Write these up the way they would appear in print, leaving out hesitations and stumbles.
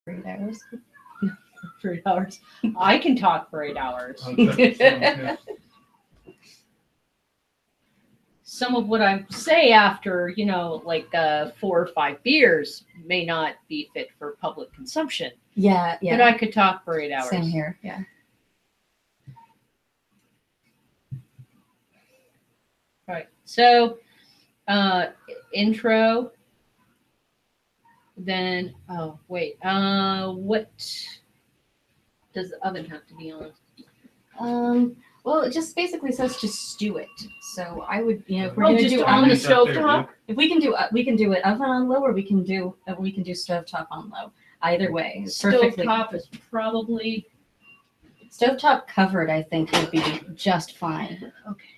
8 hours. For 8 hours. I can talk for 8 hours. Some of what I say after, you know, like 4 or 5 beers may not be fit for public consumption. Yeah, yeah. But I could talk for 8 hours. Same here, yeah. Right. So, intro. Then, oh, wait. What does the oven have to be on? Well, it just basically says to stew it. So I would, you know, if we're Oh, gonna just do on oven, the stovetop? if we can do it oven on low, or we can do stovetop on low. Either way, is perfectly. Stovetop is probably Stovetop covered, I think, would be just fine. okay.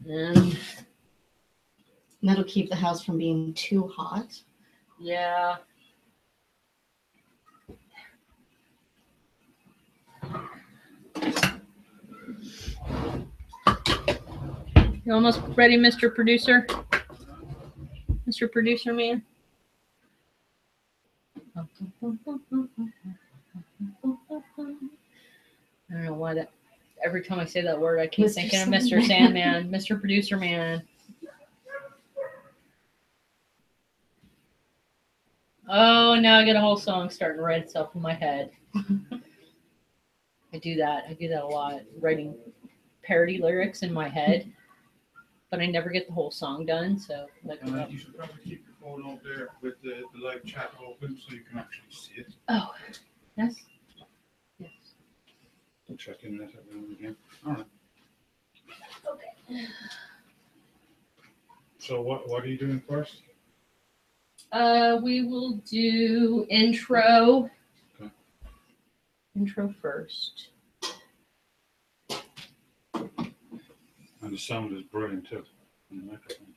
And that'll keep the house from being too hot. yeah. You almost ready, Mr. Producer? Mr. Producer man? I don't know why that every time I say that word I keep thinking of Mr. Sandman, Mr. Producer man. Oh, now I get a whole song starting to write itself in my head. I do that a lot, writing parody lyrics in my head, but I never get the whole song done. So, like, you should probably keep your phone up there with the live chat open so you can actually see it. oh, yes, yes. We'll check in that every now and again. All right. Okay. So what are you doing first? We will do intro. Okay. Intro first. And the sound is brilliant too. On the microphone.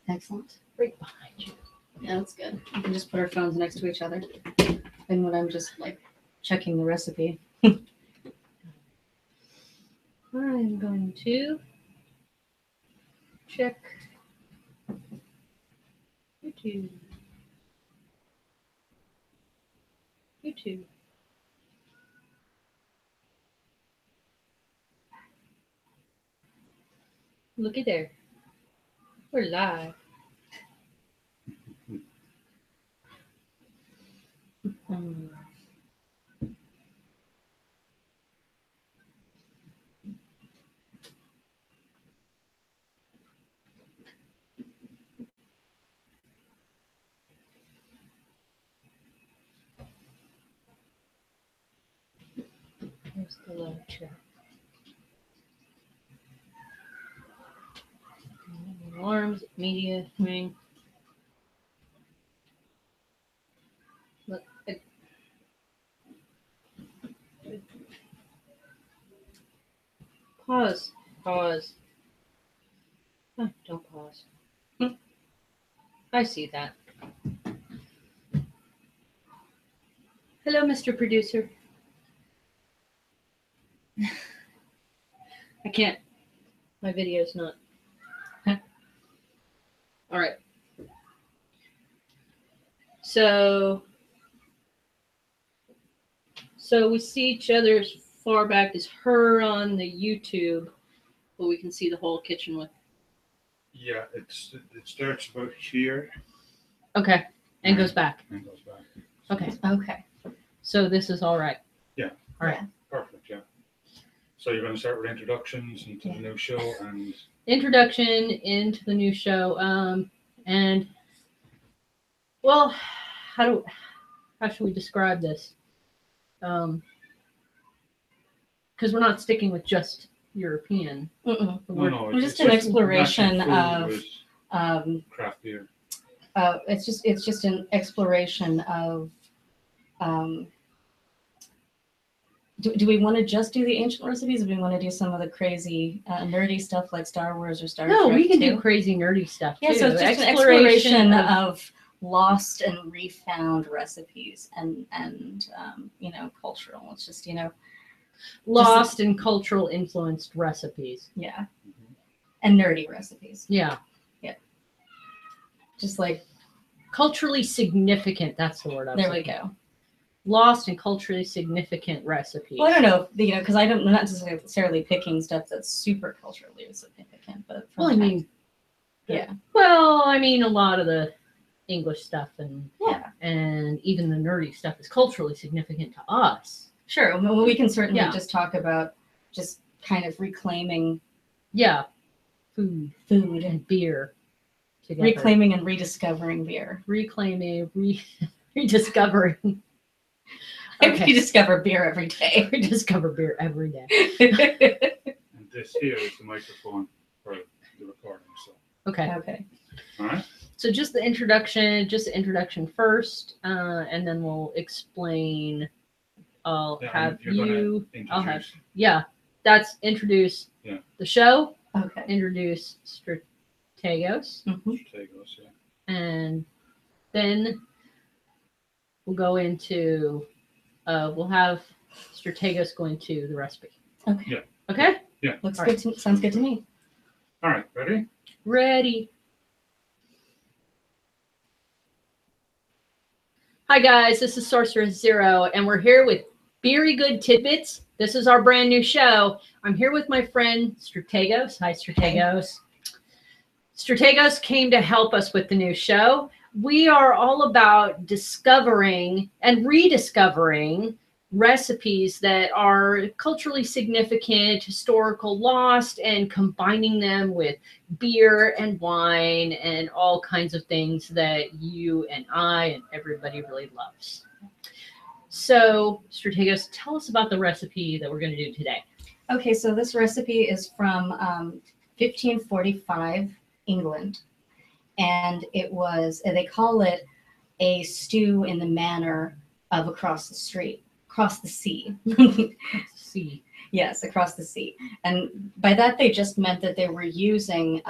Excellent. Right behind you. Yeah, that's good. We can just put our phones next to each other. And when I'm just like checking the recipe. I'm going to check YouTube. Look at there. We're live. Here's the live chat. Alarms, media, ring. Look, pause. Oh, don't pause. I see that. Hello, Mr. Producer. I can't. My video's not. All right. So we see each other as far back as her on the YouTube, but we can see the whole kitchen with. Yeah, it starts about here. Okay, and goes back. And goes back. Okay. Okay. So this is all right. Yeah. All right. Perfect. Yeah. So you're going to start with introductions into the new show and. Introduction into the new show. And well, how should we describe this? Because we're not sticking with just European. No, it's just an exploration of craft beer. It's just an exploration of. Do we want to just do the ancient recipes, or do we want to do some of the crazy, nerdy stuff like Star Wars or Star Trek? No, we can do crazy, nerdy stuff too. Yeah, so it's just an exploration of lost and refound recipes and cultural. It's just, lost and cultural influenced recipes. Yeah. And nerdy recipes. Yeah. Yeah. Just like culturally significant. That's the word. There we go. Lost and culturally significant recipes. Well, I don't know, because I'm not necessarily picking stuff that's super culturally significant, but Well, I mean, yeah. Well, I mean, a lot of the English stuff and Yeah. and even the nerdy stuff is culturally significant to us. Sure. Well, we can certainly Yeah. just talk about just kind of reclaiming Food food and beer together. reclaiming and rediscovering beer. Reclaiming, rediscovering. I Okay. rediscover beer every day. Rediscover beer every day. And this here is the microphone for the recording. So, Okay. Okay. all right. So just the introduction first, and then we'll explain. I'll Yeah, have you're gonna you. I'll have introduce. That's introduce Yeah. the show. Okay. Introduce Strategos, Strategos, yeah. and then we'll go into. We'll have Strategos go into the recipe. Okay. Yeah. Okay. Yeah. Looks All good. Sounds good to me. All right. Ready? Ready. Hi guys, this is S0rceress0 and we're here with Beery Good Tidbits. This is our brand new show. I'm here with my friend Strategos. Hi Strategos. Strategos came to help us with the new show. We are all about discovering and rediscovering recipes that are culturally significant, historical lost, and combining them with beer and wine and all kinds of things that you and I and everybody really loves. So, Strategos, tell us about the recipe that we're going to do today. Okay, so this recipe is from 1545 England, and it was, they call it a stew in the manner of across the sea. See. Yes, across the sea. And by that, they just meant that they were using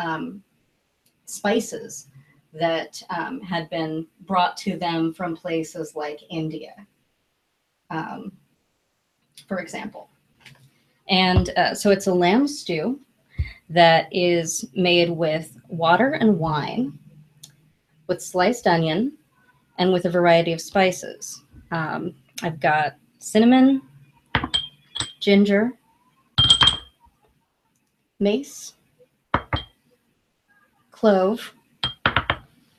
spices that had been brought to them from places like India, for example. And so it's a lamb stew that is made with water and wine, with sliced onion, and with a variety of spices. I've got cinnamon, ginger, mace, clove,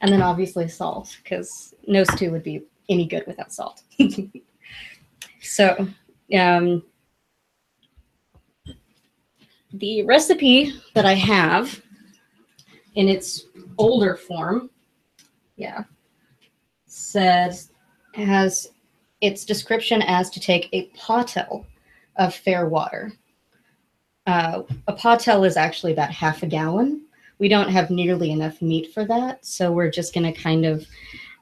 and then obviously salt, because no stew would be any good without salt. So the recipe that I have in its older form, has its description as to take a pottle of fair water. A pottle is actually about half a gallon. We don't have nearly enough meat for that, so we're just going to kind of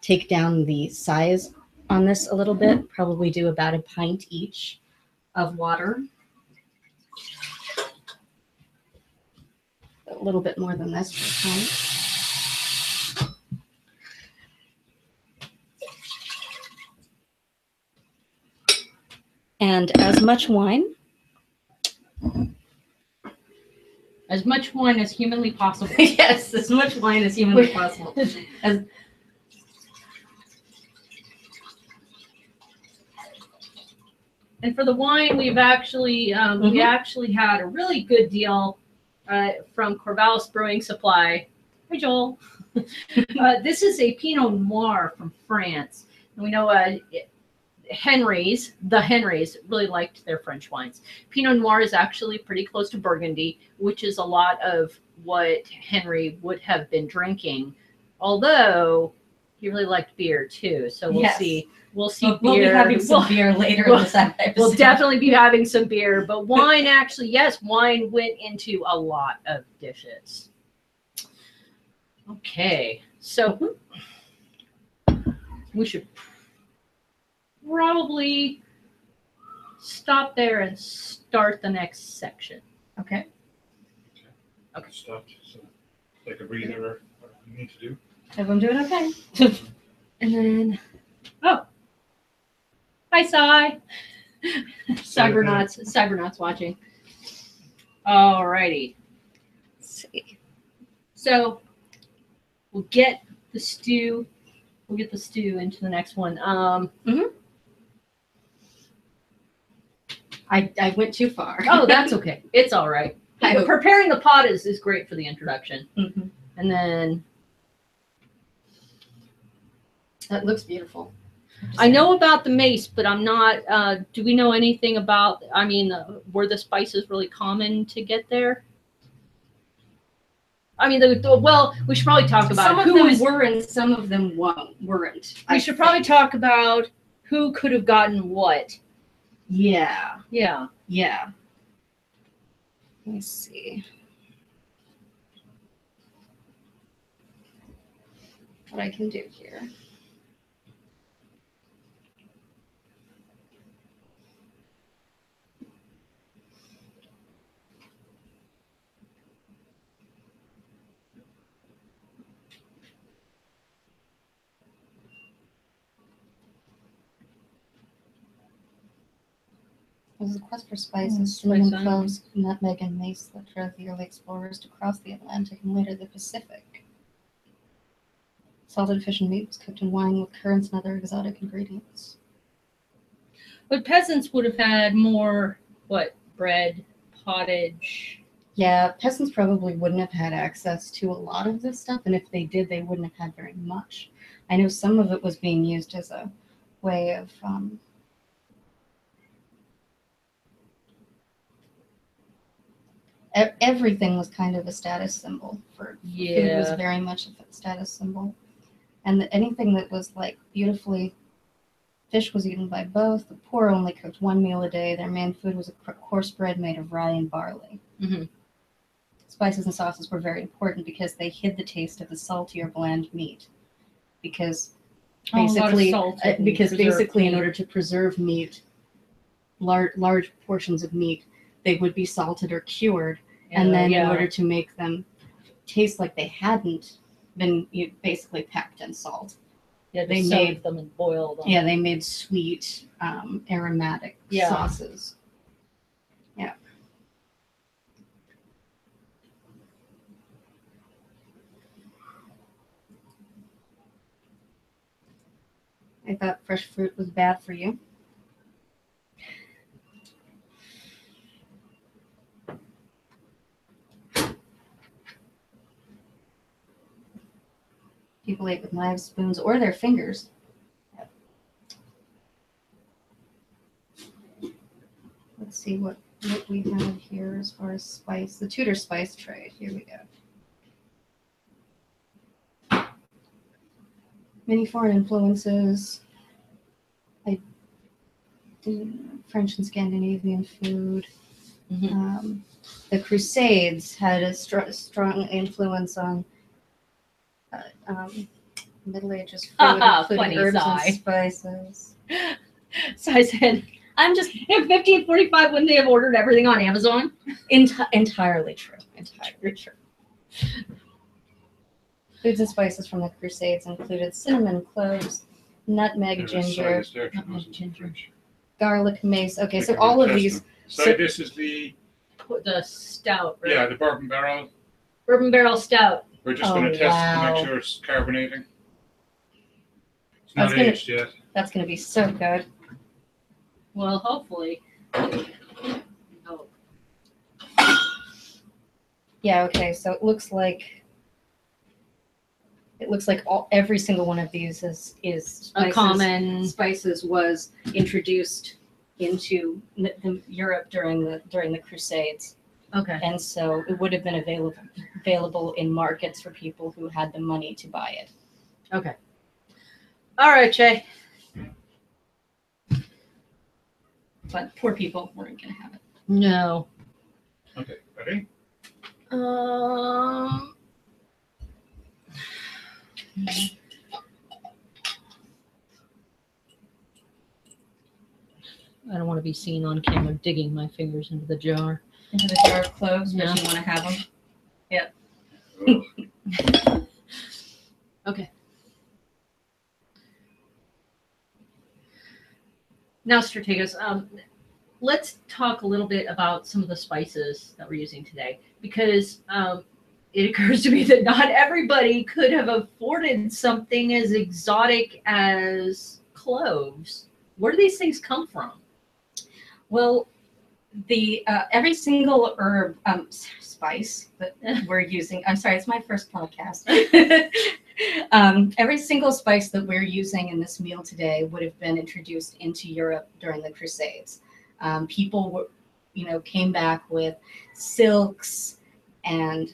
take down the size on this a little bit, probably do about a pint each of water. A little bit more than this for a pint. And as much wine. As much wine as humanly possible. Yes, as much wine as humanly possible. And for the wine, we've actually we actually had a really good deal from Corvallis Brewing Supply. Hi, Joel. This is a Pinot Noir from France. And we know the Henrys really liked their French wines. Pinot Noir is actually pretty close to Burgundy, which is a lot of what Henry would have been drinking. Although he really liked beer too. So we'll see. We'll see beer. We'll be having some beer later in this episode. We'll definitely be having some beer. But wine actually, yes, wine went into a lot of dishes. Okay. So we should probably stop there and start the next section. Okay. Okay. Stopped. So, like a breather or what you need to do. Everyone doing okay? And then, hi, Cy. Cybernauts watching. Alrighty. Let's see. So we'll get the stew we'll get the stew into the next one. I went too far. Oh, that's okay. It's all right. But preparing the pot is great for the introduction. Mm-hmm. And then That looks beautiful. I know about the mace, but I'm not. Do we know anything about? I mean, were the spices really common to get there? I mean, well, we should probably talk about some of them were and some of them weren't. We should probably talk about who could have gotten what. Yeah. Yeah. Yeah. Let me see what I can do here. It was a quest for spices, cinnamon, cloves, nutmeg, and mace that drove the early explorers to cross the Atlantic and later the Pacific. Salted fish and meat was cooked in wine with currants and other exotic ingredients. But peasants would have had more, what, bread, pottage? Yeah, peasants probably wouldn't have had access to a lot of this stuff, and if they did, they wouldn't have had very much. I know some of it was being used as a way of everything was kind of a status symbol. Food was very much a status symbol, and anything that was like beautifully, fish was eaten by both. The poor only cooked one meal a day. Their main food was a coarse bread made of rye and barley. Mm-hmm. Spices and sauces were very important because they hid the taste of the salty or bland meat. Because basically, in order to preserve meat, large portions of meat, they would be salted or cured, and then in order to make them taste like they hadn't been basically packed in salt. Yeah, they made them and boiled them. Yeah, they made sweet, aromatic sauces. Yeah. I thought fresh fruit was bad for you. People ate with knives, spoons, or their fingers. Let's see what we have here as far as spice. The Tudor spice trade. Here we go. Many foreign influences. French and Scandinavian food. Mm-hmm. The Crusades had a strong influence on Middle Ages food, including herbs and spices. So I said, I'm just in 1545. Wouldn't they have ordered everything on Amazon? Entirely true. Entirely true. Foods and spices from the Crusades included cinnamon, cloves, nutmeg, ginger, garlic, mace. Okay, so all of these. So this is the stout, right? Yeah, the bourbon barrel. Bourbon barrel stout. We're just going to test it to make sure it's carbonating. It's not aged yet. That's going to be so good. Well, hopefully. Yeah. Okay. So it looks like every single one of these is spices. A common Spices was introduced into Europe during the Crusades. Okay. And so it would have been available in markets for people who had the money to buy it. Okay. All right, Jay. But poor people weren't going to have it. No. Okay, ready? I don't want to be seen on camera digging my fingers into the jar. Into the jar of cloves, but you want to have them. Yep. Okay. Now, Strategos, let's talk a little bit about some of the spices that we're using today, because it occurs to me that not everybody could have afforded something as exotic as cloves. Where do these things come from? Well, the every single herb spice that we're using, I'm sorry, it's my first podcast. Every single spice that we're using in this meal today would have been introduced into Europe during the Crusades. People were, came back with silks and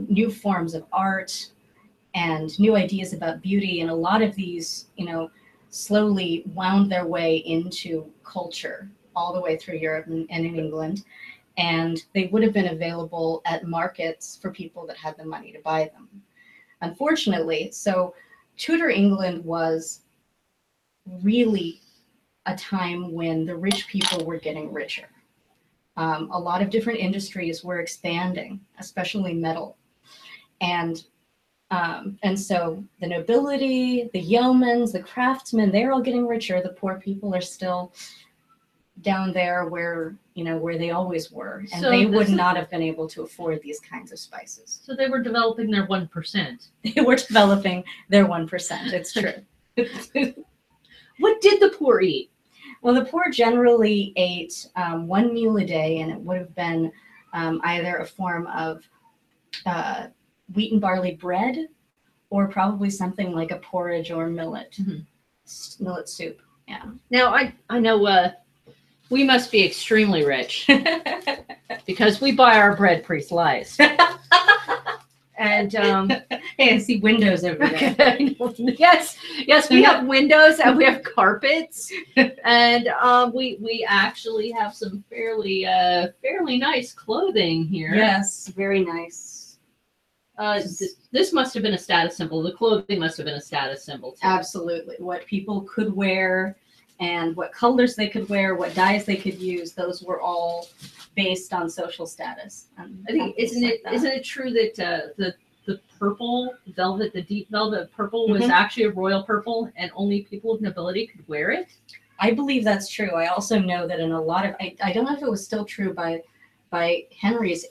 new forms of art and new ideas about beauty, and a lot of these, slowly wound their way into culture all the way through Europe and in England, and they would have been available at markets for people that had the money to buy them. Unfortunately, so Tudor England was really a time when the rich people were getting richer. A lot of different industries were expanding, especially metal. And so the nobility, the yeomans, the craftsmen, they're all getting richer. The poor people are still down there where they always were. And so they would not have been able to afford these kinds of spices. So they were developing their 1%. They were developing their 1%. It's true. What did the poor eat? Well, the poor generally ate one meal a day, and it would have been either a form of wheat and barley bread, or probably something like a porridge or millet, millet soup. Yeah. Now I know we must be extremely rich because we buy our bread pre-sliced. And hey, I see windows over there. Yes, we have windows and we have carpets, and we actually have some fairly nice clothing here. Yes, very nice. This must have been a status symbol. The clothing must have been a status symbol too. Absolutely. What people could wear and what colors they could wear, what dyes they could use, those were all based on social status. I think isn't it true that the purple velvet, the deep velvet purple, was actually a royal purple, and only people of nobility could wear it? I believe that's true. I also know that in a lot of I don't know if it was still true by Henry's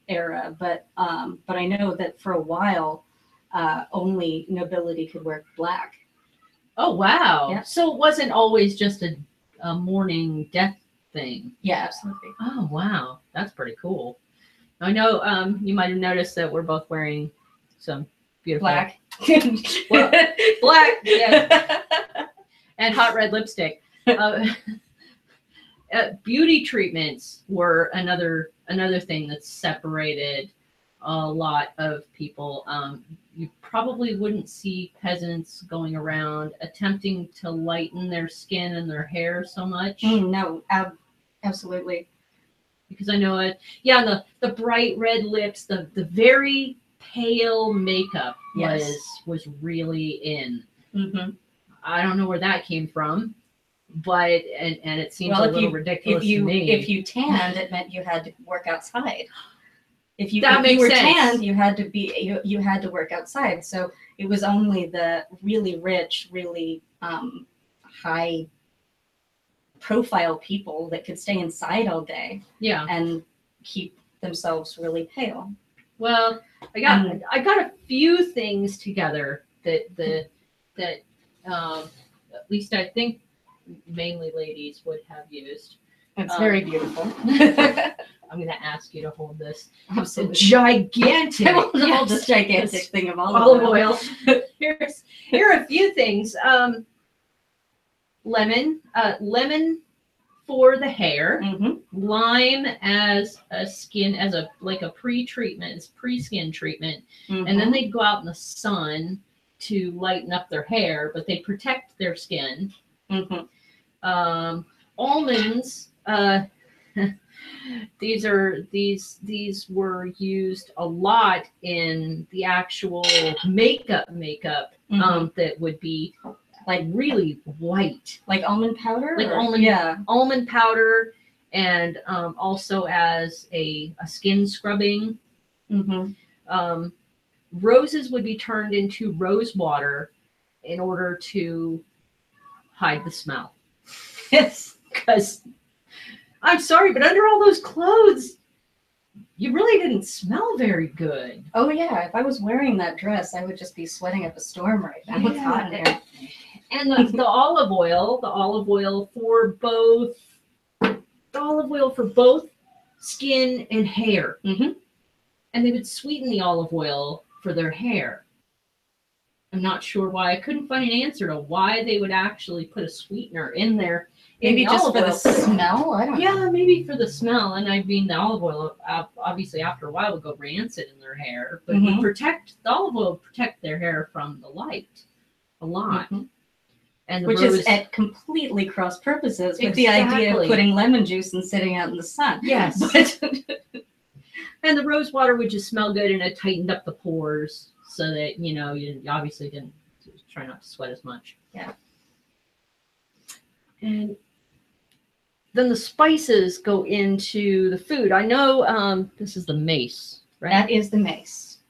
era, but I know that for a while only nobility could wear black. Oh wow! Yeah. So it wasn't always just a mourning death thing. Yeah, absolutely. Oh wow, that's pretty cool. I know you might have noticed that we're both wearing some beautiful black, well, black, yeah, and hot red lipstick. Beauty treatments were another thing that separated a lot of people. You probably wouldn't see peasants going around attempting to lighten their skin and their hair so much. No, absolutely. Because I know it. Yeah, the bright red lips, the very pale makeup was really in. I don't know where that came from, but and it seems a little ridiculous to me. If you tanned, it meant you had to work outside. If you were tanned, you had to work outside. So it was only the really rich, really high profile people that could stay inside all day, and keep themselves really pale. Well, I got a few things together that at least I think mainly ladies would have used. It's very beautiful. I'm going to ask you to hold this. Absolutely. Gigantic. Hold this gigantic thing of olive oil. Here are a few things. Lemon for the hair. Lime as a pre-skin treatment. And then they'd go out in the sun to lighten up their hair, but they protect their skin. Almonds. These were used a lot in the actual makeup that would be like really white, like almond powder, almond powder, and also as a skin scrubbing. Roses would be turned into rose water in order to hide the smell. Yes, because I'm sorry, but under all those clothes, You really didn't smell very good. Oh yeah, if I was wearing that dress, I would just be sweating up a storm right now. It's hot in here. And the olive oil for both skin and hair. Mm-hmm. And they would sweeten the olive oil for their hair. I'm not sure why. I couldn't find an answer to why they would actually put a sweetener in there. Maybe just for the smell? I don't know. Yeah, maybe for the smell. And I mean, the olive oil, obviously, after a while, would go rancid in their hair. But it would the olive oil would protect their hair from the light a lot. Mm-hmm. And which is at completely cross purposes with the idea of putting lemon juice and sitting out in the sun. Yes. And the rose water would just smell good, and it tightened up the pores so that, you obviously didn't try not to sweat as much. Yeah. And then the spices go into the food. I know this is the mace, right? That is the mace.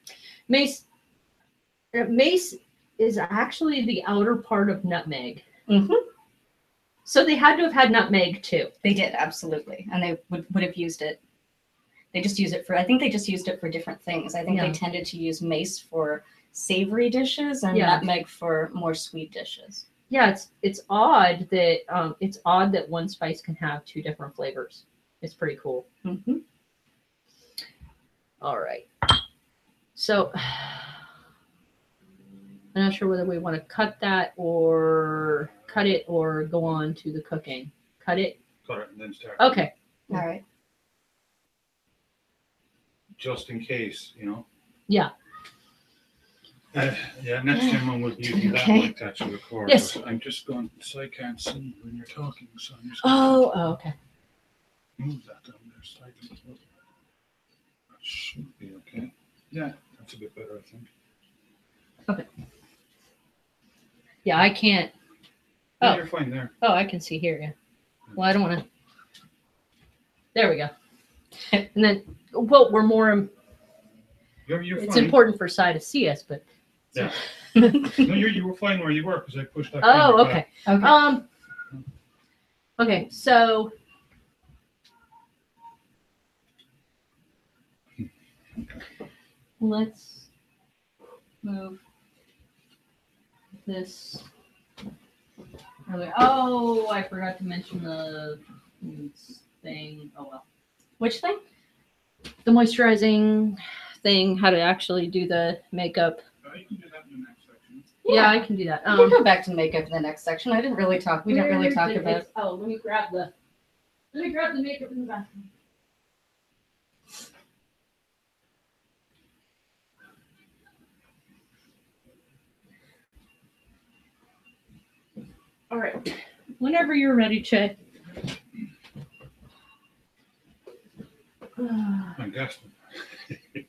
Mace is actually the outer part of nutmeg. Mm-hmm. So they had to have had nutmeg too. They did, absolutely. And they would have used it. They just use it for, I think they just used it for different things. I think they tended to use mace for savory dishes and nutmeg for more sweet dishes. Yeah, it's odd that one spice can have two different flavors. It's pretty cool. Mm-hmm. All right. So I'm not sure whether we want to cut it or go on to the cooking. Cut it and then start. Okay. All right. Just in case, Yeah. Next time on would use that mic to actually record. Yes. I'm just going, so I can't see when you're talking, so I'm just okay. Move that down there slightly. That should be okay. Yeah, that's a bit better, I think. Okay. Yeah, I can't. Yeah, you're fine there. Oh, I can see here, yeah. Well, I don't want to. There we go. And then, well, we're more. You're it's fine. important for Sai to see us, but. Yeah. No, you were fine where you were because I pushed that. Oh, okay. Okay. Okay, so. Let's move this. Oh, I forgot to mention the thing. Oh well. Which thing? The moisturizing thing, how to actually do the makeup. You can do that in the next section. Yeah, I can do that. We'll go back to makeup in the next section. We didn't really talk about. Oh, let me grab the makeup in the bathroom. All right. Whenever you're ready, Che. I'm guessing.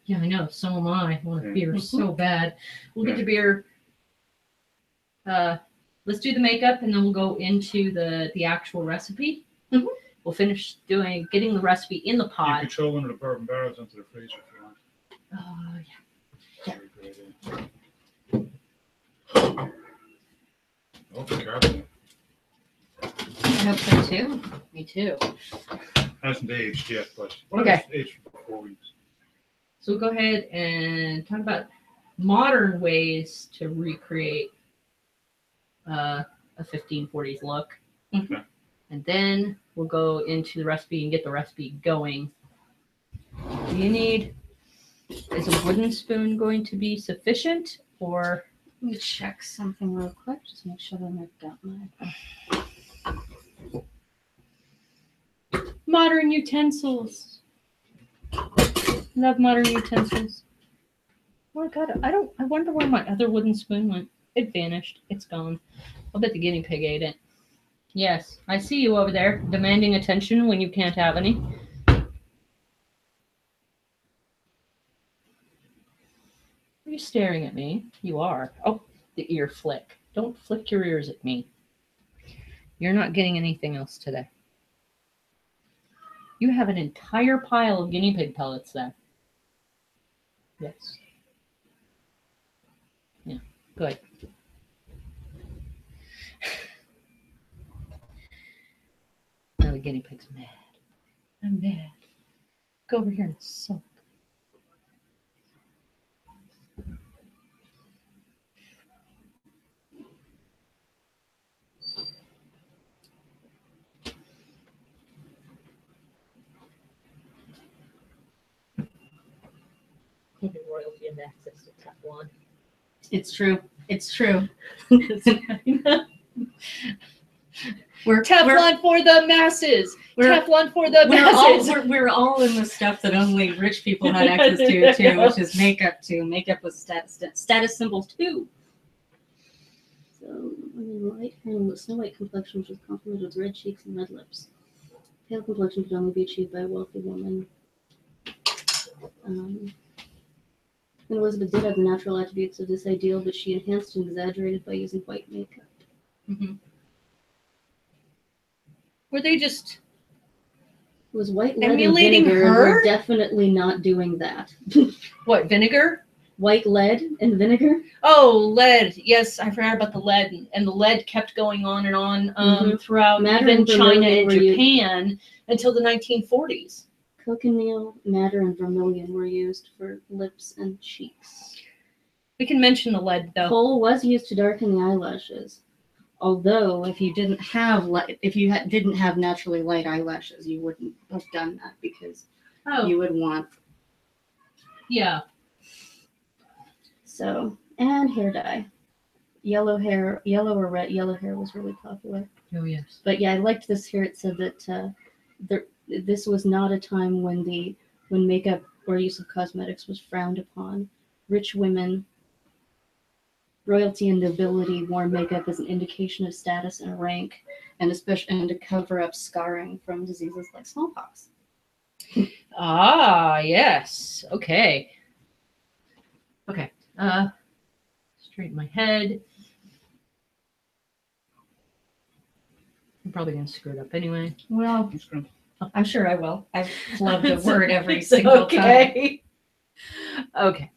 Yeah, I know. So am I. I want a beer so bad. We'll get the beer. Let's do the makeup, and then we'll go into the actual recipe. Mm-hmm. We'll finish getting the recipe in the pot. You could throw one of the bourbon barrels into the freezer if you want. Oh, yeah. Very good idea. Oh, be careful. I hope so too. Me too. Hasn't aged yet, but Okay. It's aged for 4 weeks. So we'll go ahead and talk about modern ways to recreate a 1540s look. Mm-hmm. And then we'll go into the recipe and get the recipe going. Is a wooden spoon going to be sufficient, or? Let me check something real quick. Just make sure that I've got my. Modern utensils. Love modern utensils. Oh my god, I wonder where my other wooden spoon went. It vanished. It's gone. I'll bet the guinea pig ate it. Yes, I see you over there, demanding attention when you can't have any. Are you staring at me? You are. Oh, the ear flick. Don't flick your ears at me. You're not getting anything else today. You have an entire pile of guinea pig pellets there. Yes. Yeah, good. Now the guinea pig's mad. I'm mad. Go over here and sulk. Only royalty have access to Teflon. It's true. It's true. Teflon for the masses. Teflon for the masses. We're all in the stuff that only rich people had access to too, which is makeup too. Makeup was status symbol too. So, light hair and snow white complexion, which was complemented with red cheeks and red lips. Pale complexion could only be achieved by a wealthy woman. And Elizabeth did have the natural attributes of this ideal, but she enhanced and exaggerated by using white makeup. Mm-hmm. Were they just It was white lead and emulating vinegar, and her? we're definitely not doing that. What, vinegar? White lead and vinegar? Oh, lead. Yes, I forgot about the lead. And the lead kept going on and on throughout Madder even and China vermilion and were Japan until the 1940s. Cochineal, madder, and vermilion were used for lips and cheeks. We can mention the lead, though. Kohl was used to darken the eyelashes. Although, if you didn't have didn't have naturally light eyelashes, you wouldn't have done that because you would want. Yeah. So, and hair dye. Yellow or red, yellow hair was really popular. Oh, yes. But yeah, I liked this here. It said that this was not a time when makeup or use of cosmetics was frowned upon. Rich women, royalty, and nobility wore makeup as an indication of status and rank, and especially to cover up scarring from diseases like smallpox. Ah, yes. Okay. Okay. Straighten my head. I'm probably gonna screw it up anyway. Well, That's good. I'm sure I will. I love the word every single time. Okay. Okay.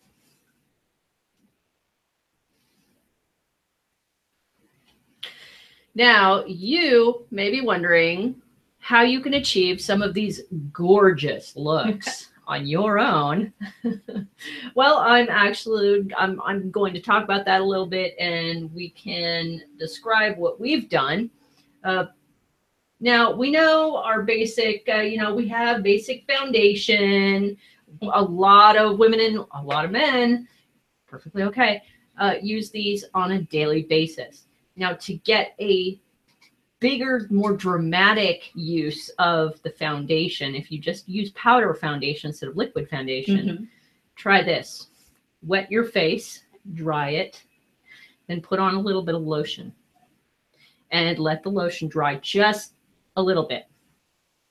Now, you may be wondering how you can achieve some of these gorgeous looks on your own. Well, I'm going to talk about that a little bit, and we can describe what we've done. Now, we know our basic, we have basic foundation. A lot of women and a lot of men, perfectly okay, use these on a daily basis. Now, to get a bigger, more dramatic use of the foundation, if you just use powder foundation instead of liquid foundation, try this. Wet your face, dry it, then put on a little bit of lotion. And let the lotion dry just a little bit.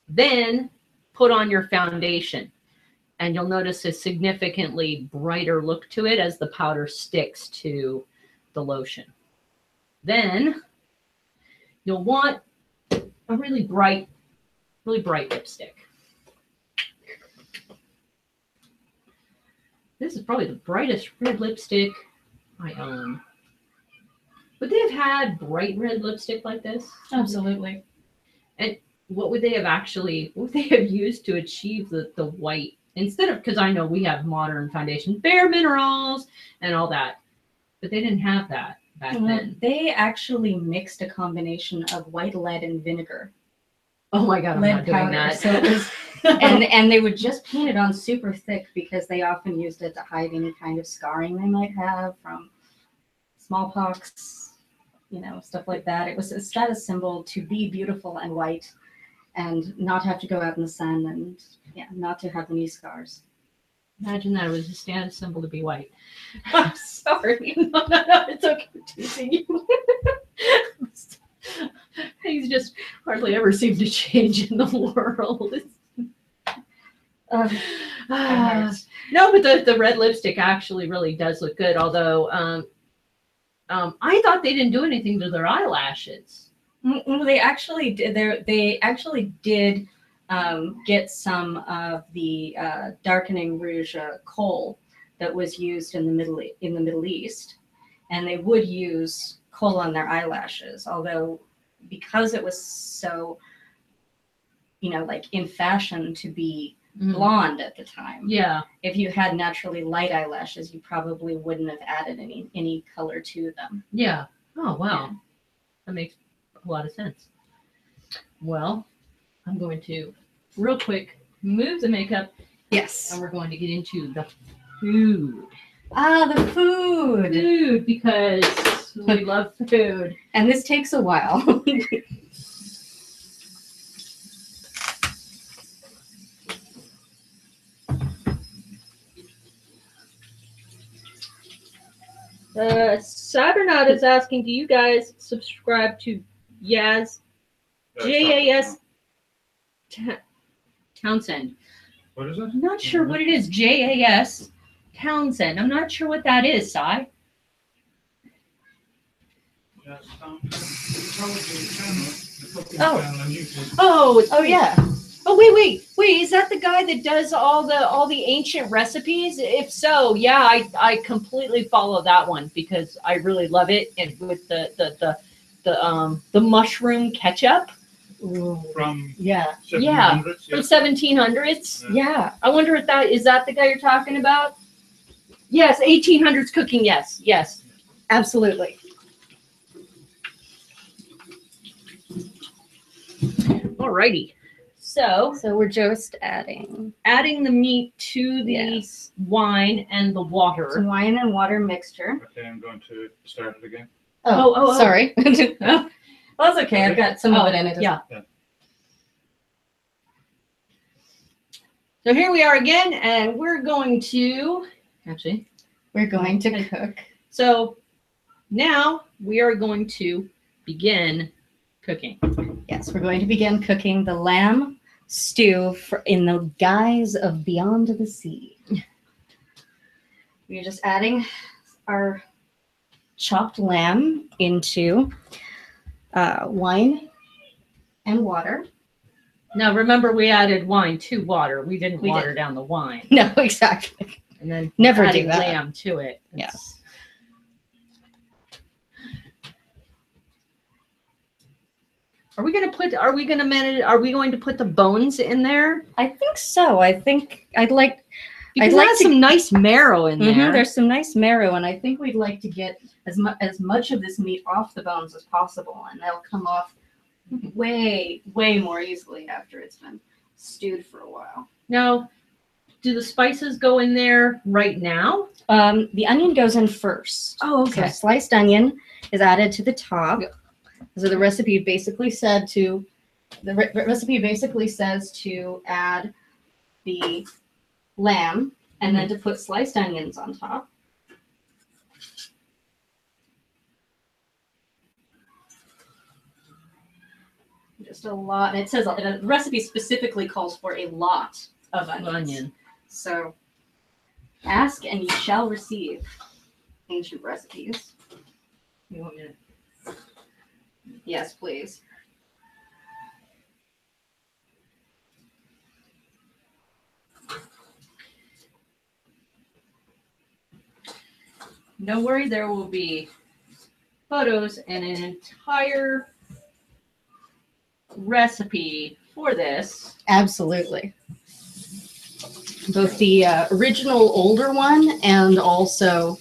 Then put on your foundation. And you'll notice a significantly brighter look to it as the powder sticks to the lotion. Then you'll want a really bright lipstick. This is probably the brightest red lipstick I own. Would they have had bright red lipstick like this? Absolutely. And what would they have used to achieve the white? Instead of, because I know we have modern foundation, bare minerals and all that, but they didn't have that back then. They actually mixed a combination of white lead and vinegar. Oh my God, I'm not doing that. So it was, and they would just paint it on super thick because they often used it to hide any kind of scarring they might have from smallpox, stuff like that. It was a status symbol to be beautiful and white and not have to go out in the sun and not to have any scars. Imagine that it was a status symbol to be white. I'm sorry. No, it's okay for teasing you. Things just hardly ever seem to change in the world. No, but the red lipstick actually really does look good. Although I thought they didn't do anything to their eyelashes. Well, they actually did. They actually did get some of the darkening rouge kohl that was used in the Middle East, and they would use kohl on their eyelashes. Although, because it was so, like in fashion to be blonde at the time. Yeah. If you had naturally light eyelashes, you probably wouldn't have added any color to them. Yeah. Oh wow, Yeah. That makes a lot of sense. Well, I'm going to real quick move the makeup. Yes. And we're going to get into the Food. Ah, the food. Food, because we love food. And this takes a while. Cybernaut is asking, do you guys subscribe to JAS Townsend? What is it? I'm not sure what it is. JAS Townsend. I'm not sure what that is, Cy. Yes, probably channel. Oh, yeah. Oh, wait. Is that the guy that does all the ancient recipes? If so, yeah, I completely follow that one because I really love it. And with the mushroom ketchup. From Yeah. 1700s? From 1700s. Yeah. I wonder if that is that the guy you're talking about? Yes, 1800s cooking. Yes. Absolutely. Alrighty. So we're just adding the meat to the wine and the water. some wine and water mixture. Okay, I'm going to start it again. Oh. Sorry. Well, that's okay. I've got some of it in it. Yeah. So here we are again, and we're going to cook. So now we are going to begin cooking. Yes, we're going to begin cooking the lamb stew in the guise of Beyond the Sea. We're just adding our chopped lamb into wine and water. Now remember, we added wine to water. We didn't We water did. down the wine. No, exactly. And then Never do adding that. lamb to it. Yeah. Are we going to put the bones in there? I think so. I think I'd like. Because I'd like there's to- some nice marrow in there. There's some nice marrow, and I think we'd like to get as much of this meat off the bones as possible, and they'll come off way more easily after it's been stewed for a while. Now, do the spices go in there right now? The onion goes in first. Oh, So sliced onion is added to the top. So the recipe basically says to add the lamb and then to put sliced onions on top. Just a lot. And it says the recipe specifically calls for a lot of onions. So ask and you shall receive. Ancient recipes. You want me to? Yes, please. Don't worry, there will be photos and an entire recipe for this. Absolutely. Both the original older one and also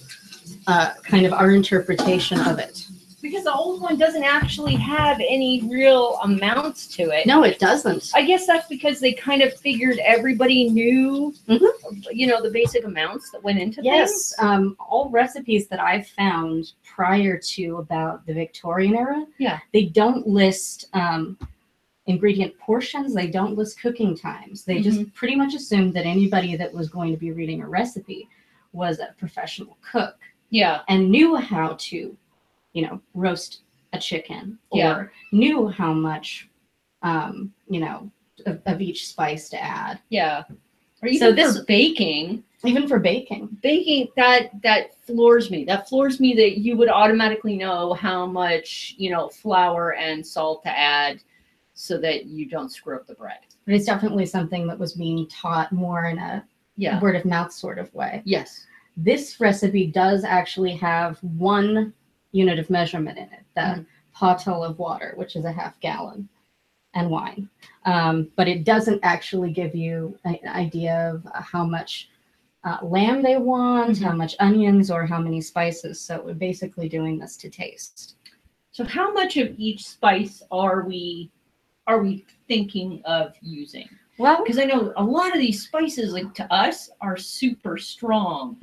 kind of our interpretation of it. Because the old one doesn't actually have any real amounts to it. No, it doesn't. I guess that's because they kind of figured everybody knew, the basic amounts that went into things. Yes, all recipes that I've found prior to about the Victorian era, they don't list ingredient portions. They don't list cooking times. They just pretty much assumed that anybody that was going to be reading a recipe was a professional cook. Yeah. And knew how to, roast a chicken or knew how much, of each spice to add. Yeah. Or even for baking. Even for baking. Baking, that floors me. That floors me that you would automatically know how much, flour and salt to add so that you don't screw up the bread. But it's definitely something that was being taught more in a word of mouth sort of way. Yes. This recipe does actually have 1 unit of measurement in it, the pottle of water, which is a half gallon, and wine. But it doesn't actually give you an idea of how much lamb they want, how much onions, or how many spices. So we're basically doing this to taste. So how much of each spice are we thinking of using? Well, Because I know a lot of these spices, like to us, are super strong.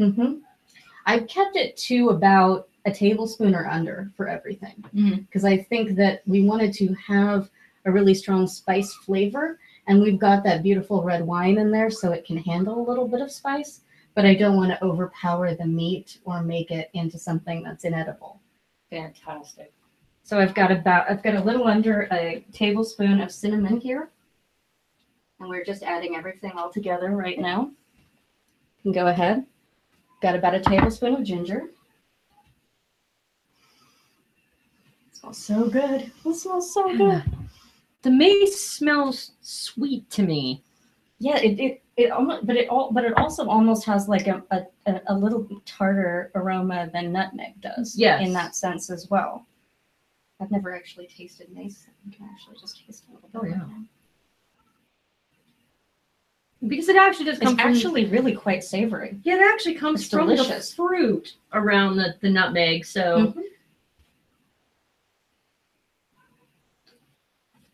I've kept it to about a tablespoon or under for everything because I think that we wanted to have a really strong spice flavor, and we've got that beautiful red wine in there, so it can handle a little bit of spice. But I don't want to overpower the meat or make it into something that's inedible. Fantastic. So I've got a little under a tablespoon of cinnamon here. And we're just adding everything all together right now. You can go ahead. Got about a tablespoon of ginger. It smells so good. It smells so good. The mace smells sweet to me. Yeah, it almost, but it also almost has like a little tartar aroma than nutmeg does. Yes. In that sense as well. I've never actually tasted mace. I can actually just taste a little bit. Oh, yeah. right now. Because it actually does come It's from... actually really quite savory. Yeah, it actually comes It's from delicious. the fruit around the nutmeg. So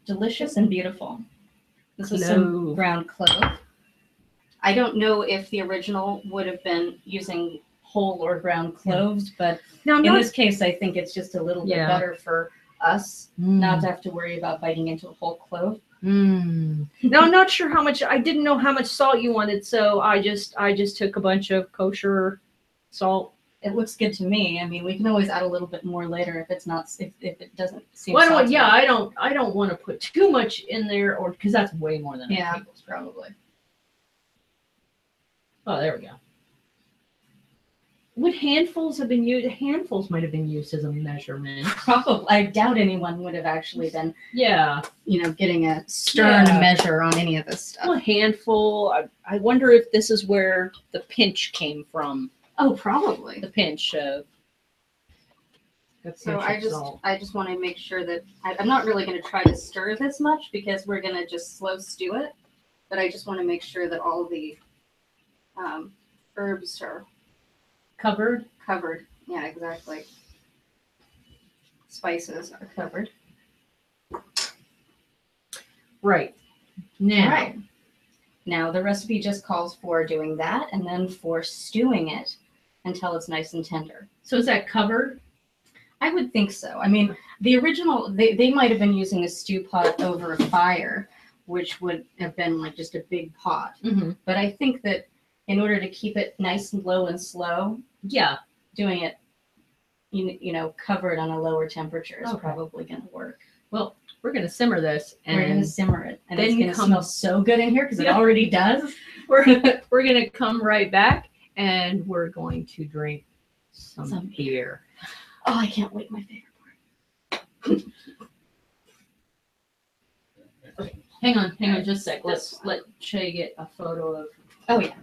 Delicious and beautiful. This is some Clove. ground clove. I don't know if the original would have been using whole or ground cloves, but now, in this case, I think it's just a little bit Yeah. better for us not to have to worry about biting into a whole clove. Now I'm not sure how much. I didn't know how much salt you wanted, so I just took a bunch of kosher salt. It looks good to me. I mean, we can always add a little bit more later if it's not if it doesn't seem. Well, salty. I don't want to put too much in there, or because that's way more than a tablespoon. Probably. Oh, there we go. Would handfuls have been used? Handfuls might have been used as a measurement. Probably. I doubt anyone would have actually been, Yeah. getting a stern measure on any of this stuff. Well, a handful. I wonder if this is where the pinch came from. Oh, probably. The pinch of. So I just want to make sure that I'm not really going to try to stir this much because we're going to just slow stew it. But I just want to make sure that all the herbs are covered. covered. Yeah, exactly. Spices are covered. Right. Now. All right. Now the recipe just calls for doing that and then for stewing it until it's nice and tender. So is that covered? I would think so. I mean, the original, they might have been using a stew pot over a fire, which would have been like just a big pot. Mm-hmm. But I think that in order to keep it nice and low and slow, Yeah. doing it, covered on a lower temperature is Okay. probably going to work. Well, we're going to simmer this, and We're going to simmer it, and then it's going to come- smell so good in here because it Yeah. already does. we're going to come right back, and we're going to drink some beer. Oh, I can't wait. My favorite part. Hang on just a sec. Let's let Shay get a photo of. Oh yeah,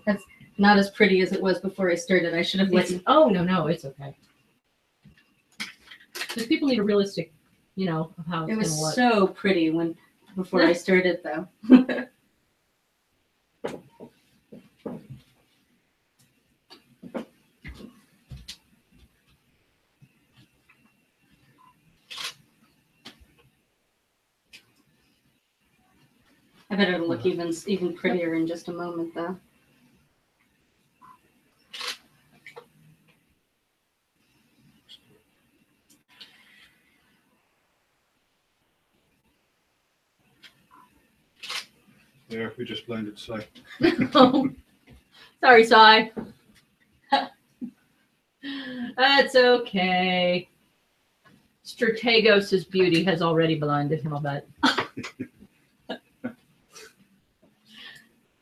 that's not as pretty as it was before I started. I should have let you. Oh no, it's okay. Because people need a realistic, of how it's It was going to look. so pretty before I started, though. I bet it'll look even prettier in just a moment, though. Yeah, we just blended slightly. Oh, sorry, Sai. That's okay. Strategos' beauty has already blinded him a bit.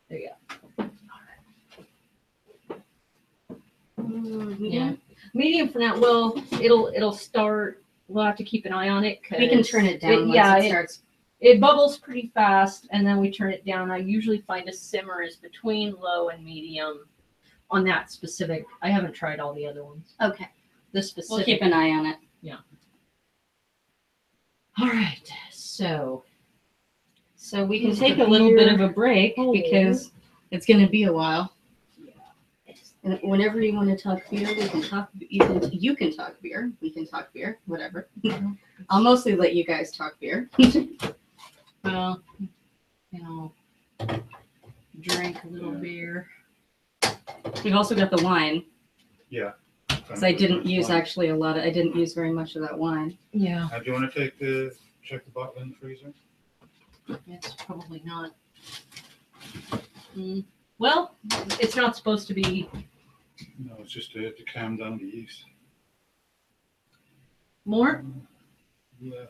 There you go. Yeah. Medium for now. Well, it'll start. We'll have to keep an eye on it. We can turn it down once it starts. It bubbles pretty fast, and then we turn it down. I usually find a simmer is between low and medium on that specific. I haven't tried all the other ones. Okay. This specific. We'll keep an eye on it. Yeah. All right. So we can Is take the a little bit beer of a break because it's going to be a while. And whenever you want to talk beer, we can talk. You can talk beer. We can talk beer. Whatever. I'll mostly let you guys talk beer. well, drink a little Yeah. beer. We've also got the wine. Yeah. Because I didn't use actually a lot of, I didn't use very much of that wine. Yeah. Do you want to check the bottle in the freezer? It's probably not. Well, it's not supposed to be. No, it's just to calm down the yeast. More? Yeah.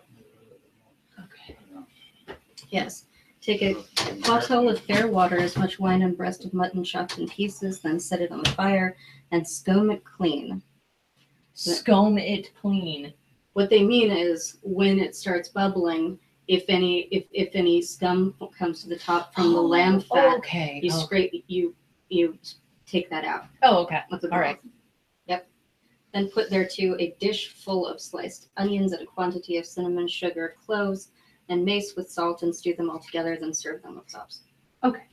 Okay. Yes. Take a pottle of fair water, as much wine and breast of mutton chopped in pieces, then set it on the fire and scone it clean. Scone it clean. What they mean is when it starts bubbling, if any scum comes to the top from the lamb fat, Okay. you scrape you take that out. Oh, okay. With the All right. broth. Yep. Then put thereto a dish full of sliced onions and a quantity of cinnamon, sugar, cloves, and mace with salt, and stew them all together. Then serve them with sauce. Okay.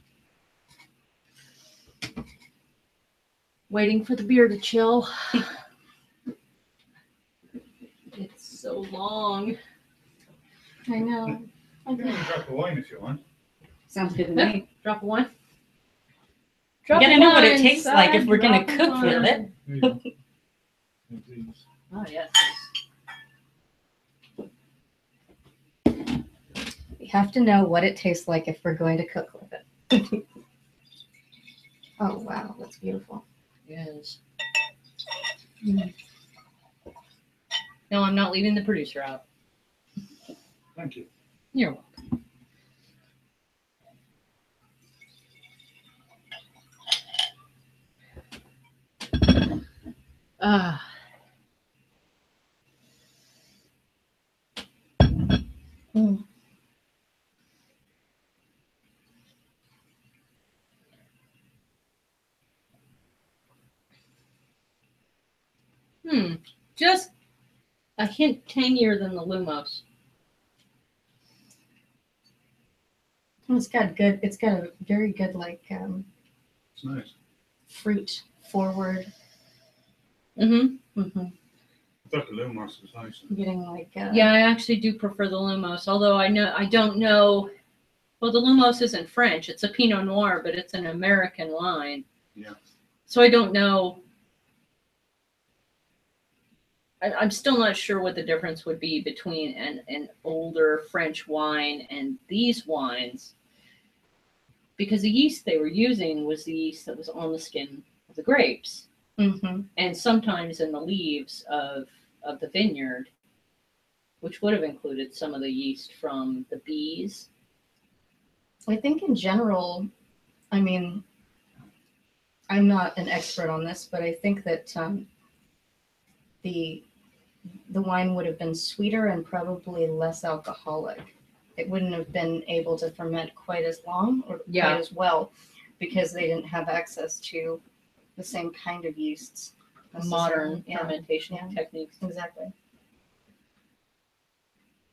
Waiting for the beer to chill. It's so long. I know. You can drop the wine if you want. Sounds good to me. Drop one. We Drop gotta a know what it wine, tastes like if son. we're gonna Drop a cook with wine. it. There you go. Yeah, please. Oh, yes. We have to know what it tastes like if we're going to cook with it. Oh wow, that's beautiful. Yes. Mm. No, I'm not leaving the producer out. Thank you. You're welcome. Ah. Mm. Just a hint tangier than the Lumos. It's got a very good It's nice. fruit forward. Mm-hmm. Mm-hmm. I thought the Lumos was nice. Getting like Yeah, I actually do prefer the Lumos, although I don't know. Well, the Lumos isn't French; it's a Pinot Noir, but it's an American wine. Yeah. So I don't know. I'm still not sure what the difference would be between an older French wine and these wines, because the yeast they were using was the yeast that was on the skin of the grapes, Mm-hmm. and sometimes in the leaves of the vineyard, which would have included some of the yeast from the bees. I think in general, I mean, I'm not an expert on this, but I think that the wine would have been sweeter and probably less alcoholic. It wouldn't have been able to ferment quite as long or Yeah. quite as well because they didn't have access to the same kind of yeasts. Modern necessarily. Yeah, fermentation Yeah. techniques. exactly.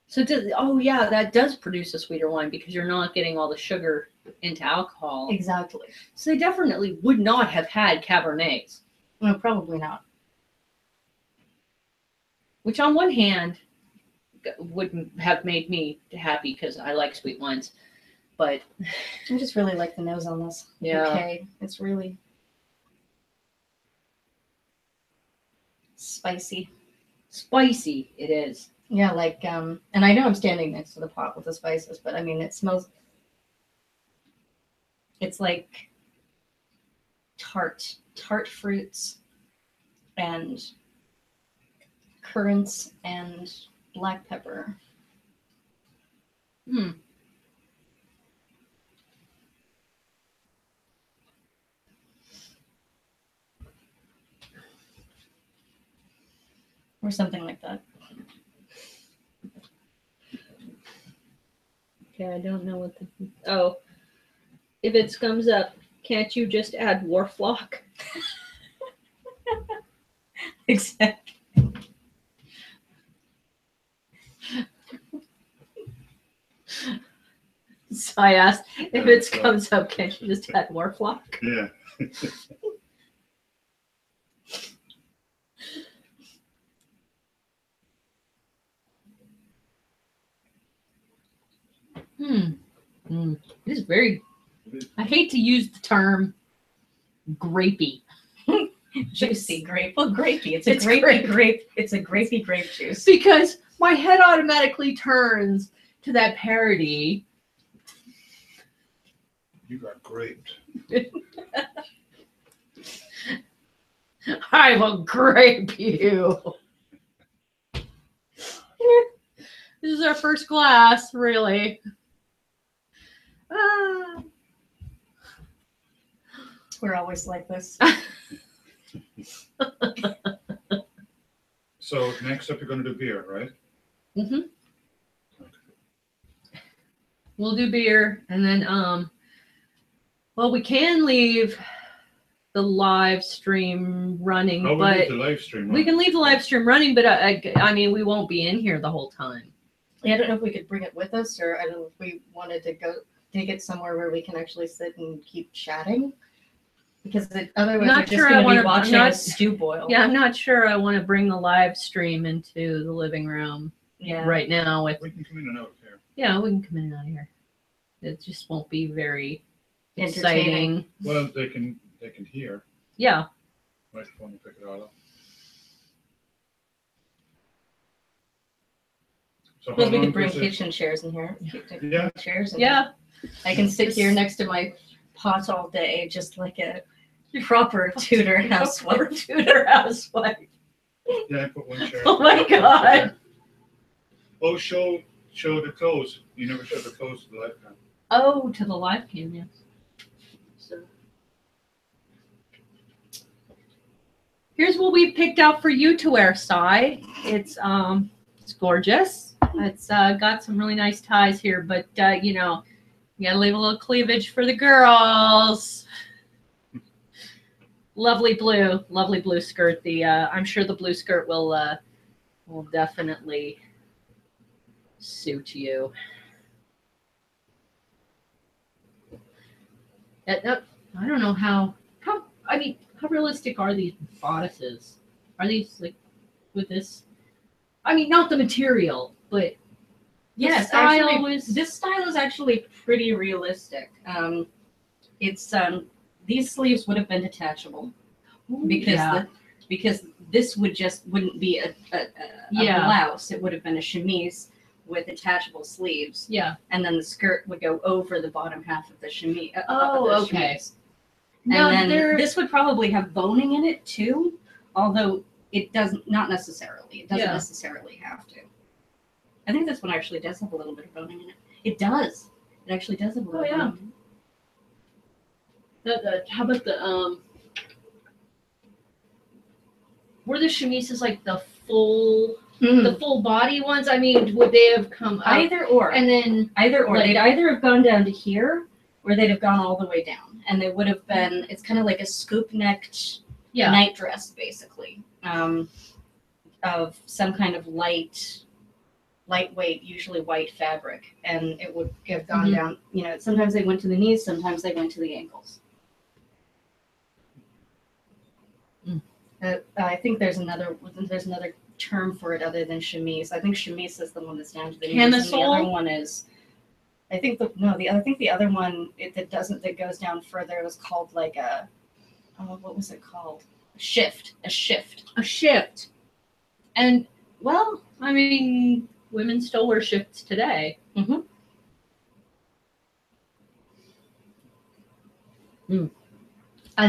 So that does produce a sweeter wine because you're not getting all the sugar into alcohol. Exactly. So they definitely would not have had Cabernets, No, probably not. which on one hand would have made me happy because I like sweet wines. But I just really like the nose on this. Yeah. Okay. It's really spicy. spicy it is. Yeah, and I know I'm standing next to the pot with the spices, but I mean, it smells, it's like tart fruits and currants and black pepper. Or something like that. Okay, I don't know what the... Oh. If it comes up, can't you just add Warflock? Exactly. So I asked, if it comes up, can't you just add Warflock? Yeah. It is very I hate to use the term grapey. Juicy grape. Well, grapey. It's a It's grapey grape. It's a grapey grape juice. Because my head automatically turns to that parody. You got graped. I will grape you. This is our first glass, really. We're always like this. So next up, you're going to do beer, right? Mm-hmm. We'll do beer, and then well, we can leave the live stream running, Oh, we but leave the live stream. we can leave the live stream running, but I mean, we won't be in here the whole time. Yeah, I don't know if we could bring it with us, or I don't know if we wanted to go take it somewhere where we can actually sit and keep chatting. Because otherwise, Not we're just sure going I to wanna- be I'm watching not- a stew boil. Yeah, I'm not sure I want to bring the live stream into the living room Yeah. right now. With We can come in and out here. yeah, we can come in and out of here. It just won't be very Entertaining. exciting. Well, they can hear. Yeah. Microphone will pick it all up. So Suppose how we long could bring does it- kitchen chairs in here. Yeah. Chairs. In Yeah. here. I can sit here next to my pot all day, just like a proper Tudor housewife. Tudor housewife. Yeah, I put one chair. Oh my God. Oh, show the clothes. You never showed the clothes to the live cam. Oh, to the live cam, yes. So here's what we've picked out for you to wear, Sai. It's gorgeous. It's got some really nice ties here, but you know, you gotta leave a little cleavage for the girls. Lovely blue skirt. The I'm sure the blue skirt will definitely suit you. I don't know how realistic are these bodices? Are these like with this? I mean, not the material, but Yes, style actually, is- this style is actually pretty realistic. It's these sleeves would have been detachable because this wouldn't be a blouse. It would have been a chemise with attachable sleeves, yeah. and then the skirt would go over the bottom half of the chemise. Okay. And Now, then there- this would probably have boning in it too, although it doesn't. Not necessarily. It doesn't Yeah. necessarily have to. I think this one actually does have a little bit of boning in it. It does. It actually does have a little. Oh, yeah. boning. How about the were the chemises like the full body ones? I mean, would they have come up Either or. and then Either or. Like- They'd either have gone down to here, or they'd have gone all the way down, and they would have been. It's kind of like a scoop-necked yeah. night dress, basically, of some kind of lightweight, usually white fabric, and it would have gone Mhm. down. You know, sometimes they went to the knees, sometimes they went to the ankles. I think there's another term for it other than chemise. I think chemise is the one that's down to the knees, and the Camisole? other one is. I think the other one that goes down further was called like a. Oh, what was it called? A shift. A shift. And well, I mean, women still wear shifts today. Mm-hmm. And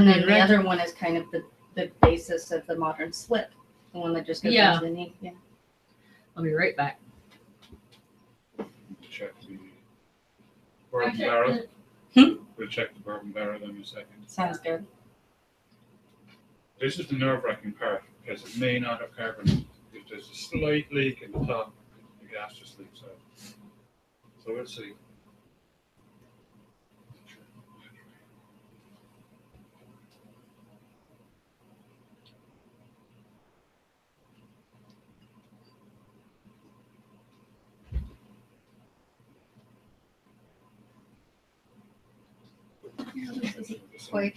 then the other one is kind of the basis of the modern slip, the one that just goes Yeah. down to the knee. Yeah. I'll be right back. Check the bourbon barrel. We'll check the bourbon barrel in a second. Sounds good. This is the nerve-wracking part because it may not have carbon. If there's a slight leak in the top, the gas just leaks out. So we'll see. Quite.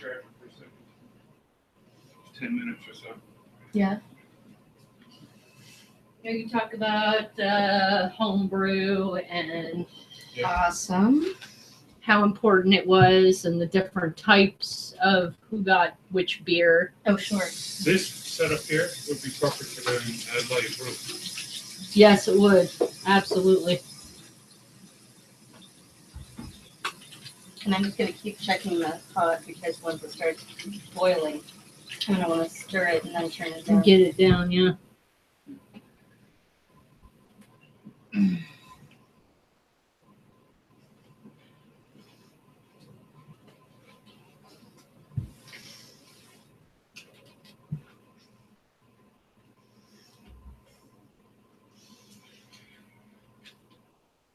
chat for a second. 10 minutes or so. Yeah. You talk about homebrew and Awesome. how important it was and the different types of who got which beer. Oh, sure. This setup here would be perfect for doing live brew. Yes, it would. Absolutely. And I'm just going to keep checking the pot because once it starts boiling, I'm going to want to stir it and then turn it down. Get it down, yeah.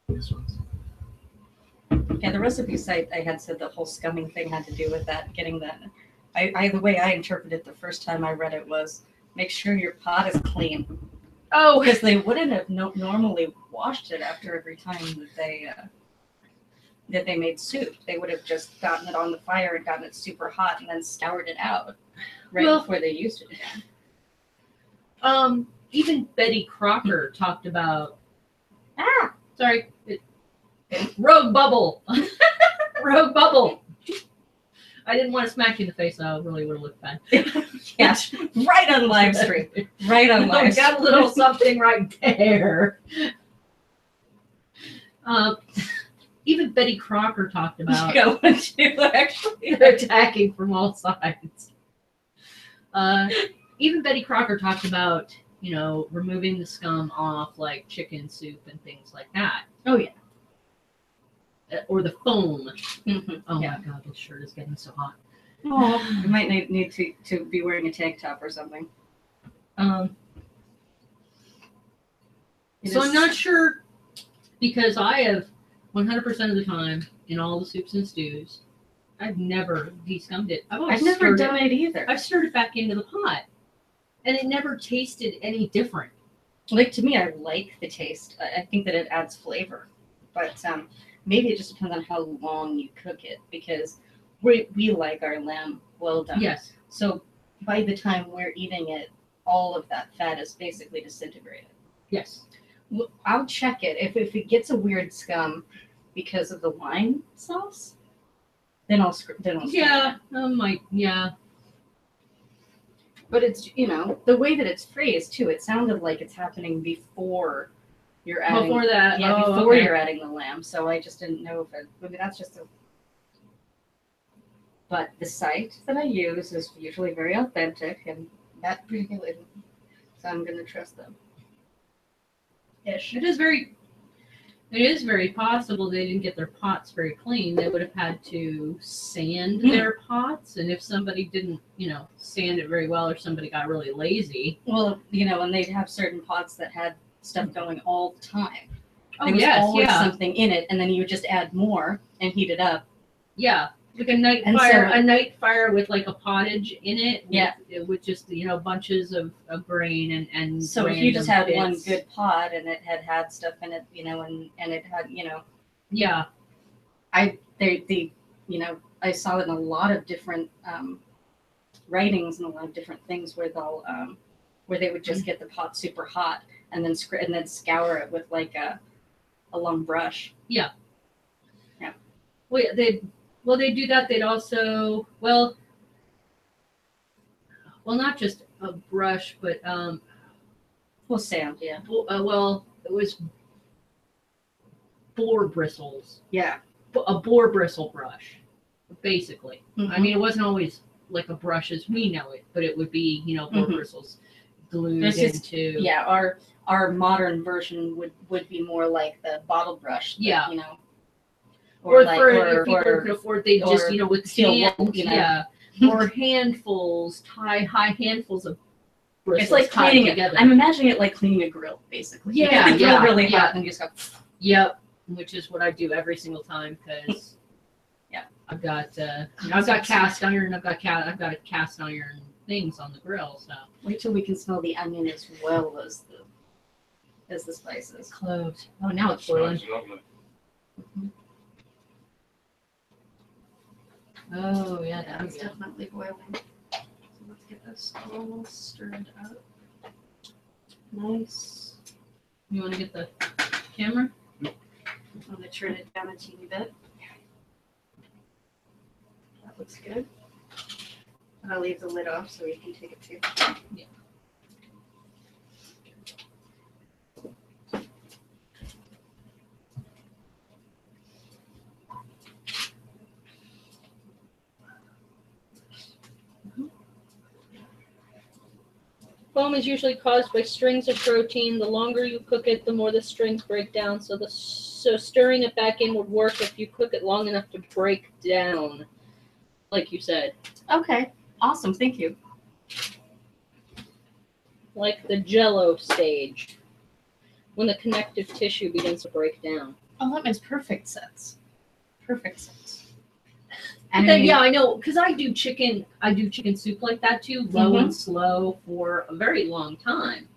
This one's. Yeah, the recipe site I had said the whole scumming thing had to do with that, getting that. The way I interpreted it the first time I read it was make sure your pot is clean. Oh, Because they wouldn't have normally washed it after every time that they made soup. They would have just gotten it on the fire and gotten it super hot and then scoured it out before they used it again. even Betty Crocker talked about. Sorry, rogue bubble, rogue bubble. I didn't want to smack you in the face. So I really would have looked bad. Yeah, right on live stream. Right on live I stream. got a little something right there. Even Betty Crocker talked about Actually. they're attacking from all sides. Even Betty Crocker talked about, removing the scum off like chicken soup and things like that. Oh, yeah. Or the foam. Mm-hmm. Oh Yeah. my God, this shirt is getting so hot. Oh, you might need to be wearing a tank top or something. So I'm not sure, because I have 100% of the time in all the soups and stews, I've never descummed it. I've never done it either. I've stirred it back into the pot, and it never tasted any different. Like, to me, I like the taste. I think that it adds flavor, but maybe it just depends on how long you cook it, because we like our lamb well done. Yes. So by the time we're eating it, all of that fat is basically disintegrated. Yes. I'll check it. If it gets a weird scum because of the wine sauce, then I'll Yeah. Yeah. But it's, the way that it's phrased too, it sounded like it's happening before you're adding. Before that. Yeah, oh, before okay. you're adding the lamb. So I just didn't know if it. I mean, that's just a. But the site that I use is usually very authentic, and that particular. So I'm gonna trust them. Ish. It is very possible they didn't get their pots very clean. They would have had to sand their pots, and if somebody didn't, sand it very well, or somebody got really lazy. Well, and they'd have certain pots that had stuff going all the time. Oh, there was yes, always yeah. something in it, and then you would just add more and heat it up. Yeah, like a night And fire, so- a night fire with like a pottage in it. Yeah. With just bunches of grain and So if you just had random one bits. good pot and it had stuff in it, and it had, Yeah. I saw it in a lot of different writings and a lot of different things where where they would just get the pot super hot and then scour it with like a long brush. Well, they do that. They'd also not just a brush, but Sand, yeah. it was boar bristles. Yeah. A boar bristle brush, basically. Mm-hmm. I mean, it wasn't always like a brush as we know it, but it would be, boar bristles glued into. Yeah, our modern version would be more like the bottle brush. Yeah. Or if people could afford, they just, with steel hand, wool, yeah, or handfuls, high handfuls of bristles it's like tied cleaning together. I'm imagining it like cleaning a grill, basically. You Yeah, get the grill yeah, really yeah. hot, and you just go. Yep, which is what I do every single time, because Yeah. I've got cast iron. I've got a cast iron things on the grill. So Wait till we can smell the onion as well as the spices. cloves. Oh, now it's boiling. Smells lovely. Oh, yeah, Yeah, there it's we go. definitely boiling. So let's get this all stirred up. Nice. You want to get the camera? I'm gonna turn it down a teeny bit. That looks good. And I'll leave the lid off so you can take it too. Yeah. Foam is usually caused by strings of protein. The longer you cook it, the more the strings break down. So stirring it back in would work if you cook it long enough to break down, like you said, Okay. Awesome. Thank you. like the Jello stage, when the connective tissue begins to break down. Oh, that makes perfect sense. Perfect sense. And then, yeah, I know, because I do chicken soup like that too, low and slow for a very long time.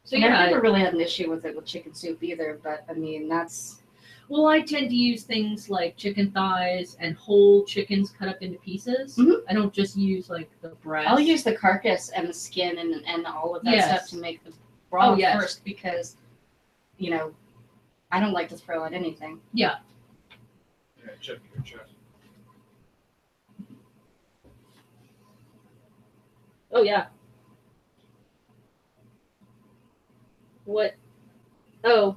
So And yeah, I've never really had an issue with it with chicken soup either, but I mean, that's. well, I tend to use things like chicken thighs and whole chickens cut up into pieces. Mhm. I don't just use like the breast. I'll use the carcass and the skin and all of that Yes. stuff to make the broth Oh, yes. first because, you know, I don't like to throw out anything. Yeah. Yeah, check your chest. Oh yeah. What? Oh,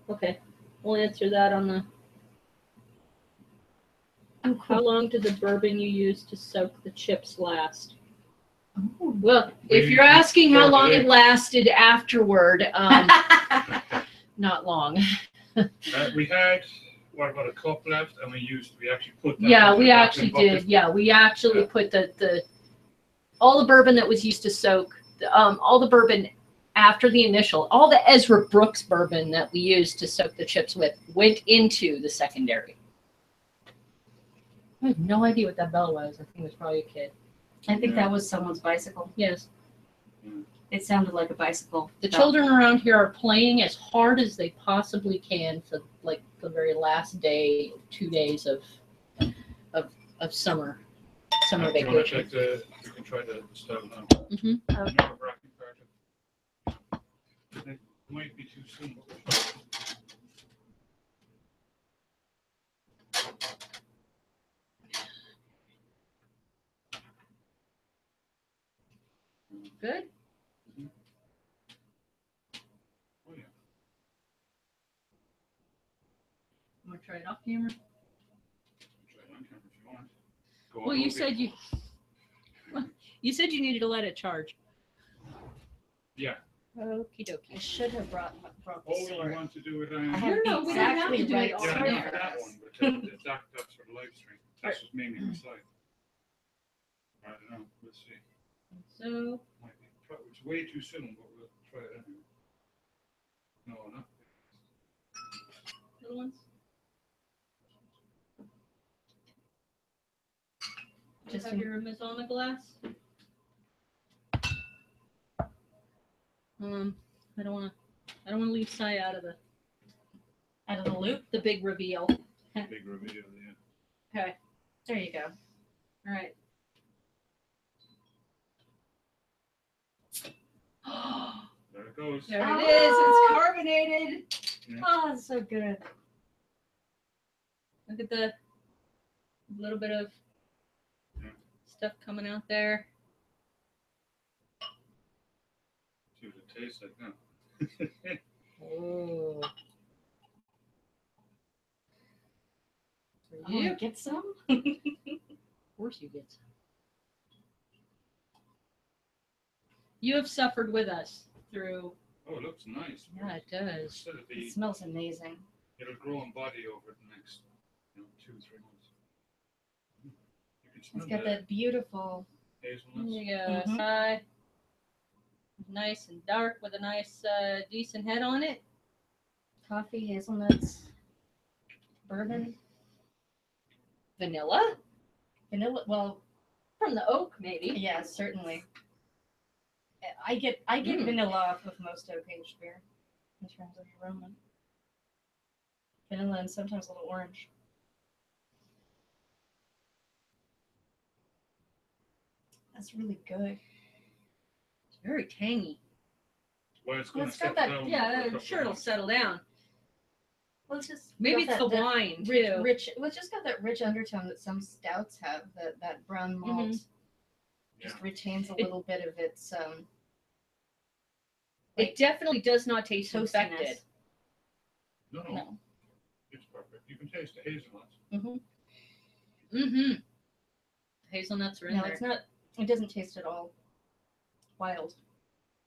okay. We'll answer that on the. Oh, How long did the bourbon you used to soak the chips last? Oh. Well, if you're asking how long it lasted afterward, not long. We had, what about a cup left, and we actually put that. Yeah, into we the actually bucket. did. Yeah, we actually put the all the bourbon that was used to soak, all the bourbon after the initial, all the Ezra Brooks bourbon that we used to soak the chips with went into the secondary. I have no idea what that bell was. I think it was probably a kid. I think that was someone's bicycle. Yes. It sounded like a bicycle. The children around here are playing as hard as they possibly can for like the very last day, 2 days of summer vacation. You can try the stove now. Mm-hmm. Another wrapping part. It might be too soon. But we'll try. Good. Oh yeah. I'm gonna try it off camera. Try it on camera if you want. Go Well, on you over. said you said you needed to let it charge. Yeah. Okie I dokie. should have brought the Oh, you sword. want to do it? I No, have no, we don't have exactly to do it right all Yeah, right not now. for that one, but that's for the live stream. That's just me on the side. I don't know. We'll see. So Might be. It's way too soon, but we'll try it anyway. No, not. little ones. Just have your Mazama glass. I don't want to leave Sai out of the loop. The big reveal. Big reveal, yeah. Okay. There you go. All right. There it goes. There it is. It's carbonated. Yeah. Oh, it's so good. Look at the little bit of stuff coming out there. See what it tastes like now. Oh. Oh, you get some? Of course you get some. You have suffered with us through. Oh, it looks nice. Yeah, it does. It smells amazing. It'll grow in body over the next 2-3 months. You can smell It's got the that beautiful. There hazelnuts. you go. Mhm. Side. Nice and dark with a nice, decent head on it. Coffee, hazelnuts, bourbon, Vanilla vanilla. Well, from the oak, maybe. yeah, certainly. I get vanilla off of most oak aged beer in terms of aroma. Vanilla and sometimes a little orange. That's really good. It's very tangy. Well, it's Well, going to it's got settle that- down. for a Yeah, couple I'm of sure it'll months. settle down. Well, it's just Maybe got it's the that wine rich, too. rich. Well, it's just got that rich undertone that some stouts have. That brown malt just Yeah. retains a It- little bit of its It definitely does not taste infected. toastiness. No, No. it's perfect. You can taste the hazelnuts. Mm-hmm. Hazelnuts are in No, there. it's not. It doesn't taste at all wild.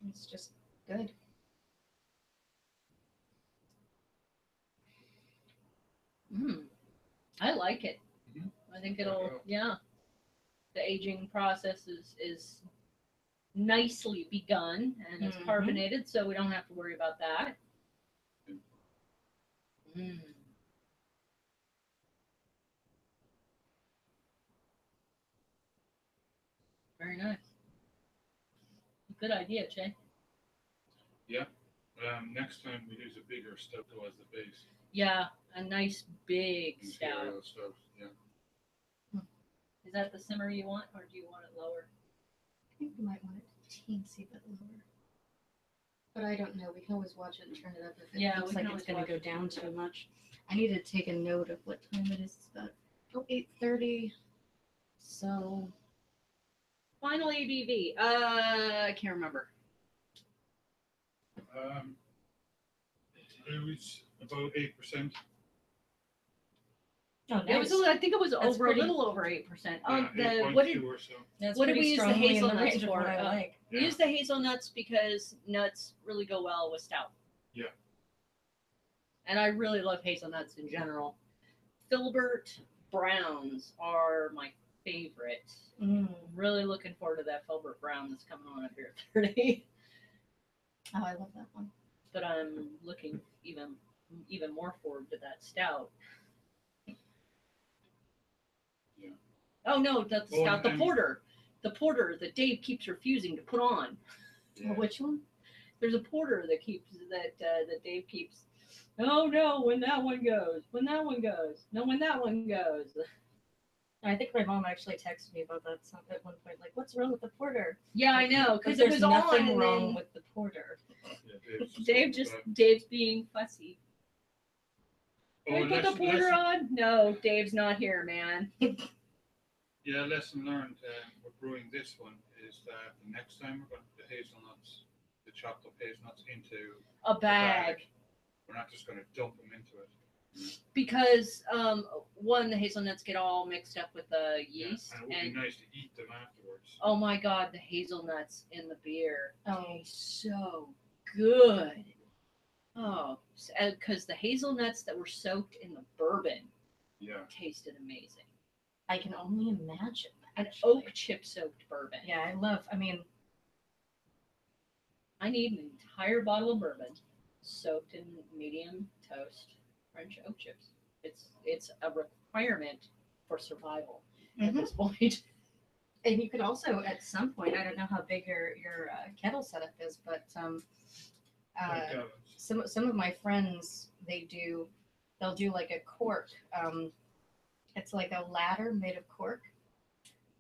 It's just good. I like it. Mhm. I think Check it it'll, out. yeah. The aging process is nicely begun and it's Mhm. carbonated, so we don't have to worry about that. Mm. Very nice. Good idea, Jay. Next time we use a bigger stout though as the base. Yeah, a nice big stout. Imperial stout. Yeah. Is that the simmer you want, or do you want it lower? I think we might want it a teensy bit lower. But I don't know. We can always watch it and turn it up if it Yeah, looks we like can it's always going to watch go it. down too much. I need to take a note of what time it is. It's about 8:30. So Final ABV. I can't remember. It was about 8%. oh, It was. I think it was That's over pretty- a little over 8%. Yeah, The 8.2 what did or so. That's what did pretty we use the strongly in hazelnuts range of for? what I like. we Yeah. use the hazelnuts because nuts really go well with stout. Yeah. And I really love hazelnuts in general. Filbert Browns are my favorite. Really looking forward to that Filbert Brown that's coming on up here at 30. Oh, I love that one. But I'm looking even more forward to that stout. Yeah. Oh no, that's the Oh, stout. The and- porter. The porter that Dave keeps refusing to put on. Yeah. Which one? There's a porter that Dave keeps. Oh no, when that one goes. When that one goes. No, when that one goes. I think my mom actually texted me about that at one point. Like, what's wrong with the porter? Yeah, I know, because it there's was nothing on and wrong then with the porter. Yeah, Dave's being fussy. Can we put the lesson, porter on? No, Dave's not here, man. Yeah, lesson learned with brewing this one is that the next time we're going to put the hazelnuts, the chopped up hazelnuts into A bag. we're not just going to dump them into it. Because one, the hazelnuts get all mixed up with the yeast, Yeah, and it would be nice to eat them afterwards. oh my god, the hazelnuts in the beer Oh. taste so good. Oh, because the hazelnuts that were soaked in the bourbon Yeah. tasted amazing. I can only imagine. An Actually. oak chip soaked bourbon. Yeah, I need an entire bottle of bourbon soaked in medium toast French oak chips. It's a requirement for survival at Mhm. this point. And you could also, at some point, I don't know how big your kettle setup is, but some of my friends they'll do like a cork. It's like a ladder made of cork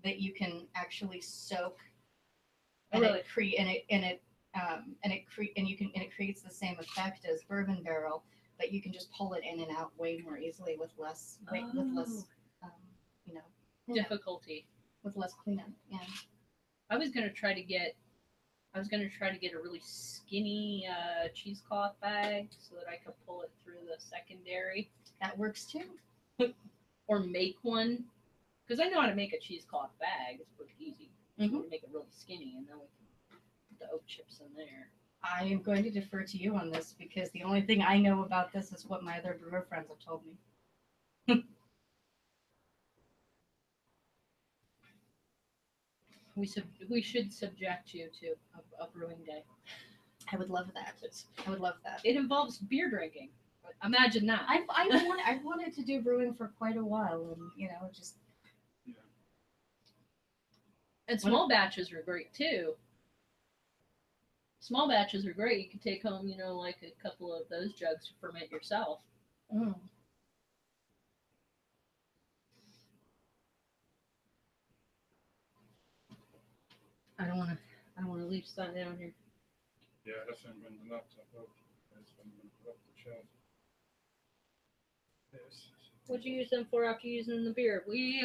that you can actually soak, and Really? it creates the same effect as bourbon barrel, but you can just pull it in and out way more easily with less Difficulty. with less cleanup. Yeah. I was gonna try to get a really skinny cheesecloth bag so that I could pull it through the secondary, That works too. or make one, because I know how to make a cheesecloth bag. It's pretty easy. Mhm. Make it really skinny, and then we can put the oak chips in there. I am going to defer to you on this because the only thing I know about this is what my other brewer friends have told me. We should subject you to a brewing day. I would love that. I would love that. It involves beer drinking. Imagine that. I've wanted to do brewing for quite a while, and just And small batches are great too. Small batches are great. You can take home, like a couple of those jugs to ferment yourself. I don't want to leave stuff down here. Yeah, that's when I'm going to laptop up. That's when I'm going to put up the shelf. Yes. What'd you use them for after using the beer? We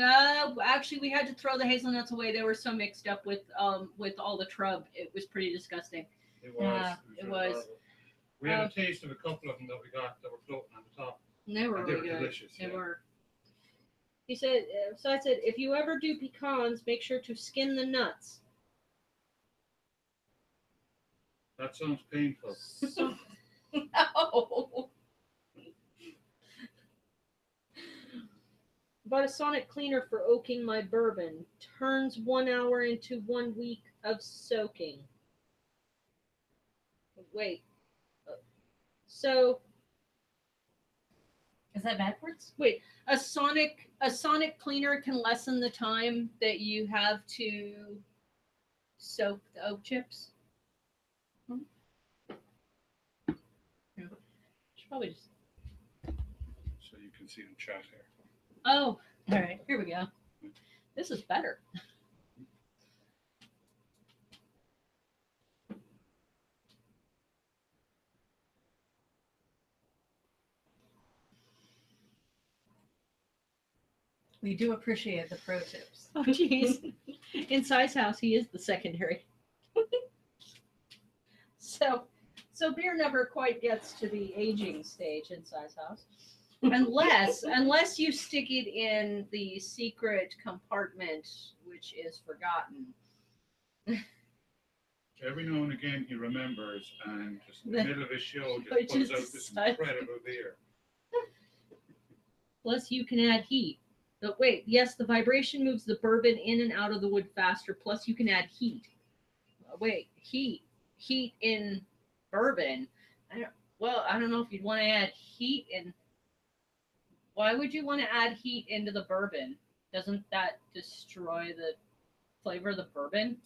actually we had to throw the hazelnuts away. They were so mixed up with all the trub. It was pretty disgusting. It was. It really was. horrible. We had a taste of a couple of them that we got that were floating on the top. And they were And really good. delicious. They Yeah. were. He said. So I said, if you ever do pecans, make sure to skin the nuts. That sounds painful. So, no. Bought a sonic cleaner for oaking my bourbon. Turns 1 hour into 1 week of soaking. Wait. So Is that backwards? wait, a sonic cleaner can lessen the time that you have to soak the oak chips. Yeah. Should probably just. So you can see them chat here. Oh, all right. Here we go. This is better. We do appreciate the pro tips. Oh, jeez. In Sai's house, he is the secondary. So beer never quite gets to the aging stage in Sai's house, unless you stick it in the secret compartment, which is forgotten. Every now and again he remembers, and just in the middle of his show Which just pulls is out this such- incredible beer. Plus, you can add heat. But wait, yes, the vibration moves the bourbon in and out of the wood faster. Plus, you can add heat. Wait, heat in bourbon. I don't know if you'd want to add heat in. Why would you want to add heat into the bourbon? Doesn't that destroy the flavor of the bourbon?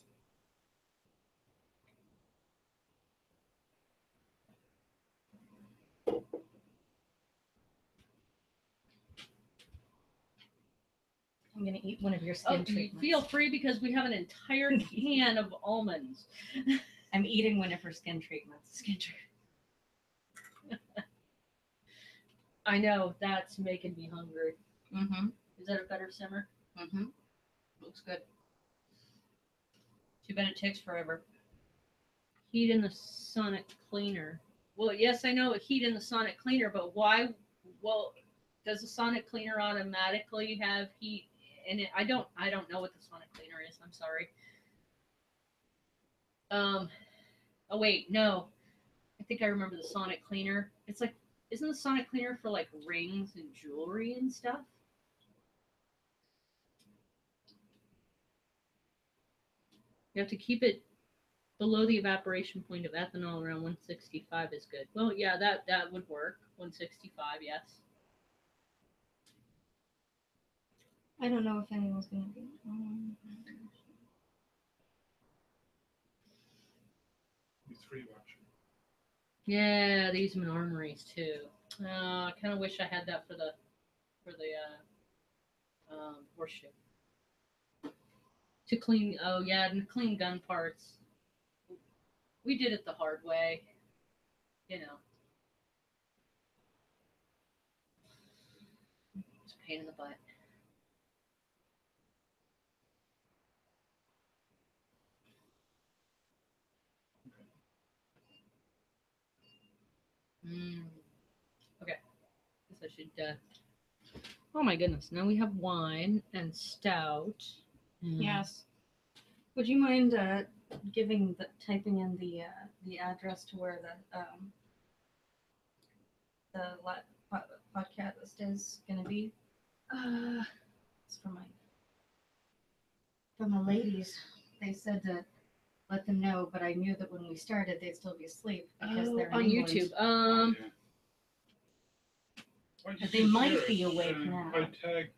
I'm going to eat one of your skin treatments. Feel free because we have an entire can of almonds. I'm eating one of her skin treatments. I know, that's making me hungry. Mm-hmm. Is that a better simmer? Mm-hmm. Looks good. Too bad it takes forever. Heat in the sonic cleaner. Well, yes, I know heat in the sonic cleaner, but why? Well, does the sonic cleaner automatically have heat in it? I don't know what the sonic cleaner is. I'm sorry. Oh wait, no. I think I remember the sonic cleaner. It's like, isn't the sonic cleaner for like rings and jewelry and stuff? You have to keep it below the evaporation point of ethanol. Around 165 is good. Well, yeah, that would work. 165, yes. I don't know if anyone's going to be. He's free watching. Yeah, they use them in armories too. I kind of wish I had that for the horseshoe. To clean, oh yeah, and clean gun parts. We did it the hard way, you know. It's a pain in the butt. Okay. Guess I should. Oh my goodness! Now we have wine and stout. Yes. Would you mind typing in the address to where the podcast is going to be? It's from my ladies. They said to let them know, but I knew that when we started, they'd still be asleep because they're in on England. YouTube. Yeah. Why don't you But they see might here, be awake now. I tagged.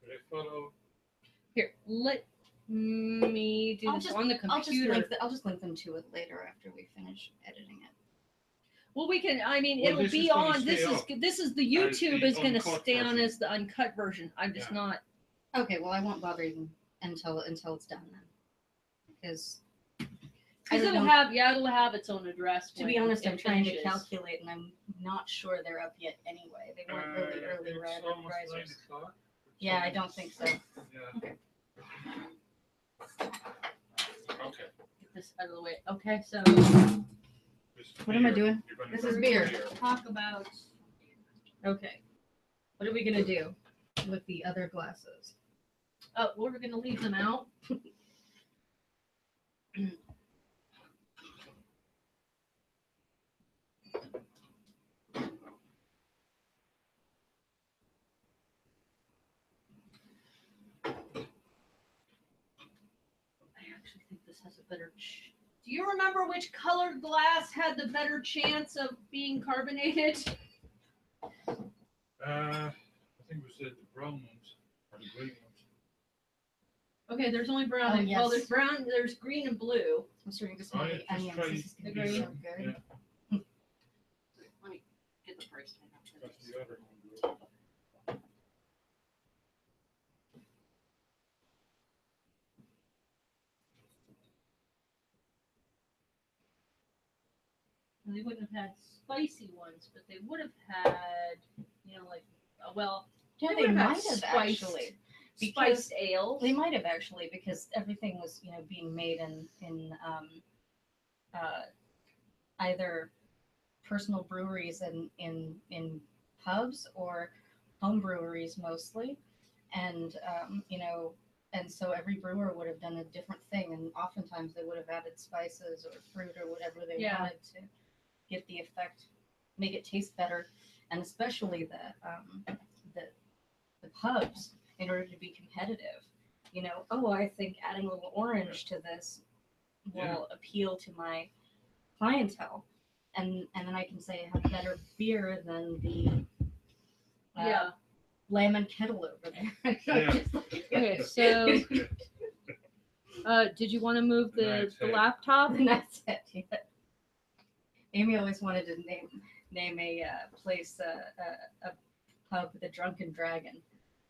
Did I follow? Here, let me do I'll this just- on the computer. I'll just link them to it later after we finish editing it. Well, we can. I mean, Well, it'll this be is gonna on. stay up This is the YouTube the is going to uncut stay on version. as the uncut version. I'm just Yeah. not. Okay, well, I won't bother you until it's done then. is. Because I don't it'll know. have, it'll have its own address. To when be honest, it I'm trying to finishes. calculate, and I'm not sure they're up yet anyway. They weren't really early It's almost 9 risers. o'clock. Yeah, I don't think so. Yeah. Okay. Okay. Get this out of the way. Okay, so This is What am I beer. doing? You're gonna This go is for beer. talk about. Okay. What are we gonna do with the other glasses? Oh, we're going to leave them out. I actually think this has a better. Do you remember which colored glass had the better chance of being carbonated? I think we said the brown ones or the green ones. Okay, there's only brown. Oh, Well, yes. there's brown. There's green and blue. I'm starting to Oh, smell yeah, the just onions. try This is gonna the be so green. good. Yeah, Let me get the price tag up for that's these. the other one. They wouldn't have had spicy ones, but they would have had, like, well, Yeah, They they would have might have spiced- actually. spiced ales. They might have actually, because everything was, being made in either personal breweries and in pubs or home breweries mostly, and and so every brewer would have done a different thing, and oftentimes they would have added spices or fruit or whatever they Yeah. wanted to get the effect, make it taste better, and especially the pubs, in order to be competitive. I think adding a little orange to this will appeal to my clientele, and then I can say I have better beer than the Yeah. lemon kettle over there. Yeah. Okay, so did you want to move the laptop? And that's it. Yeah. Amy always wanted to name a place a pub the Drunken Dragon.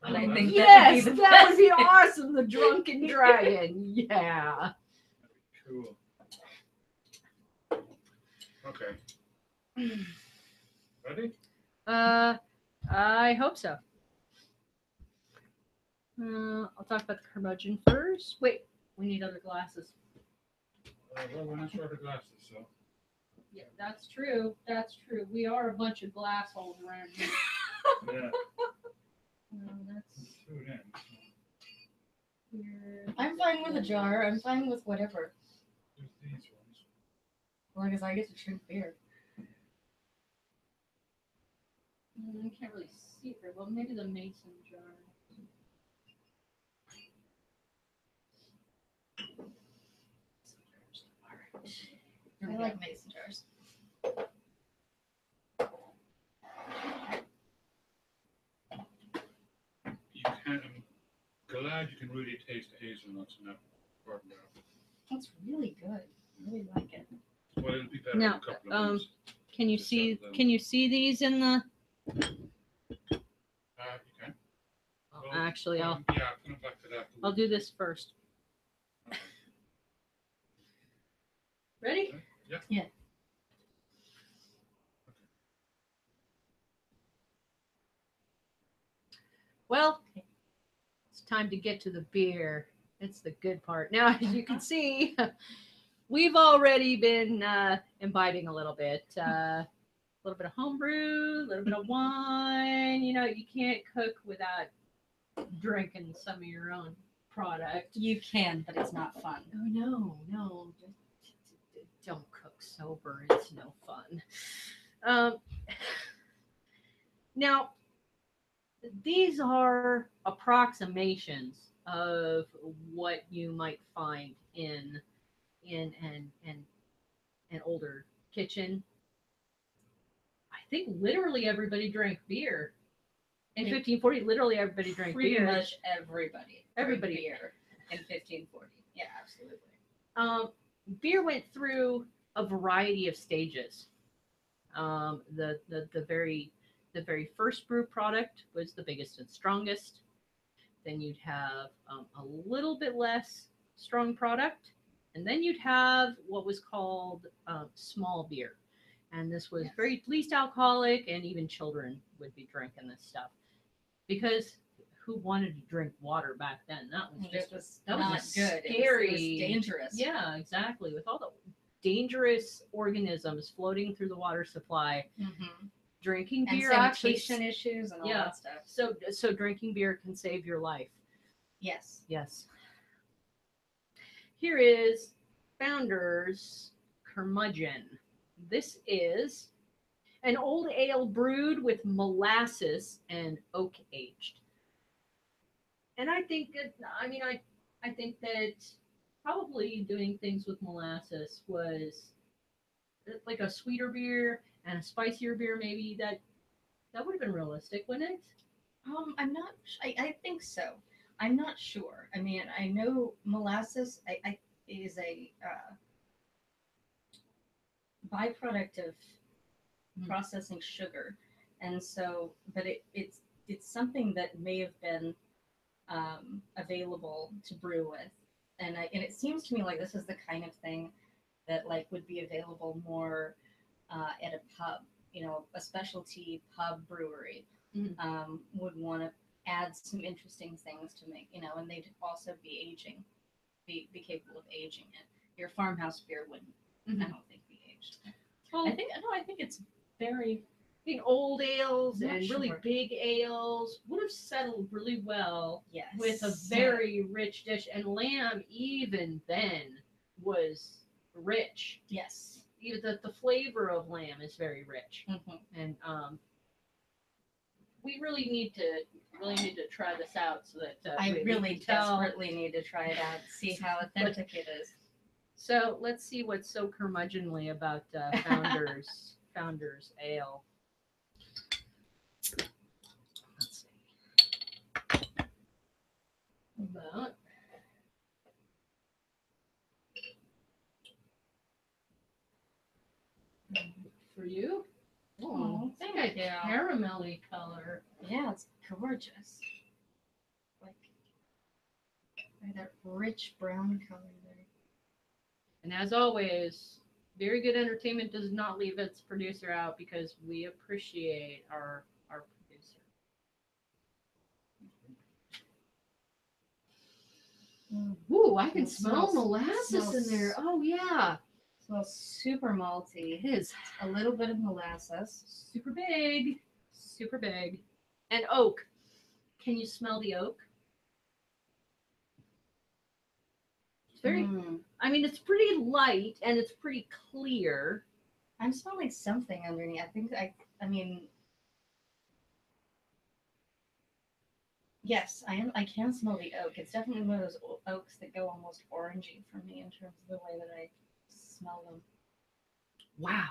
And I think Yes, that would be the that would be best. awesome. The Drunken Dragon. Yeah. Cool. Okay. Ready? I hope so. I'll talk about the curmudgeon first. Wait, we need other glasses. Well, we're not sure of the glasses, so. Yeah, that's true. That's true. We are a bunch of glass holes around here. Yeah. That's Two then. weird. I'm fine with a jar. I'm fine with whatever, There's these ones. as long as I get to drink beer. I can't really see it very well. Maybe the mason jar. I like mason jars. You can, I'm glad you can really taste the hazelnuts in that bourbon barrel. That's really good. I really like it. Well, it'll be better Now, in a couple of months. Can you Just see? have them. Can you see these in the? You can. Oh, Well, actually, I'll yeah, come back to that. I'll do this first. Okay. Ready? Yeah. Yeah. Well, it's time to get to the beer. It's the good part. Now, as you can see, we've already been imbibing a little bit. A little bit of homebrew, a little bit of wine. You can't cook without drinking some of your own product. You can, but it's not fun. Oh, no. Don't cook sober. It's no fun. Now, these are approximations of what you might find in an older kitchen. I think literally everybody drank beer. In 1540, literally everybody drank Pretty beer. much everybody. Everybody. drank beer in 1540. Yeah, absolutely. Beer went through a variety of stages. The very first brew product was the biggest and strongest. Then you'd have a little bit less strong product, And then you'd have what was called small beer. And this was very least alcoholic, and even children would be drinking this stuff. Because who wanted to drink water back then? That was just not was good. Scary. It was dangerous. Yeah, exactly. With all the dangerous organisms floating through the water supply, drinking And beer sanitation issues and all that stuff. So drinking beer can save your life. Yes. Yes. Here is Founder's Curmudgeon. This is an old ale brewed with molasses and oak aged. And I think I think that probably doing things with molasses was like a sweeter beer and a spicier beer. Maybe that would have been realistic, wouldn't it? I'm not. I think so. I'm not sure. I mean, I know molasses is a byproduct of processing sugar, and so, but it's something that may have been available to brew with, and it seems to me like this is the kind of thing that like would be available more at a pub, a specialty pub brewery would want to add some interesting things to make, and they'd also be capable of aging it. Your farmhouse beer wouldn't, I don't think, be aged. Well, I think it's very. Old ales Not and really sure. big ales would have settled really well Yes. with a very rich dish. And lamb, even then, was rich. Yes. Even the flavor of lamb is very rich. And we really need to try this out so that I we really can tell. desperately need to try it out, see how authentic it is. So let's see what's so curmudgeonly about Founder's Ale. Let's see. About for you. Oh, it's like thank a you. caramelly color. Yeah, it's gorgeous. Like that rich brown color there. And as always, Very Good Entertainment does not leave its producer out because we appreciate our producer. Ooh, I can smell molasses in there. Oh yeah. Smells super malty. It is A little bit of molasses. super big. Super big. And oak. Can you smell the oak? It's very I mean, it's pretty light and it's pretty clear. I'm smelling something underneath. I think I mean, yes, I am. I can smell the oak. It's definitely one of those oaks that go almost orangey for me in terms of the way that I smell them. Wow.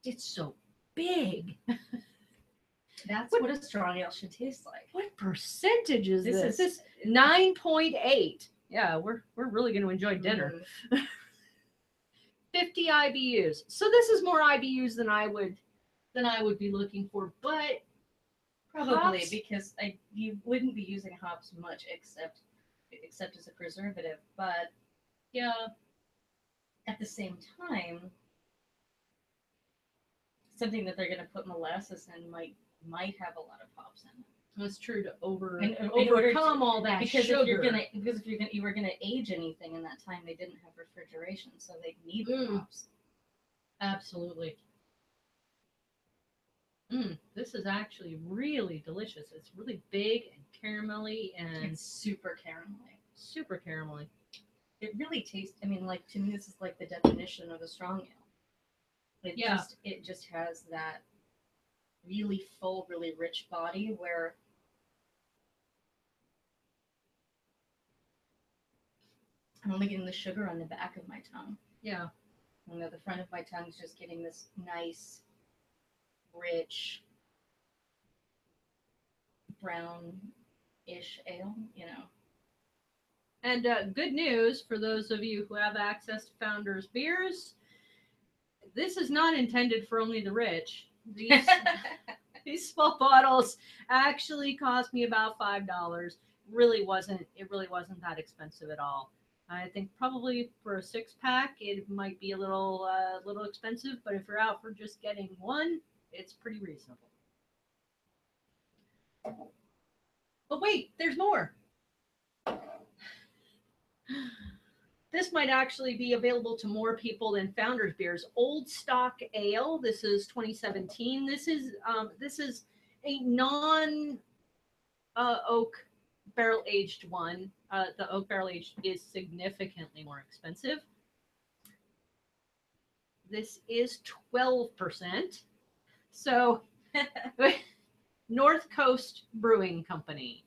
It's so big. That's what a strong ale should taste like. What percentage is this? This is 9.8. Yeah, we're really going to enjoy dinner. 50 IBUs. So this is more IBUs than I would be looking for, but Probably hops? because you wouldn't be using hops much except as a preservative, but yeah, at the same time, something that they're going to put molasses in might have a lot of hops in it. that's true to In order overcome all that because sugar. if you were gonna age anything in that time, they didn't have refrigeration, so they need the hops. Absolutely. This is actually really delicious. It's really big and caramelly and It's super caramelly. super caramelly. It really tastes. I mean, like to me, this is like the definition of a strong ale. It just has that really full, really rich body where I'm only getting the sugar on the back of my tongue. Yeah. The front of my tongue is just getting this nice, rich, brown-ish ale, And good news for those of you who have access to Founder's beers. This is not intended for only the rich. These small bottles actually cost me about $5. really wasn't that expensive at all. I think probably for a 6-pack, it might be a little expensive, but if you're out for just getting one, it's pretty reasonable. But wait, there's more. This might actually be available to more people than Founders Beers. Old Stock Ale. This is 2017. This is a non oak barrel aged one. The oak barrel aged is significantly more expensive. This is 12%. So, North Coast Brewing Company.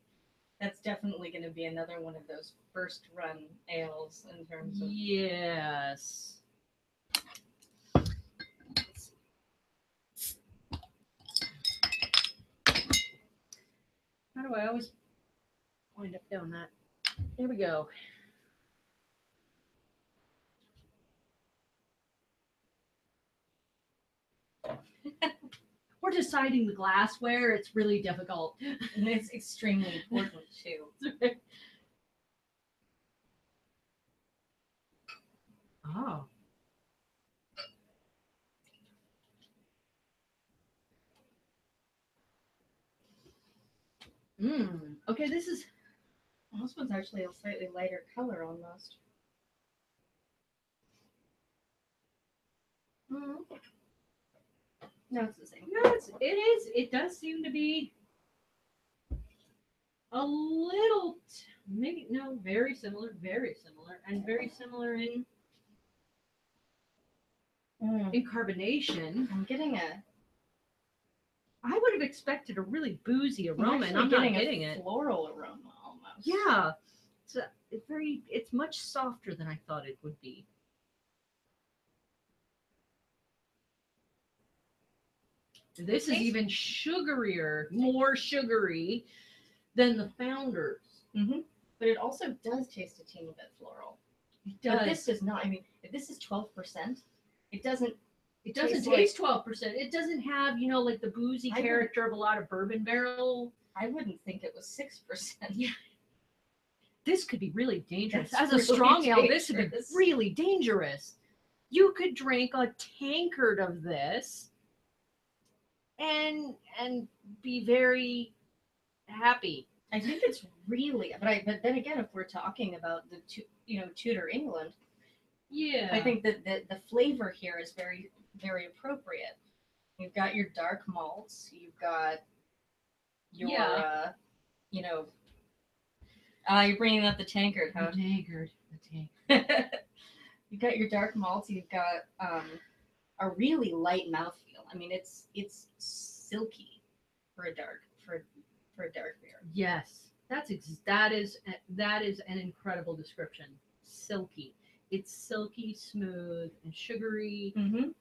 That's definitely going to be another one of those first run ales in terms of. Yes. How do I always wind up doing that? Here we go. We're deciding the glassware. It's really difficult. And it's extremely important too. Oh. Okay, this is. Well, this one's actually a slightly lighter color almost. No, it's the same. No, it is. It does seem to be a little, maybe no, very similar, and very similar in carbonation. I'm getting a. I would have expected a really boozy aroma, and I'm not getting it. Floral aroma almost. Yeah, it's much softer than I thought it would be. This is even sugarier, more sugary than the Founders. Mm-hmm. But it also does taste a teeny bit floral. It does. But this does not. I mean, if this is 12%, it doesn't. It doesn't taste 12%. It doesn't have, like the boozy character of a lot of bourbon barrel. I wouldn't think it was 6%. Yeah. This could be really dangerous. That's As a really strong ale, dangerous. this would be really dangerous. You could drink a tankard of this and be very happy. I think it's really, but then again, if we're talking about the Tudor England, yeah, I think that the flavor here is very, very appropriate. You've got your dark malts, you've got your, you're bringing up the tankard, huh? The tankard. You've got your dark malts, you've got a really light mouthfeel. I mean, it's silky for a dark beer. Yes, that is an incredible description. Silky. It's silky, smooth, and sugary,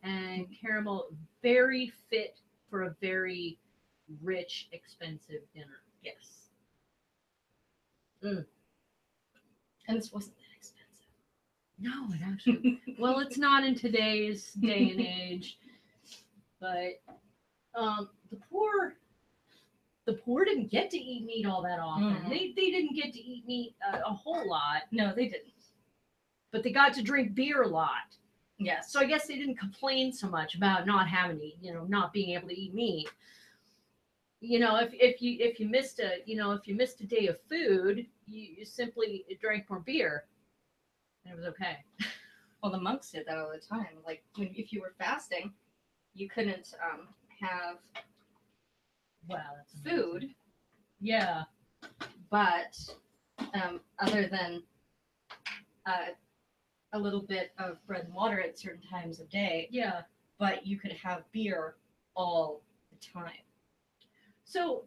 and caramel. Very fit for a very rich, expensive dinner. Yes. And this wasn't that expensive. No, it actually. Well, it's not in today's day and age, but the poor didn't get to eat meat all that often. Mm-hmm. They didn't get to eat meat a whole lot. No, they didn't. But they got to drink beer a lot. Yes. So I guess they didn't complain so much about not having to, not being able to eat meat. If you missed a day of food, you simply drank more beer, and it was okay. Well, the monks did that all the time. Like if you were fasting, you couldn't have That's food. Yeah. But other than a little bit of bread and water at certain times of day. Yeah. But you could have beer all the time. So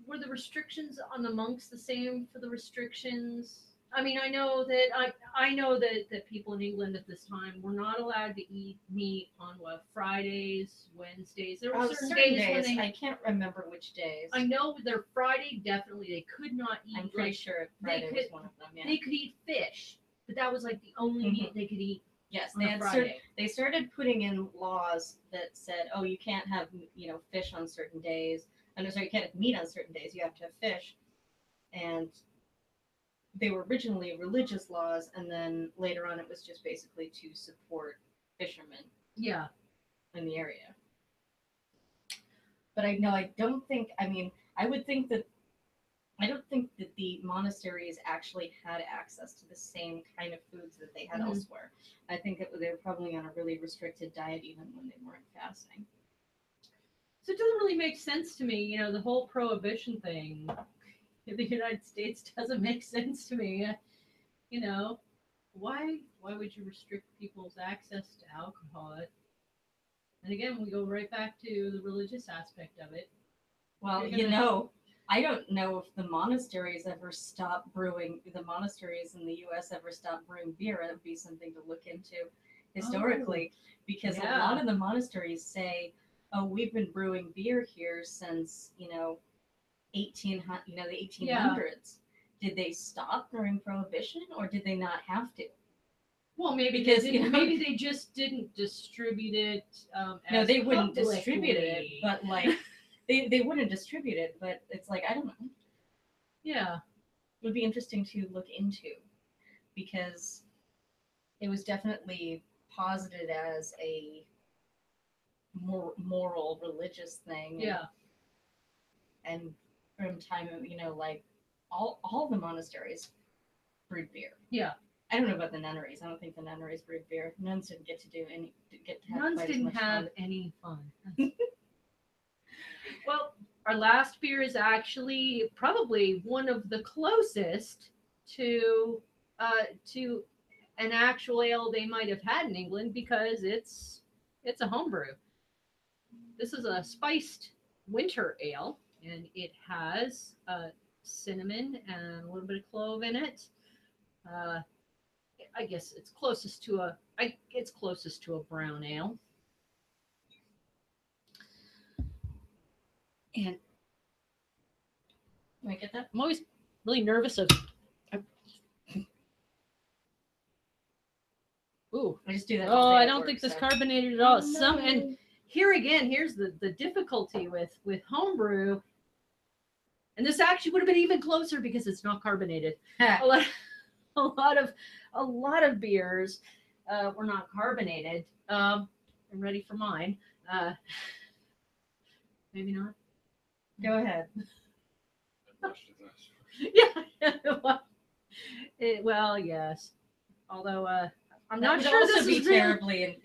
were the restrictions on the monks the same for the restrictions? I mean, I know that people in England at this time were not allowed to eat meat on Fridays, Wednesdays. There were certain days when I can't remember which days. I know their Friday definitely they could not eat. I'm pretty sure Friday was one of them. Yeah. They could eat fish, but that was like the only meat they could eat. Yes, they started putting in laws that said, oh, you can't have fish on certain days. I'm sorry, you can't have meat on certain days. You have to have fish. and they were originally religious laws, and then later on it was just basically to support fishermen Yeah. in the area. But I don't think, I mean, I don't think that the monasteries actually had access to the same kind of foods that they had Mhm. elsewhere. I think they were probably on a really restricted diet even when they weren't fasting. So it doesn't really make sense to me, the whole prohibition thing in the United States doesn't make sense to me. Why would you restrict people's access to alcohol? And again, we go right back to the religious aspect of it. Well, I don't know if the monasteries in the US ever stopped brewing beer. That would be something to look into historically, because a yeah. lot of the monasteries say, oh, we've been brewing beer here since, the 1800s. Yeah. Did they stop during Prohibition, or did they not have to? Well, maybe Because, maybe they just didn't distribute it. No, as they wouldn't publicly. distribute it, but like they wouldn't distribute it, but it's like, I don't know. Yeah. It would be interesting to look into, because it was definitely posited as a more moral, religious thing. Yeah. And from time, like all the monasteries brewed beer. Yeah. I don't know about the nunneries. I don't think the nunneries brewed beer. Nuns didn't get to have Nuns quite as didn't much have fun. any fun. Well, our last beer is actually probably one of the closest to an actual ale they might have had in England, because it's a homebrew. This is a spiced winter ale, and it has cinnamon and a little bit of clove in it. I guess it's closest to a brown ale. And Can I get that? I'm always really nervous of. Ooh. I just do that. Oh, all day I at don't work, think this so. carbonated at all. Oh, Some no. and here again, here's the difficulty with homebrew. And this actually would have been even closer because it's not carbonated. a lot of beers were not carbonated. I'm ready for mine. Maybe not. Go ahead. Yeah. Well, yes. Although I'm That not would sure also this be is real. terribly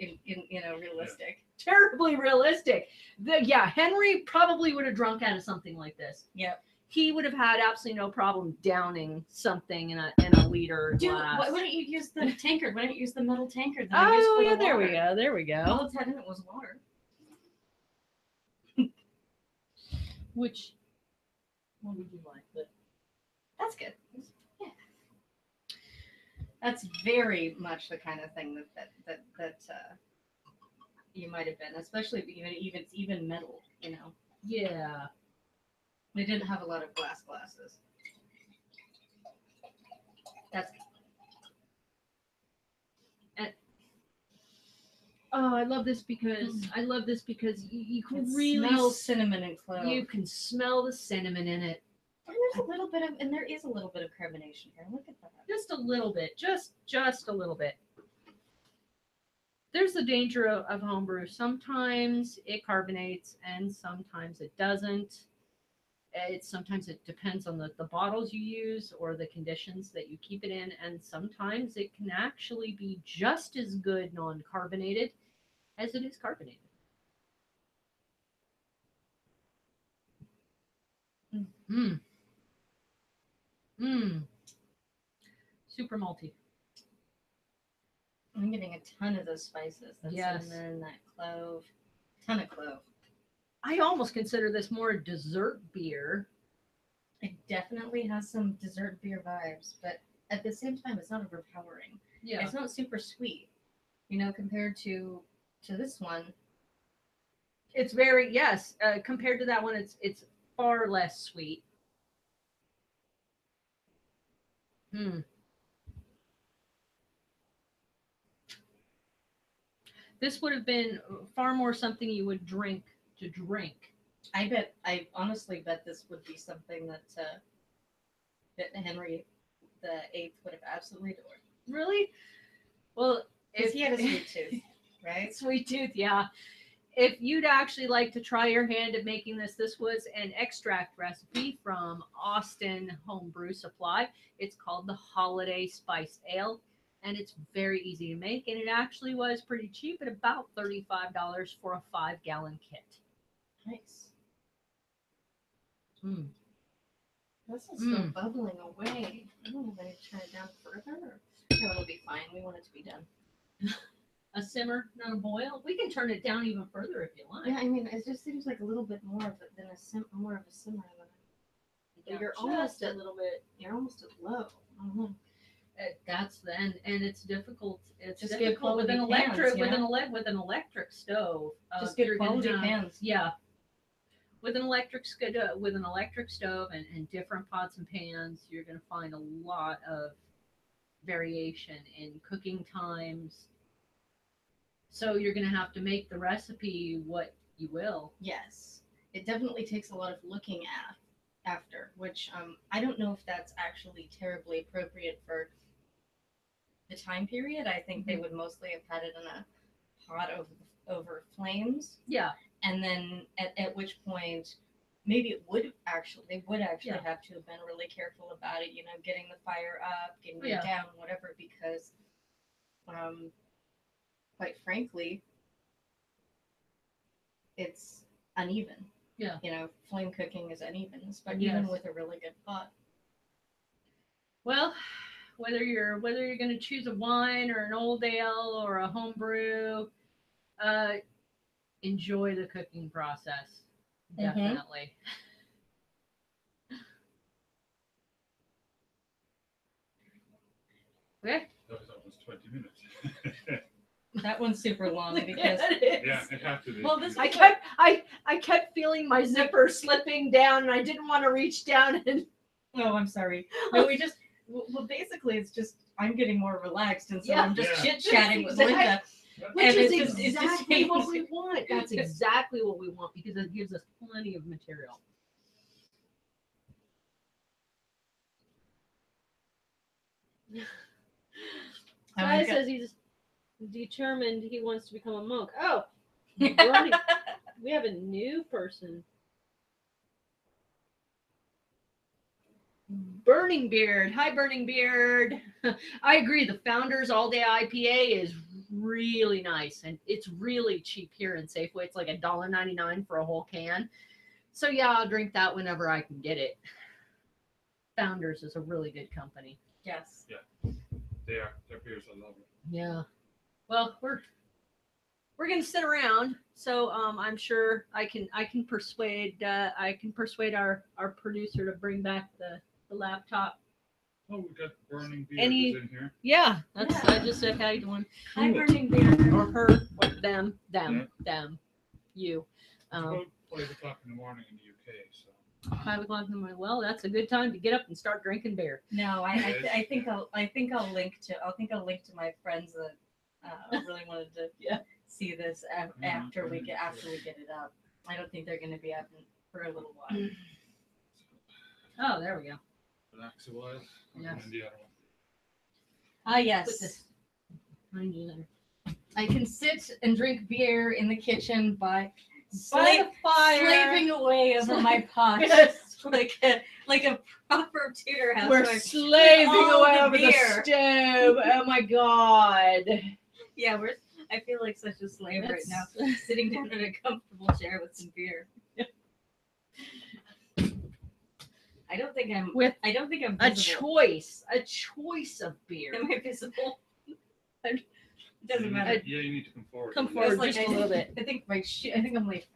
realistic. Terribly realistic. Henry probably would have drunk out of something like this. Yep. He would have had absolutely no problem downing something in a liter Dude, glass. why don't you use the tankard? Why don't you use the metal tankard that Oh, I used for yeah, the there water? we go. There we All go. it's had in it was water. Which one would you like? That's good. Yeah. That's very much the kind of thing that you might have been, especially even metal. Yeah. They didn't have a lot of glasses. That's good. Oh, I love this because you can really smell cinnamon and clove. You can smell the cinnamon in it. And there is a little bit of carbonation here. Look at that. Just a little bit. Just a little bit. There's the danger of homebrew. Sometimes it carbonates and sometimes it doesn't. Sometimes it depends on the bottles you use or the conditions that you keep it in, and sometimes it can actually be just as good non-carbonated as it is carbonated. Mmm. Mmm. Super malty. I'm getting a ton of those spices. That cinnamon, that clove. Ton of clove. I almost consider this more a dessert beer. It definitely has some dessert beer vibes, but at the same time, it's not overpowering. Yeah. It's not super sweet, compared to this one. It's very, yes, compared to that one, it's far less sweet. This would have been far more something you would drink to drink. I honestly bet this would be something that that Henry VIII would have absolutely adored. Really? Well, Because he had a sweet tooth, right? Sweet tooth, yeah. If you'd actually like to try your hand at making this, this was an extract recipe from Austin Homebrew Supply. It's called the Holiday Spiced Ale, and it's very easy to make, and it actually was pretty cheap at about $35 for a 5-gallon kit. Nice. Mm. This is still bubbling away. I don't know if I need to turn it down further. No, it'll be fine. We want it to be done. A simmer, not a boil. We can turn it down even further if you like. Yeah, I mean, it just seems like a little bit more of more of a simmer than. Yeah, You're just almost a at little bit. You're almost at low. Mm-hmm. That's the and it's difficult. It's Just difficult good quality with an electric pans, you know? with an electric stove. Just good you're gonna quality have- pans. Yeah, with an electric stove and different pots and pans, you're going to find a lot of variation in cooking times. So you're going to have to make the recipe what you will. Yes, it definitely takes a lot of looking at after, which I don't know if that's actually terribly appropriate for the time period. I think they would mostly have had it in a pot over flames, Yeah, and then at which point maybe they would actually Yeah. have to have been really careful about it, you know, getting the fire up, getting Yeah. it down, whatever, because quite frankly, it's uneven. Yeah. You know, flame cooking is uneven, but Yes. even with a really good pot. well, whether you're going to choose a wine or an old ale or a home brew, enjoy the cooking process. Mhm. Definitely. Okay. That was almost 20 minutes. That one's super long because Yeah, it is. Yeah, it had to be. Well, this- I kept feeling my zipper slipping down, and I didn't want to reach down and. oh, I'm sorry. No, well, basically, it's just I'm getting more relaxed, and so Yeah. I'm just Yeah. chit chatting with Exactly. Linda. Which And is it's just exactly what we changing. want. That's exactly what we want because it gives us plenty of material. Guy says he's determined he wants to become a monk. Oh, Bernie, we have a new person. Burning Beard. Hi, Burning Beard. I agree. The Founders All Day IPA is really nice, and it's really cheap here in Safeway. It's like $1.99 for a whole can. So yeah, I'll drink that whenever I can get it. Founders is a really good company. Yes. Their beers are lovely. Yeah. Well, we're gonna sit around, so I'm sure I can persuade our producer to bring back the laptop. Oh, we got Burning Beer Any- in here. Yeah, that's Yeah. I just said how you doing, Hi, Burning Beer. or her, or them, you. It's about 5 o'clock in the morning in the UK, so 5 o'clock in the morning. Well, that's a good time to get up and start drinking beer. No, I think I'll link to my friends that really wanted to see this after we get it up. I don't think they're going to be up for a little while. Oh, there we go. relax a while. Yes. And then the other one. Ah, Put yes. this behind you there. I can sit and drink beer in the kitchen by By the fire. slaving away over my pot. Yes. like a proper Tudor housewife. We're slaving all away the over the beer. stove. Oh my god. Yeah, I feel like such a slave right now, That's- sitting down in a comfortable chair with some beer. I don't think I'm A visible. choice of beer. Am I visible? It doesn't matter. Yeah, you need to come forward. Come a forward little. It's just a little bit. I think my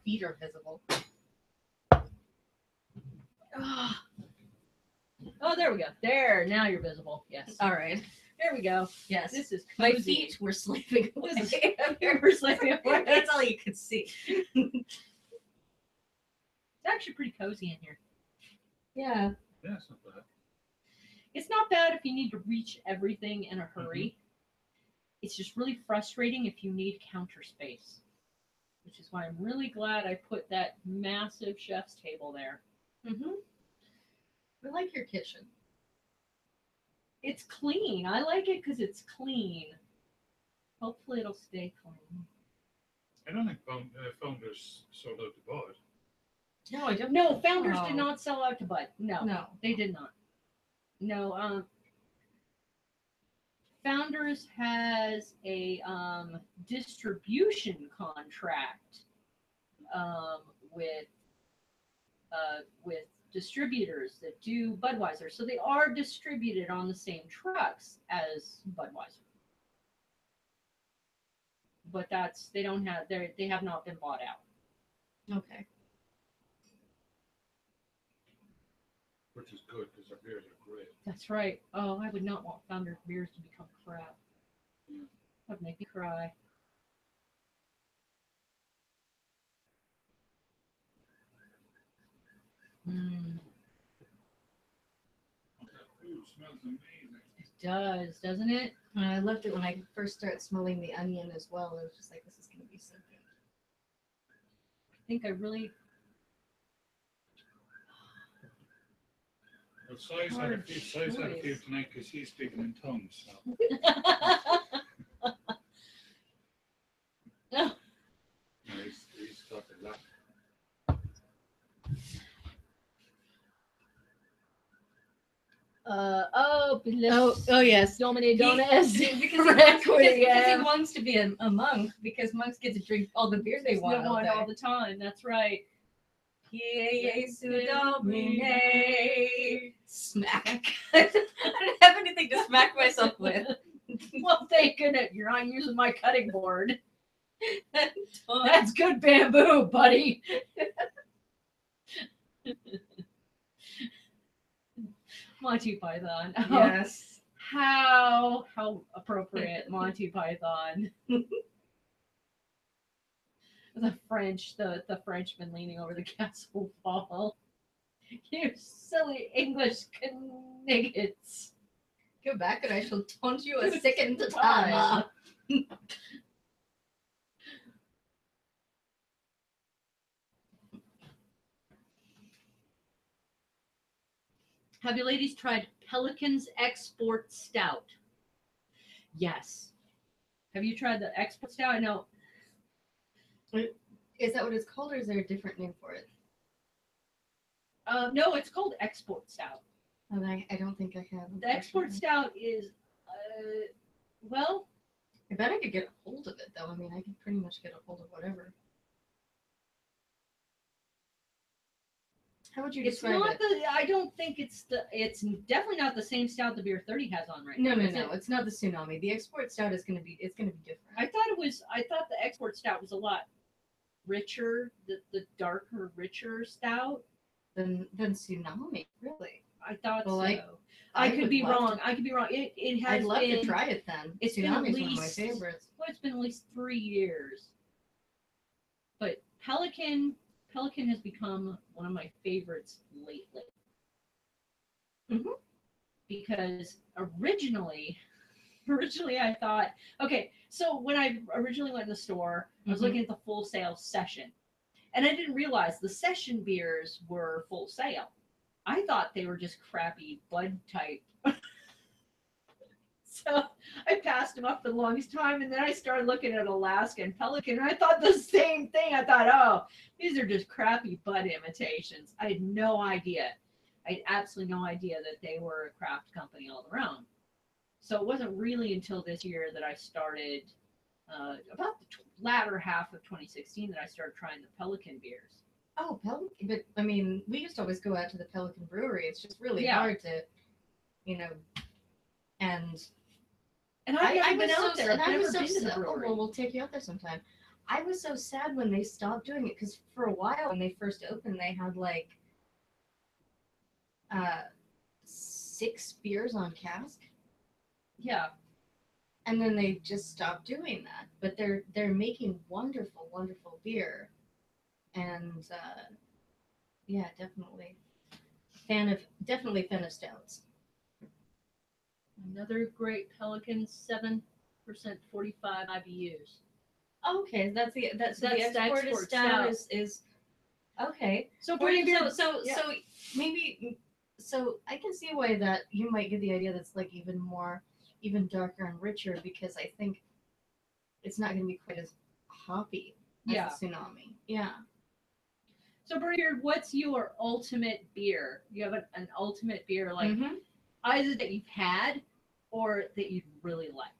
feet are visible. Oh, there we go. There, now you're visible. Yes. All right. There we go. Yes. This is My cozy. feet were slaving away. This We're slaving away. That's all you could see. It's actually pretty cozy in here. Yeah. Yeah, it's not bad. It's not bad if you need to reach everything in a hurry. It's just really frustrating if you need counter space, which is why I'm really glad I put that massive chef's table there. Mm-hmm. I like your kitchen. It's clean. I like it because it's clean. Hopefully it'll stay clean. I don't think Founders sold out to Bud. No, I don't. No, Founders Oh. did not sell out to Bud. No, No. they did not. No, Founders has a distribution contract with distributors that do Budweiser, so they are distributed on the same trucks as Budweiser. But they have not been bought out. Okay. Which is good because their beers are great. That's right. Oh, I would not want Founders beers to become crap. Yeah. That would make me cry. Mm, That food smells amazing. it does, doesn't it? I loved it when I first started smelling the onion as well. I was just like, this is going to be so good. I think I really. Well, Si's had a few choice. tonight because he's speaking in tongues. So. No. He's talking Latin. Oh yes. Domine Dones. Because he Requiem. wants to be a monk, because monks get to drink all the beer they want. all the time. That's right. Jesu Domine. Smack. I don't have anything to smack myself with. Well, thank goodness you're not using my cutting board. That's good bamboo, buddy. Monty Python. Oh, Yes. how appropriate, Monty Python. The Frenchman leaning over the castle wall. You silly English kniggets. Go back and I shall taunt you a second time. Have you ladies tried Pelican's Export Stout? Yes. Have you tried the Export Stout? I know. Is that what it's called, or is there a different name for it? No, it's called Export Stout. And I don't think I have. The Export Stout is, well, I bet I could get a hold of it, though. I mean, I could pretty much get a hold of whatever. How would you it's describe not it? I don't think it's definitely not the same stout the Beer 30 has on right No, now. no, is no. it? It's not the Tsunami. The Export Stout is gonna be different. I thought the Export Stout was a lot richer, the darker, richer stout. than Tsunami, really. I thought Well, so. like, I I could would be love wrong. to- I could be wrong. It has I'd love been, to try it then. it's been Tsunami at is one of my least- favorites. Well, it's been at least 3 years. But Pelican has become one of my favorites lately. Mhm. Because originally I thought, okay, so when I originally went in the store, I was Mhm. looking at the full sale session. And I didn't realize the session beers were full sale. I thought they were just crappy Bud type. So I passed them up for the longest time, and then I started looking at Alaska and Pelican, and I thought the same thing. I thought, oh, these are just crappy Bud imitations. I had no idea. I had absolutely no idea that they were a craft company all their own. So it wasn't really until this year that I started, about the latter half of 2016, that I started trying the Pelican beers. Oh, Pelican. But, I mean, we used to always go out to the Pelican Brewery. It's just really Yeah. hard to, and And I've never I been was out so, there. and I've I never was so been to the sad. Oh, brewery. well, we'll take you out there sometime. I was so sad when they stopped doing it, because for a while when they first opened, they had like 6 beers on cask, Yeah. and then they just stopped doing that. But they're making wonderful, wonderful beer, and yeah, definitely fan of stouts. Another great Pelican, 7% 45 IBUs. Okay, that's the the export export stout stout. is okay. So Or pretty so good. so Yeah. so maybe So I can see why that you might get the idea that's like even darker and richer, because I think it's not going to be quite as hoppy as Yeah. the Tsunami. Yeah. So, Beard, what's your ultimate beer? You have an ultimate beer, like Mhm. either that you've had or that you'd really like.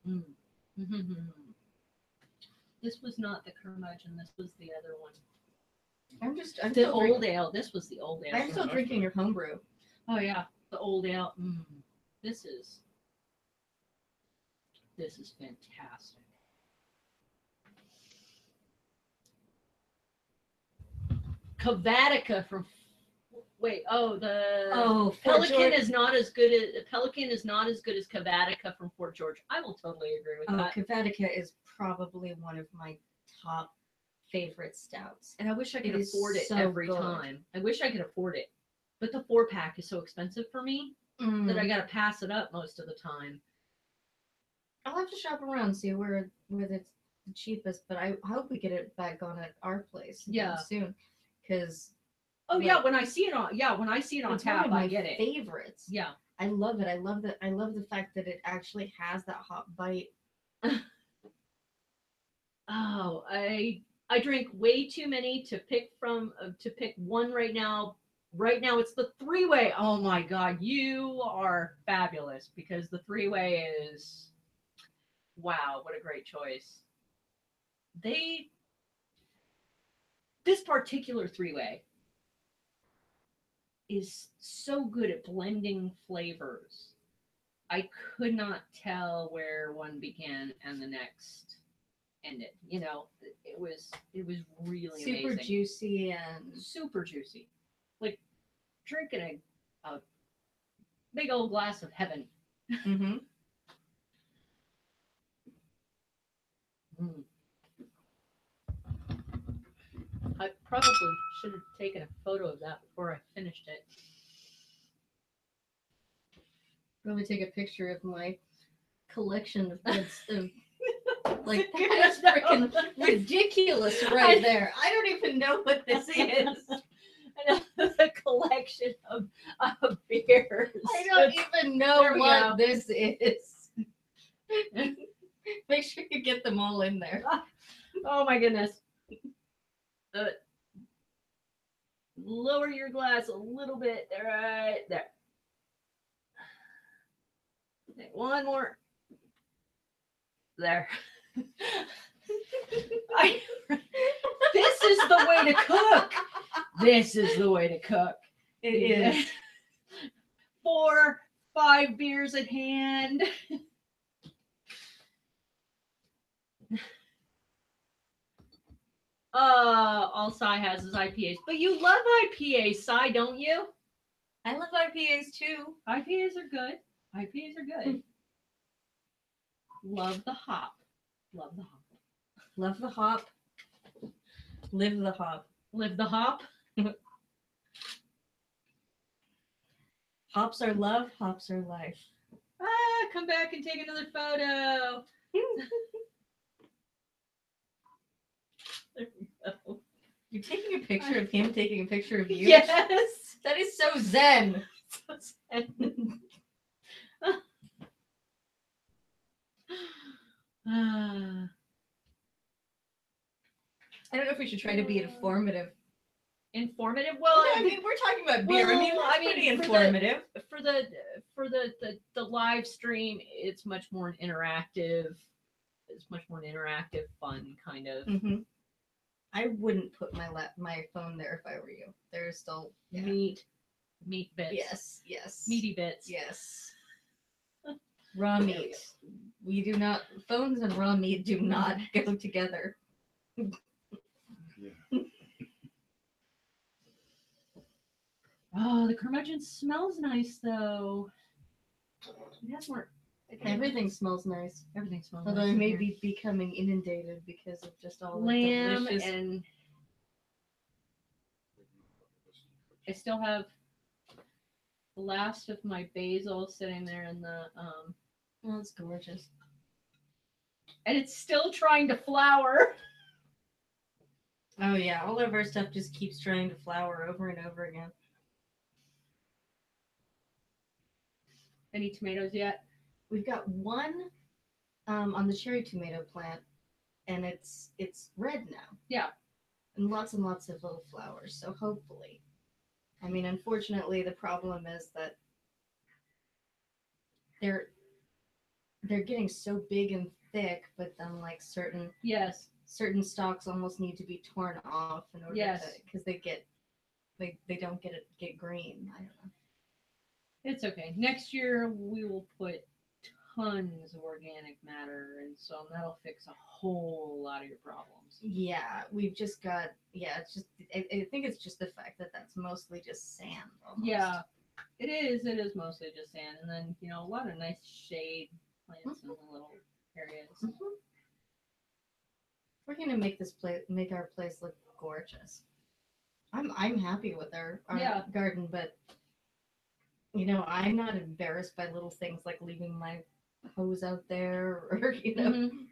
Mm. This was not the curmudgeon. This was the other one. I'm The still old ale. This was the old ale. I'm still drinking your homebrew. Oh yeah, the old ale. This is fantastic. Cavatica from Pelican is not as good as Cavatica from Fort George. I will totally agree with that. Cavatica is probably one of my top favorite stouts. And I wish I could It is afford it so every good. time. I wish I could afford it. But the 4-pack is so expensive for me that I got to pass it up most of the time. I'll have to shop around, see where it's the cheapest, but I hope we get it back on at our place soon, because when I see it on it's tap, one of my I get it. favorites. Yeah. I love it. I love the fact that it actually has that hot bite. Oh, I drink way too many to pick one right now. Right now it's the 3-way. Oh my God, you are fabulous, because the 3-way is, wow, what a great choice. This particular 3-way is so good at blending flavors. I could not tell where one began and the next ended. It was really Super amazing. juicy and Super juicy. Like drinking a big old glass of heaven. mm-hmm. I probably should have taken a photo of that before I finished it. Probably take a picture of my collection of good stuff. Like, Goodness, that's freaking ridiculous right there. I don't even know what this is. A collection of beers. I don't even know There we what go. this is. Make sure you get them all in there. Oh my goodness. Lower your glass a little bit. Right there. Okay, one more. There. This is the way to cook. This is the way to cook. It is. 4, 5 beers at hand. All Cy has is IPAs. But you love IPAs, Cy, don't you? I love IPAs too. IPAs are good. IPAs are good. Love the hop. Love the hop. Love the hop. Live the hop. Live the hop. Hops are love, hops are life. Come back and take another photo. There we go. You're taking a picture of him taking a picture of you? Yes. That is so zen. I don't know if we should try to be informative. Informative? Well, I mean, we're talking about beer. That's pretty informative. For the live stream, it's much more interactive. It's much more interactive, fun kind of. Mm-hmm. I wouldn't put my phone there if I were you. There's still meat bits. Yes. Meaty bits. Yes. Raw meat. We do not. Phones and raw meat do not go together. Yeah. Oh, the curmudgeon smells nice though. It has more. Everything smells nice. Everything smells Although nice. I may be becoming inundated because of just all the lamb delicious. And I still have the last of my basil sitting there in the Oh, it's gorgeous. and it's still trying to flower. Oh yeah, all of our stuff just keeps trying to flower over and over again. Any tomatoes yet? We've got one on the cherry tomato plant, and it's red now. Yeah. And lots of little flowers. So hopefully, I mean, unfortunately, the problem is that they're getting so big and thick, but then like certain Yes. stalks almost need to be torn off in order Yes. to, because they don't get green. I don't know. It's okay. Next year we will put tons of organic matter, and so that'll fix a whole lot of your problems. Yeah, we've just got it's just I think it's just the fact that that's mostly just sand. Almost. Yeah, it is. It is mostly just sand, and then a lot of nice shade plants in the little areas. Mm-hmm. We're gonna make our place look gorgeous. I'm happy with our garden, but I'm not embarrassed by little things like leaving my hose out there or Mm-hmm.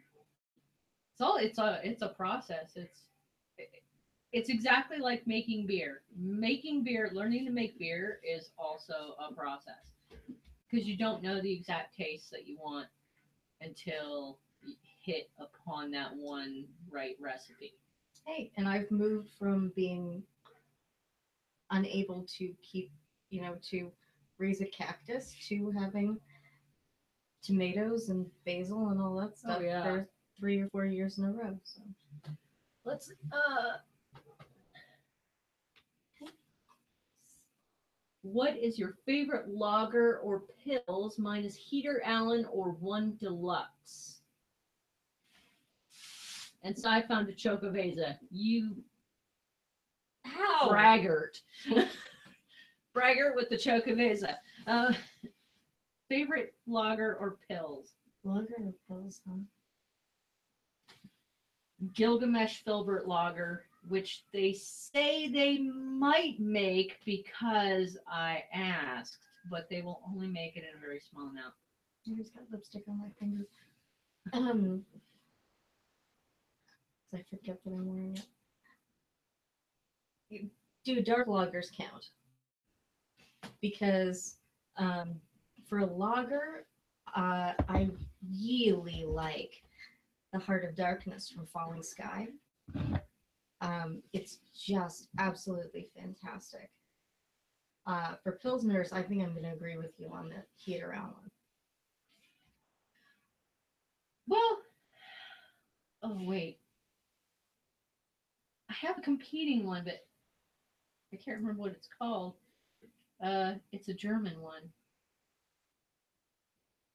It's a process. It's exactly like making beer. Learning to make beer is also a process because you don't know the exact taste that you want until you hit upon that one right recipe. Hey, and I've moved from being unable to keep, to raise a cactus to having tomatoes and basil and all that stuff for 3 or 4 years in a row. So let's What is your favorite lager or pills? Mine is Heater Allen or One Deluxe. And so I found a Chocoveza. You braggart. Braggart with the Chocoveza. Favorite lager or pills? Lager or pills, huh? Gilgamesh Filbert Lager, which they say they might make because I asked, but they will only make it in a very small amount. I've got lipstick on my finger. I forget that I'm wearing it. Do dark lagers count? Because for a lager, I really like the Heart of Darkness from Falling Sky. It's just absolutely fantastic. For Pilsners, I think I'm going to agree with you on the Heater Allen. Well, oh wait. I have a competing one, but I can't remember what it's called. It's a German one.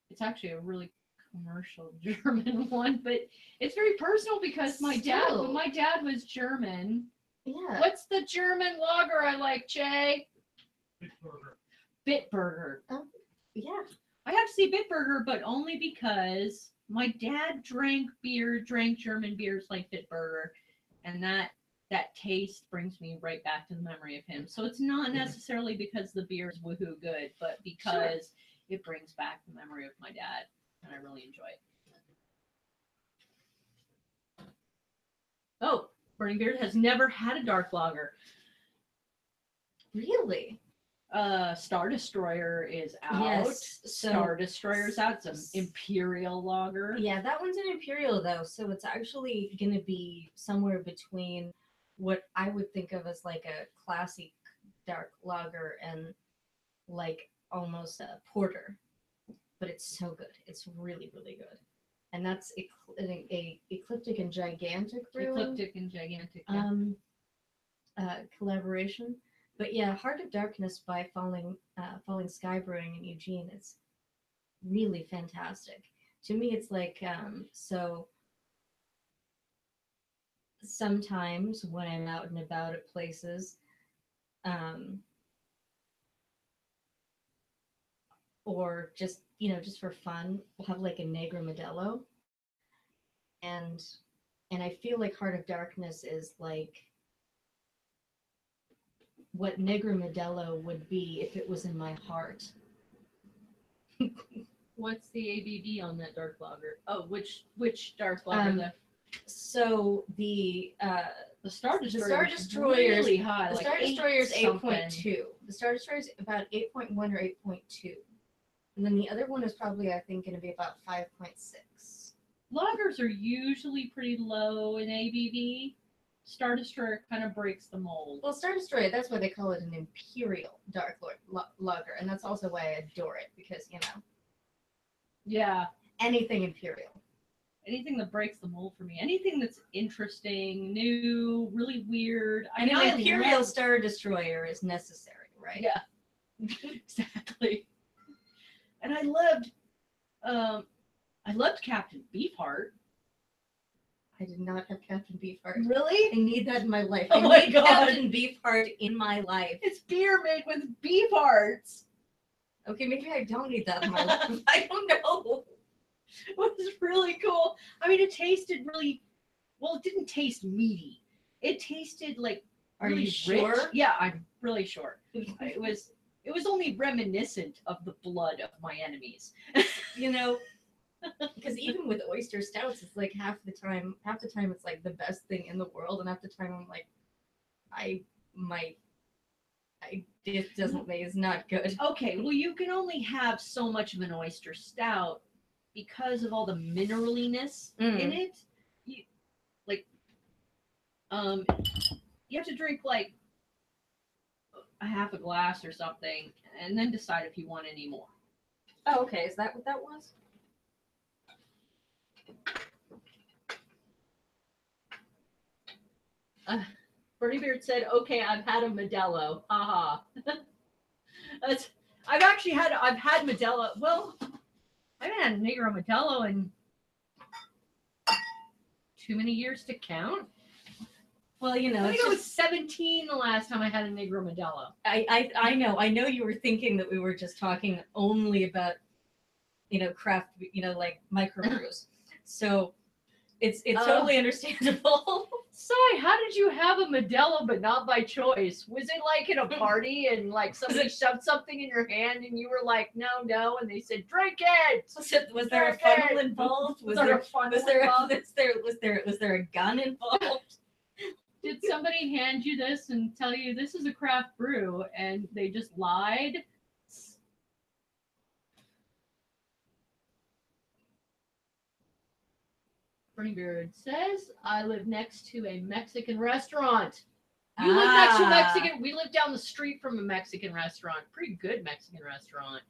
It's actually a really commercial German one, but it's very personal because when my dad was German. Yeah. What's the German lager I like, Jay? Bitburger. Bitburger. Oh, yeah. I have to say Bitburger, but only because my dad drank German beers like Bitburger, and that taste brings me right back to the memory of him. So it's not necessarily because the beer is woohoo good, but because it brings back the memory of my dad, and I really enjoy it. Oh, Burning Beard has never had a dark lager. Really? Star Destroyer is out. Yes. Star Destroyer's out. It's an Imperial lager. Yeah, that one's an Imperial though, so it's actually going to be somewhere between what I would think of as like a classic dark lager and like almost a porter. But it's so good. It's really, really good. And that's a Ecliptic and Gigantic brewing. Ecliptic and Gigantic. Yeah. Collaboration. But yeah, Heart of Darkness by Falling Sky Brewing in Eugene. It's really fantastic. To me, it's like so. Sometimes when I'm out and about at places, or just just for fun, we'll have like a Negro Modelo, and I feel like Heart of Darkness is like what Negro Modelo would be if it was in my heart. What's the ABV on that dark lager? Oh, which dark lager? So the The Star The Destroyer Star is Destroyer's really high. The like Star Destroyer is 8-something. 8.2. The Star Destroyer is about 8.1 or 8.2. And then the other one is probably, I think, going to be about 5.6. Loggers are usually pretty low in ABV. Star Destroyer kind of breaks the mold. Well, Star Destroyer, that's why they call it an Imperial Dark Lord Lager. And that's also why I adore it, because, you know, Yeah. anything Imperial. Anything that breaks the mold for me. Anything that's interesting, new, really weird. And mean, an Imperial love- Star Destroyer is necessary, right? Yeah. Exactly. And I loved Captain Beefheart. I did not have Captain Beefheart. Really? I need that in my life. Oh I my need God. Captain Beefheart in my life. It's beer made with Beefhearts. Okay, maybe I don't need that in my life. I don't know. It was really cool. I mean, it tasted really, well, it didn't taste meaty. It tasted like Are really you rich. sure? Yeah, I'm really sure. It was only reminiscent of the blood of my enemies. You know, because even with oyster stouts, it's like half the time it's like the best thing in the world, and half the time I'm like, this doesn't make, it's not good. Okay, well, you can only have so much of an oyster stout because of all the mineraliness in it. You have to drink like a half a glass or something, and then decide if you want any more. Oh, okay. Is that what that was? Bernie Beard said, "Okay, I've had a Modelo." Haha. I've had Modelo. Well, I haven't had a Negro Modelo in too many years to count. Well, you know, I it's think I was just, 17 the last time I had a Negro Modelo. I know you were thinking that we were just talking only about, you know, craft, you know, like microbrews. So it's totally understandable. Sai, how did you have a Modelo but not by choice? Was it like at a party and like somebody shoved something in your hand and you were like, no, and they said, drink it? Was there a funnel involved? Was there a gun involved? Did somebody hand you this and tell you this is a craft brew and they just lied? Bernie Beard says, I live next to a Mexican restaurant. You live next to a Mexican. We live down the street from a Mexican restaurant. Pretty good Mexican restaurant.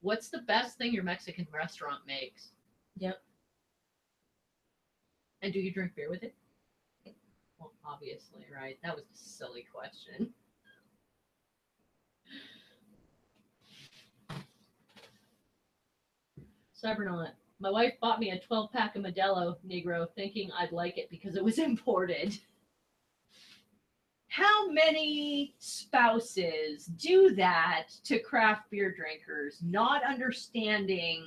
What's the best thing your Mexican restaurant makes? Yep. And do you drink beer with it? Well, obviously, right? That was a silly question. Cybernaut. My wife bought me a 12-pack of Modelo Negro thinking I'd like it because it was imported. How many spouses do that to craft beer drinkers, not understanding?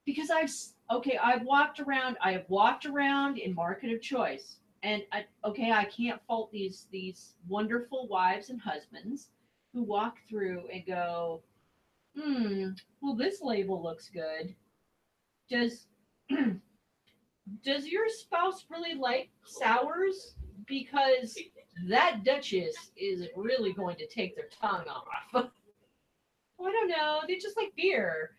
Because I have walked around in Market of Choice, and I can't fault these wonderful wives and husbands who walk through and go, well, this label looks good. Does your spouse really like sours? Because that Duchess is really going to take their tongue off. Well, I don't know. They just like beer.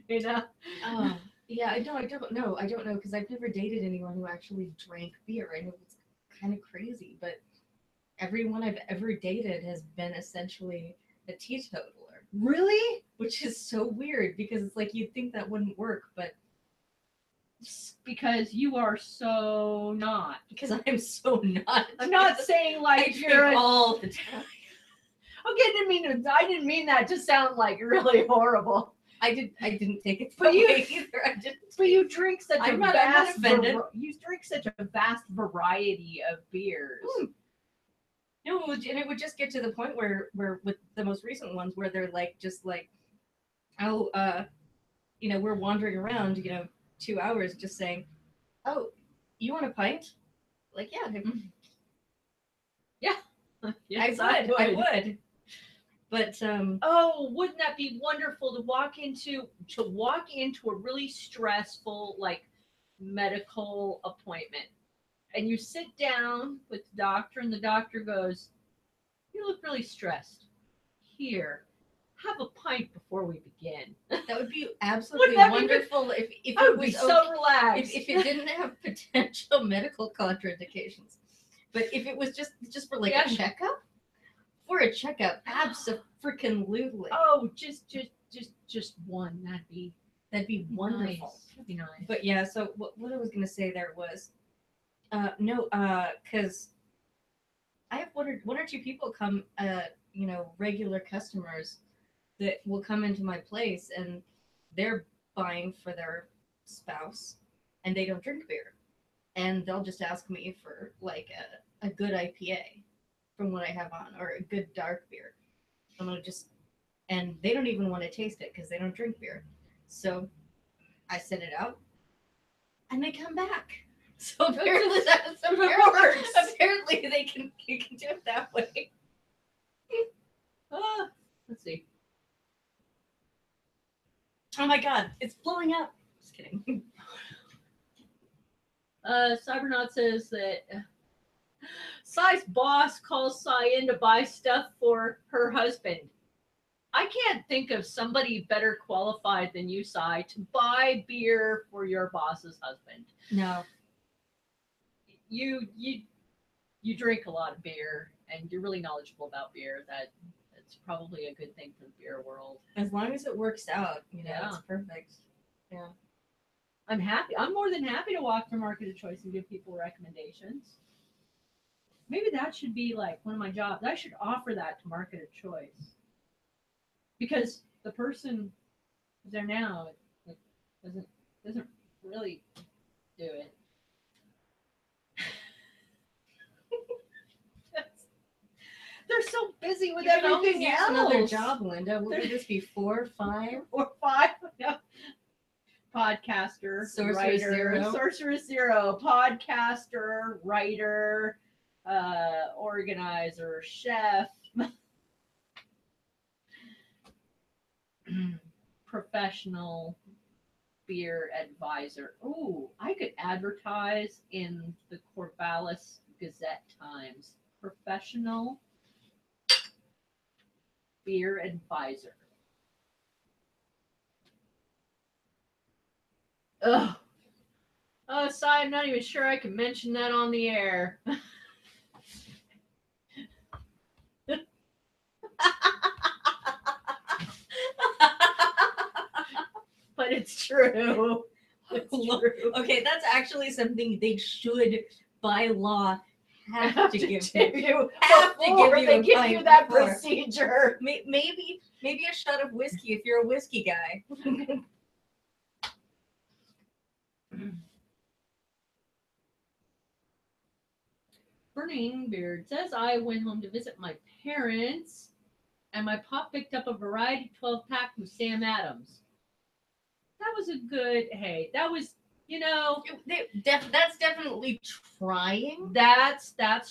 You know? Oh, yeah, I don't know because I've never dated anyone who actually drank beer. I know it's kind of crazy, but everyone I've ever dated has been essentially a teetotaler. Really? Which is so weird because it's like you'd think that wouldn't work, but because you are so not. because I'm so not. I'm not saying I like drink you're all the time. Okay, I didn't mean that to sound like really horrible. I didn't take it But that you- way either. I didn't. But you drink such I'm a not vast offended. you drink such a vast variety of beers. No, it would just get to the point where with the most recent ones where they're like just like, oh, you know, we're wandering around, you know, 2 hours just saying, oh, you want a pint? Like, yeah, Yes, I would. But Oh, wouldn't that be wonderful to walk into a really stressful like medical appointment and you sit down with the doctor, and the doctor goes, "You look really stressed. Here, have a pint before we begin." That would be absolutely that be wonderful if I it would be was so relaxed. if it didn't have potential medical contraindications. But if it was just for like Yeah. a checkup, for a checkup, abso-freaking-lutely. Oh, just one. That'd be wonderful. Nice. That'd be nice. But yeah, so what I was gonna say there was, because I have one or two people come, regular customers that will come into my place and they're buying for their spouse and they don't drink beer, and they'll just ask me for like a good IPA from what I have on, or a good dark beer. And they don't even want to taste it because they don't drink beer. So I send it out, and they come back. So apparently apparently they can do it that way. Let's see. Oh my god, it's blowing up. Just kidding. Cybernaut says that Sai's boss calls Sai in to buy stuff for her husband. I can't think of somebody better qualified than you, Sai, to buy beer for your boss's husband. No. You drink a lot of beer, and you're really knowledgeable about beer. That's probably a good thing for the beer world. As long as it works out, Yeah. it's perfect. Yeah. I'm happy. I'm more than happy to walk through Market of Choice and give people recommendations. Maybe that should be like one of my jobs. I should offer that to Market of Choice. Because the person who's there now doesn't really do it. They're so busy with everything else. else. Another job, Linda. Will this be 4, 5? Or 5? No. Podcaster, writer, S0rceress0, podcaster, writer, organizer, chef, professional beer advisor. Ooh, I could advertise in the Corvallis Gazette Times. Professional beer advisor. Ugh. Oh, Sai, I'm not even sure I can mention that on the air. But it's true. It's true. Okay, that's actually something they should, by law, have to give you. Have to give you. They give you that before. procedure. Maybe a shot of whiskey if you're a whiskey guy. Burning Beard says, I went home to visit my parents, and my pop picked up a variety 12-pack from Sam Adams. That was a good, that was, that's definitely trying. That's an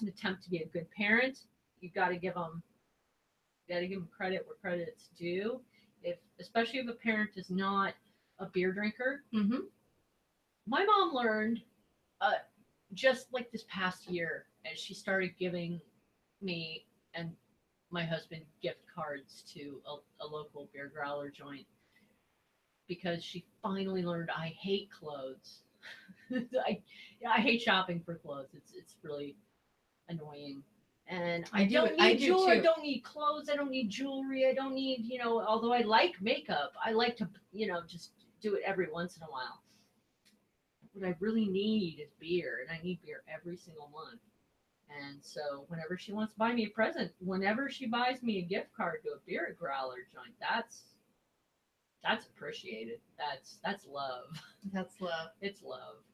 attempt to be a good parent. You got to give them credit where credit's due. Especially if a parent is not a beer drinker. Mm-hmm. My mom learned just like this past year, as she started giving me and my husband gift cards to a local beer growler joint, because she finally learned I hate clothes. I hate shopping for clothes. It's really annoying. And I don't need clothes. I don't need jewelry. I don't need, although I like makeup, I like to, just do it every once in a while. What I really need is beer, and I need beer every single month. And so whenever she wants to buy me a present, whenever she buys me a gift card to a beer growler joint, that's appreciated. That's love. That's love. It's love.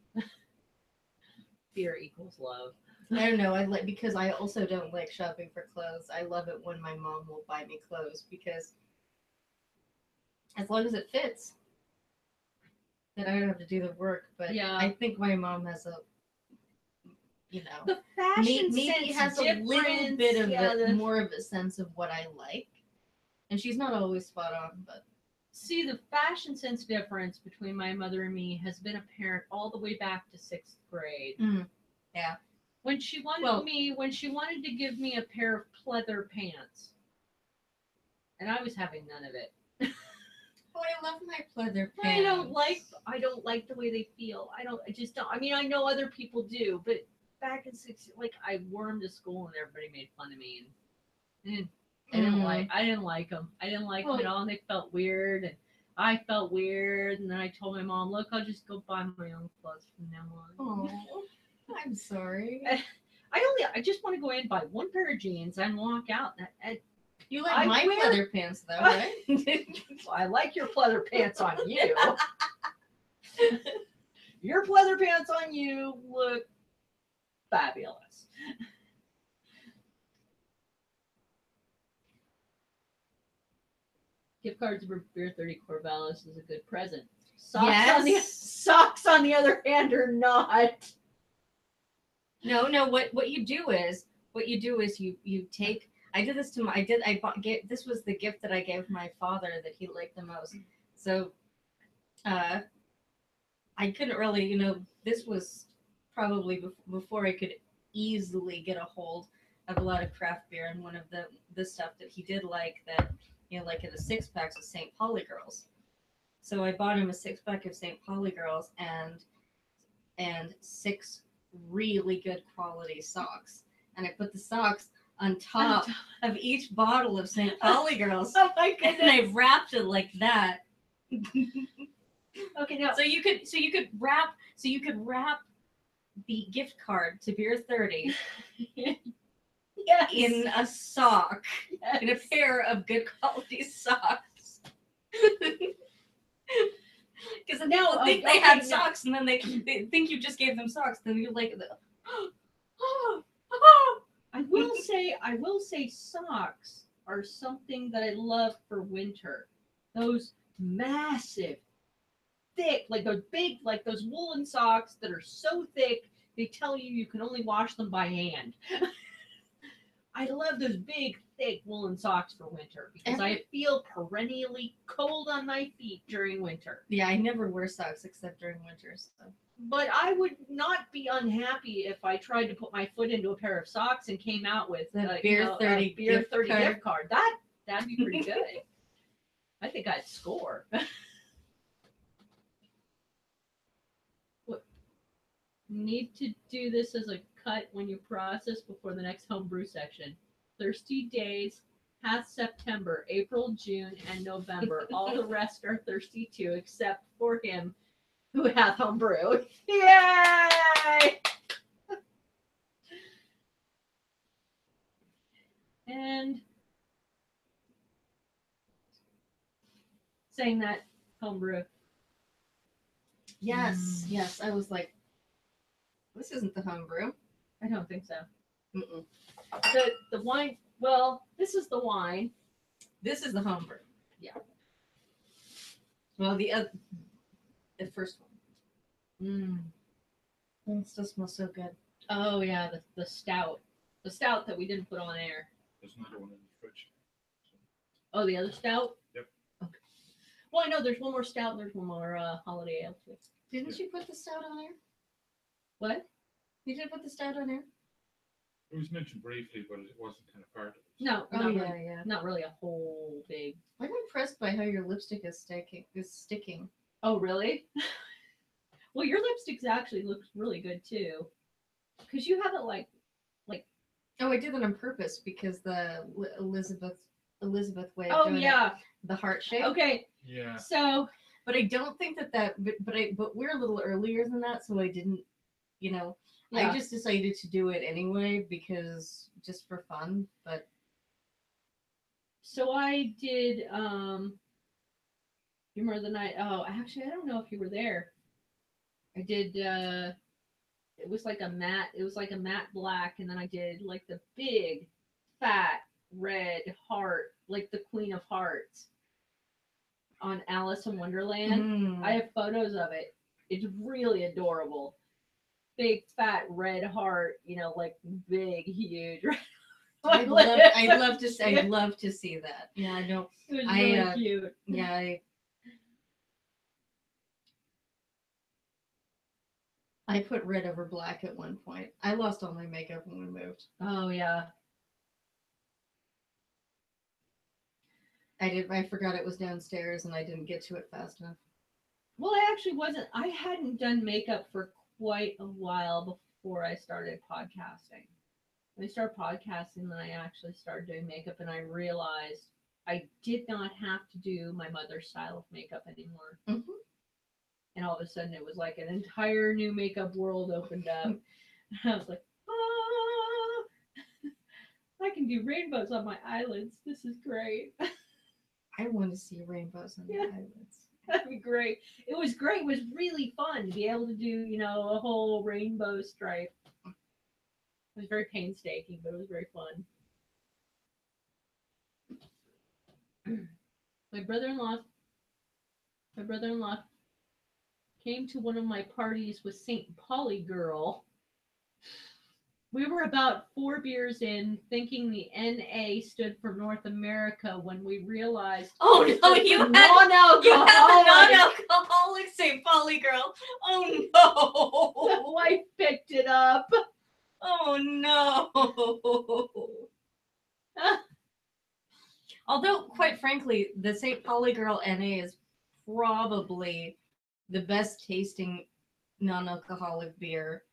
Beer equals love. I don't know. Because I also don't like shopping for clothes. I love it when my mom will buy me clothes, because as long as it fits, then I don't have to do the work. But yeah, I think my mom has the fashion maybe has a little bit of more of a sense of what I like, and she's not always spot on, but See, the fashion sense difference between my mother and me has been apparent all the way back to 6th grade. Yeah. When she wanted to give me a pair of pleather pants, and I was having none of it. Oh, I love my pleather pants. I don't like the way they feel. I just don't. I mean, I know other people do, but back in 6, like I wore them to school and everybody made fun of me, and I didn't like them. I didn't like them at all, and they felt weird, and I felt weird. And then I told my mom, "Look, I'll just go buy my own clothes from now on." Oh, I'm sorry. I just want to go in, buy one pair of jeans, and walk out. And You like my pleather pants, though, right? I like your pleather pants on you. Your pleather pants on you look fabulous. Gift cards for Beer 30 Corvallis is a good present. Socks on the other hand are not. No. What you do is you take. I did this to this was the gift that I gave my father that he liked the most. So, I couldn't really, this was probably before I could easily get a hold of a lot of craft beer, and one of the stuff that he did like that, like in the 6-packs of St. Pauli Girls. So I bought him a 6-pack of St. Pauli Girls and 6 really good quality socks, and I put the socks on top of each bottle of St. Pauli Girls. Oh my goodness! And I wrapped it like that. Okay, now so you could wrap the gift card to Beer 30 yes. in a sock, yes. in a pair of good quality socks. Because now people think they had socks, and then they think you just gave them socks. Then you're like, I will say socks are something that I love for winter. Those massive, thick, like those big, like those woolen socks that are so thick they tell you can only wash them by hand. I love those big, thick woolen socks for winter because I feel perennially cold on my feet during winter. Yeah, I never wear socks except during winter. So. But I would not be unhappy if I tried to put my foot into a pair of socks and came out with the Beer 30 gift card. That'd be pretty good. I think I'd score. What? Need to do this as a cut when you process before the next homebrew section. Thirsty days, hath September, April, June, and November. All the rest are thirsty too, except for him who hath homebrew. Yay! And saying that homebrew. Yes. I was like, this isn't the homebrew. I don't think so. Mm-mm. The wine. Well, this is the wine. This is the homebrew. Yeah. Well, the first one. It still smells so good. Oh yeah, the stout that we didn't put on air. There's another one in the fridge. Oh, the other stout. Yep. Okay. Well, I know there's one more stout and there's one more holiday ale too. Didn't you put the stout on air? What? You did put the stout on air? It was mentioned briefly, but it wasn't kind of part of it. No. Yeah. Not really a whole big. I'm impressed by how your lipstick is sticking. Oh, really? Well, your lipsticks actually looks really good too, because you have it like. Oh, I did that on purpose because the Elizabeth way. Oh doing yeah. The heart shape. Okay. Yeah. So. But I don't think that. But we're a little earlier than that, so I didn't. Yeah. I just decided to do it anyway because just for fun. But. So I did. You remember the night? Oh, actually, I don't know if you were there. I did. It was like a matte. It was like a matte black, and then I did like the big, fat red heart, like the Queen of Hearts, on Alice in Wonderland. I have photos of it. It's really adorable. Big fat red heart, like big, huge. I'd love to see that. Yeah, I know. It was really cute. Yeah, I put red over black at one point. I lost all my makeup when we moved. Oh yeah. I forgot it was downstairs and I didn't get to it fast enough. Well, I actually wasn't. I hadn't done makeup for quite a while before I started podcasting. When I started podcasting, then I actually started doing makeup, and I realized I did not have to do my mother's style of makeup anymore. Mm-hmm. And all of a sudden, it was like an entire new makeup world opened up. And I was like, ah, I can do rainbows on my eyelids. This is great. I want to see rainbows on the eyelids. That'd be great. It was great. It was really fun to be able to do, a whole rainbow stripe. It was very painstaking, but it was very fun. My brother-in-law came to one of my parties with St. Pauli Girl. We were about 4 beers in, thinking the NA stood for North America, when we realized Oh no, you had a non-alcoholic St. Pauli Girl. Oh no. The wife picked it up. Oh no. Although, quite frankly, the St. Pauli Girl NA is probably the best tasting non-alcoholic beer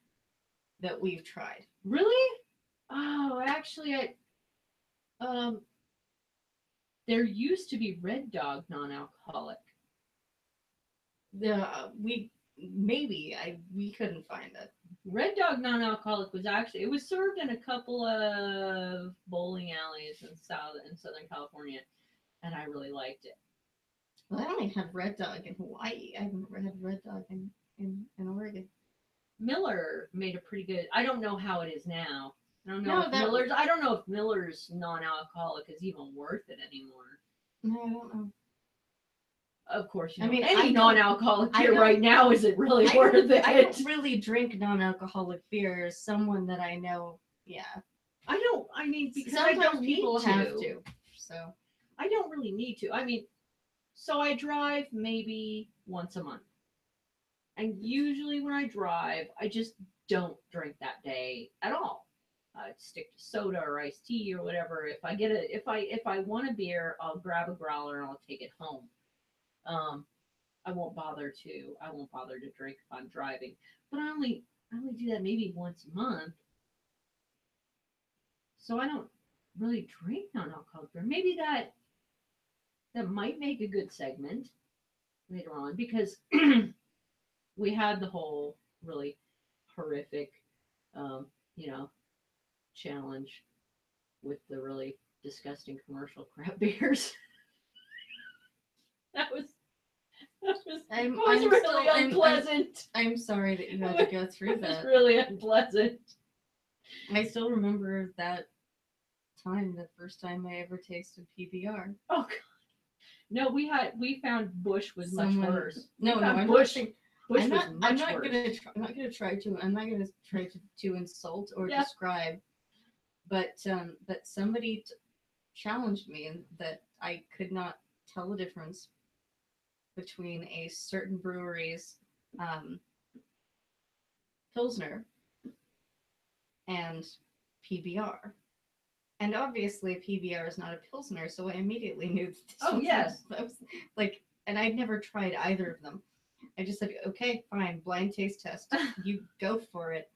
that we've tried. Really? Oh, actually, there used to be Red Dog non-alcoholic. We couldn't find it. Red Dog non-alcoholic it was served in a couple of bowling alleys in Southern California, and I really liked it. Well, I only had Red Dog in Hawaii. I haven't had Red Dog in Oregon. Miller made a pretty good. I don't know how it is now. I don't know if Miller's non-alcoholic is even worth it anymore. No, I don't know. Of course, any non-alcoholic beer right now isn't really worth it. I don't really drink non-alcoholic beers. Someone that I know, yeah. Because sometimes people have to. So I don't really need to. So I drive maybe once a month. And usually when I drive, I just don't drink that day at all. I stick to soda or iced tea or whatever. If I want a beer, I'll grab a growler and I'll take it home. I won't bother to drink if I'm driving. But I only do that maybe once a month. So I don't really drink non-alcoholic beer. Maybe that might make a good segment later on, because we had the whole really horrific, challenge with the really disgusting commercial crap beers. That was really unpleasant. I'm sorry that you had to go through that. It was really unpleasant. I still remember that time, the first time I ever tasted PBR. Oh God. No, we found Bush was much worse. I'm Bush I'm was much not worse. gonna try to insult or describe, but somebody challenged me, and that I could not tell the difference between a certain brewery's Pilsner and PBR. And obviously PBR is not a Pilsner, so I immediately knew that this Oh, yes. And I'd never tried either of them. I just said, okay, fine, blind taste test. You go for it.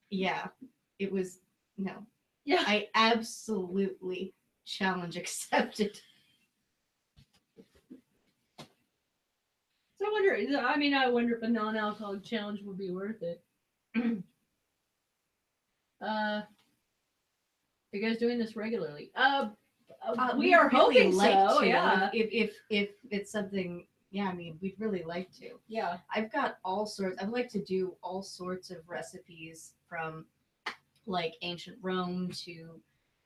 Yeah, it was, no. Yeah. I absolutely challenge accepted. So I wonder if a non-alcoholic challenge would be worth it. You guys doing this regularly? We are really hoping so. Yeah. If it's something, we'd really like to. Yeah. I'd like to do all sorts of recipes, from like ancient Rome to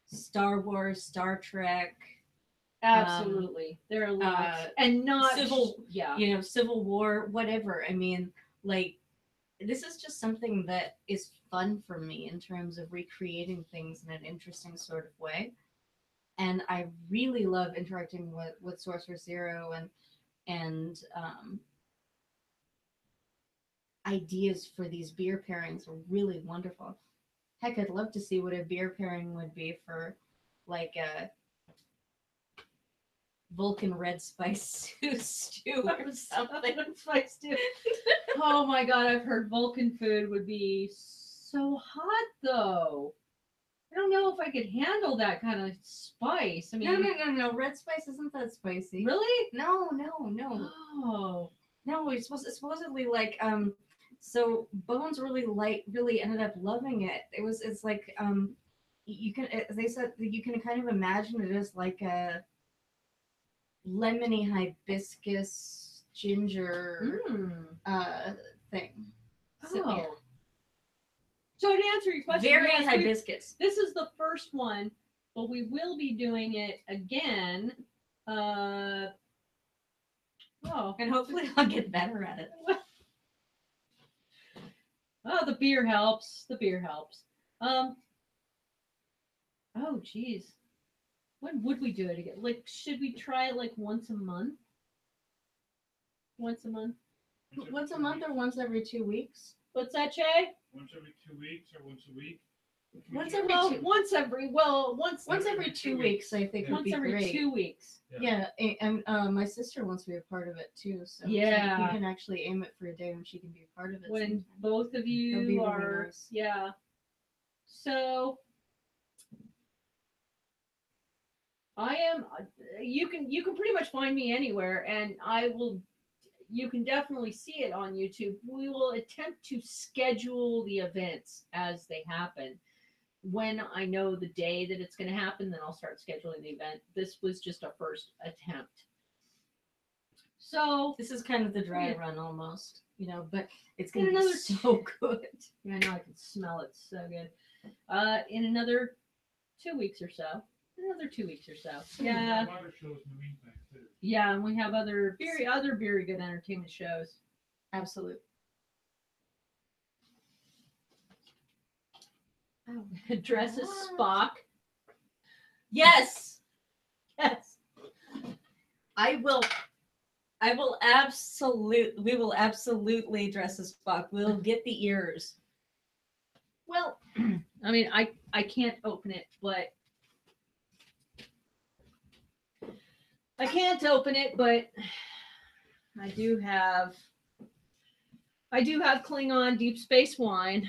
Star Wars, Star Trek. Absolutely. There are lots. And not Civil War, whatever. This is just something that is fun for me in terms of recreating things in an interesting sort of way. And I really love interacting with Sorcerer Zero, and ideas for these beer pairings are really wonderful. Heck, I'd love to see what a beer pairing would be for like a Vulcan red spice stew or something. Spice stew. Oh my god, I've heard Vulcan food would be so hot though. I don't know if I could handle that kind of spice. I mean, No. Red spice isn't that spicy. really? No. Oh, No, it's supposedly like so Bones really ended up loving it. It's like you can they said that you can kind of imagine it as like a lemony hibiscus ginger thing. So, oh. yeah. So to answer your question, Very yes, hibiscus. this is the first one, but we will be doing it again. And hopefully I'll get better at it. Oh, the beer helps. The beer helps. Oh, geez. When would we do it again? Like, should we try it like once a month? Once a month? Once a month or once every 2 weeks? What's that, Jay? Once every 2 weeks or once a week? Once every Once every 2 weeks, I think would once be every great. 2 weeks. Yeah, and my sister wants to be a part of it too, so Yeah. we can actually aim it for a day when she can be a part of it. When sometime. both of That'd be you really are, nice. yeah. So I am. You can pretty much find me anywhere, and I will. You can definitely see it on YouTube. We will attempt to schedule the events as they happen. When I know the day that it's going to happen, then I'll start scheduling the event. This was just a first attempt. So This is kind of the dry Yeah. run almost, but it's gonna be another so good. yeah, I know I can smell it so good. In another 2 weeks or so. Another 2 weeks or so. Yeah. Other shows in the meantime too. Yeah, and we have other very good entertainment shows. Absolute. Oh. Dress as Spock. Yes, Yes. I will. We will absolutely dress as Spock. We'll get the ears. Well, I mean, I can't open it, but I do have Klingon Deep Space Wine.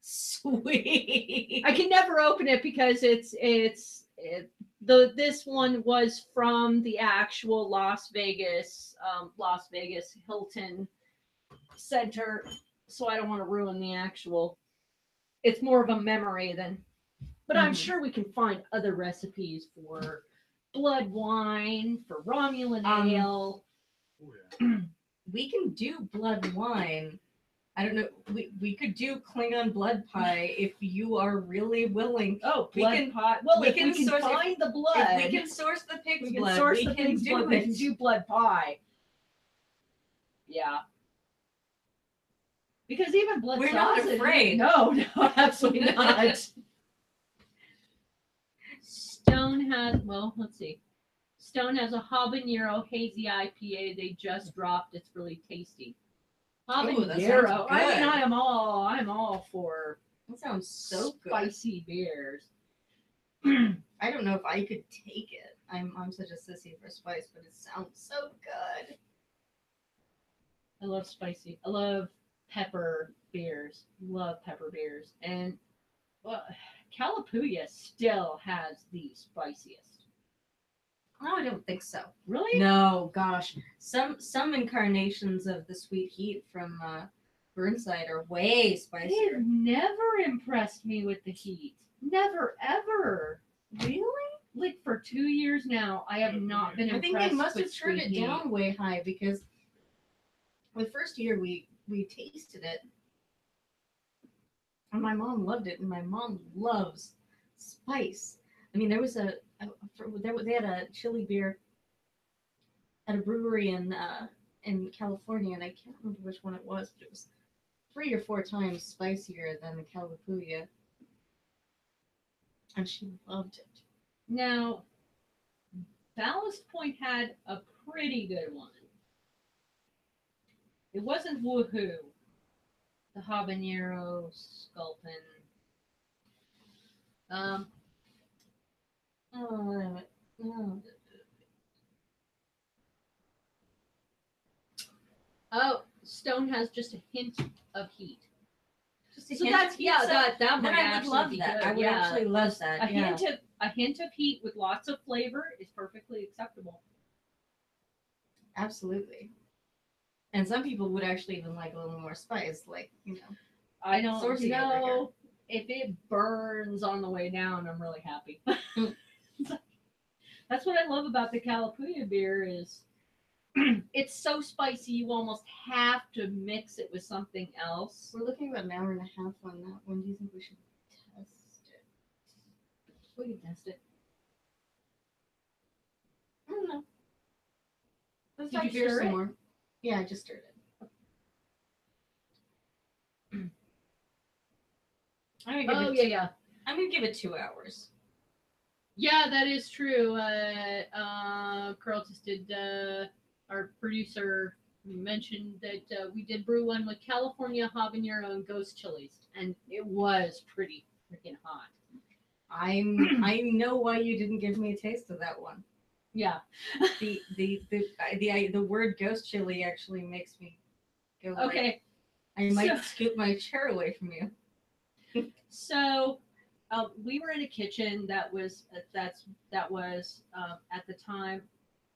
Sweet. I can never open it because this one was from the actual Las Vegas Hilton Center, so I don't want to ruin the actual. It's more of a memory than, but I'm sure we can find other recipes for blood wine, for Romulan ale. Oh yeah. We can do blood wine. I don't know. We could do Klingon blood pie if you are really willing. Oh, We blood can- pie. Well, we if can we can source- find the blood, If we can source the pig's we can blood, source we the can pig's do blood. We it. can do blood pie. Yeah. Because even blood We're not sausage. afraid. No, absolutely not. Stone has, well, let's see. Stone has a habanero hazy IPA they just dropped. It's really tasty. Ooh, that Habanero. sounds I mean, good. I'm all for That sounds so good. spicy beers. I don't know if I could take it. I'm such a sissy for spice, but it sounds so good. I love spicy. I love pepper beers. Love pepper beers. And well, Calapooya still has the spiciest. No, I don't think so. Really? No, gosh. Some incarnations of the sweet heat from Burnside are way They've spicier. never impressed me with the heat. Never, ever. Really? Like for 2 years now, I have not been I impressed. think they must with have turned sweet it heat. down way high because the first year we tasted it, and my mom loved it, and my mom loves spice. I mean, there was they had a chili beer at a brewery in California, and I can't remember which one it was, but it was 3 or 4 times spicier than the Calapooya, and she loved it. Now, Ballast Point had a pretty good one. It wasn't woohoo, the habanero sculpin. Oh, oh, Stone has just a hint of heat. Just a So hint that's of heat, yeah, so that then might I would actually love be that. good. I would yeah. actually love that. Yeah. A hint of heat with lots of flavor is perfectly acceptable. Absolutely. And some people would actually even like a little more spice, like, you know. I don't Saucy over know if it burns on the way down. I'm really happy. That's what I love about the Calapooya beer is it's so spicy you almost have to mix it with something else. We're looking about an hour and a half on that one. Do you think we should test it? We can test it. I don't know. Let's Did try you beer stir some it? more. Yeah, I just stirred it. I'm gonna give it Yeah. I'm gonna give it 2 hours. Yeah, that is true. Carl just did, our producer mentioned that we did brew one with California habanero and ghost chilies, and it was pretty freaking hot. I know why you didn't give me a taste of that one. Yeah. The word ghost chili actually makes me go like, Okay. I might scoot my chair away from you. So we were in a kitchen that was at the time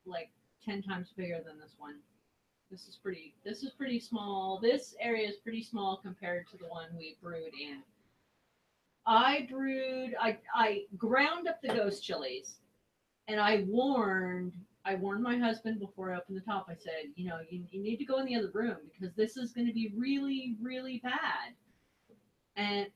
like 10 times bigger than this one. This is pretty small. This area is pretty small compared to the one we brewed in. I ground up the ghost chilies, and I warned my husband before I opened the top. I said, you need to go in the other room because this is going to be really, really bad. And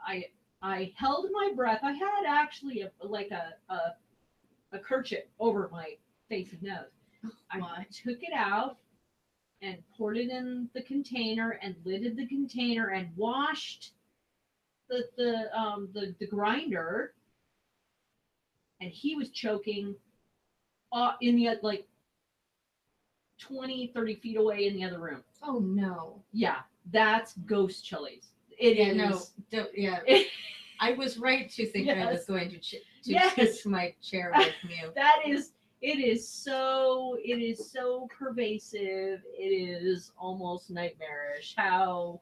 I held my breath. I had actually a kerchief over my face and nose. I took it out and poured it in the container and lidded the container and washed the grinder. And he was choking in the like 20, 30 feet away in the other room. Oh no. Yeah, that's ghost chilies. It is. No, yeah. I was right to think I was going to Yes. my chair away from you. It is so pervasive. It is almost nightmarish how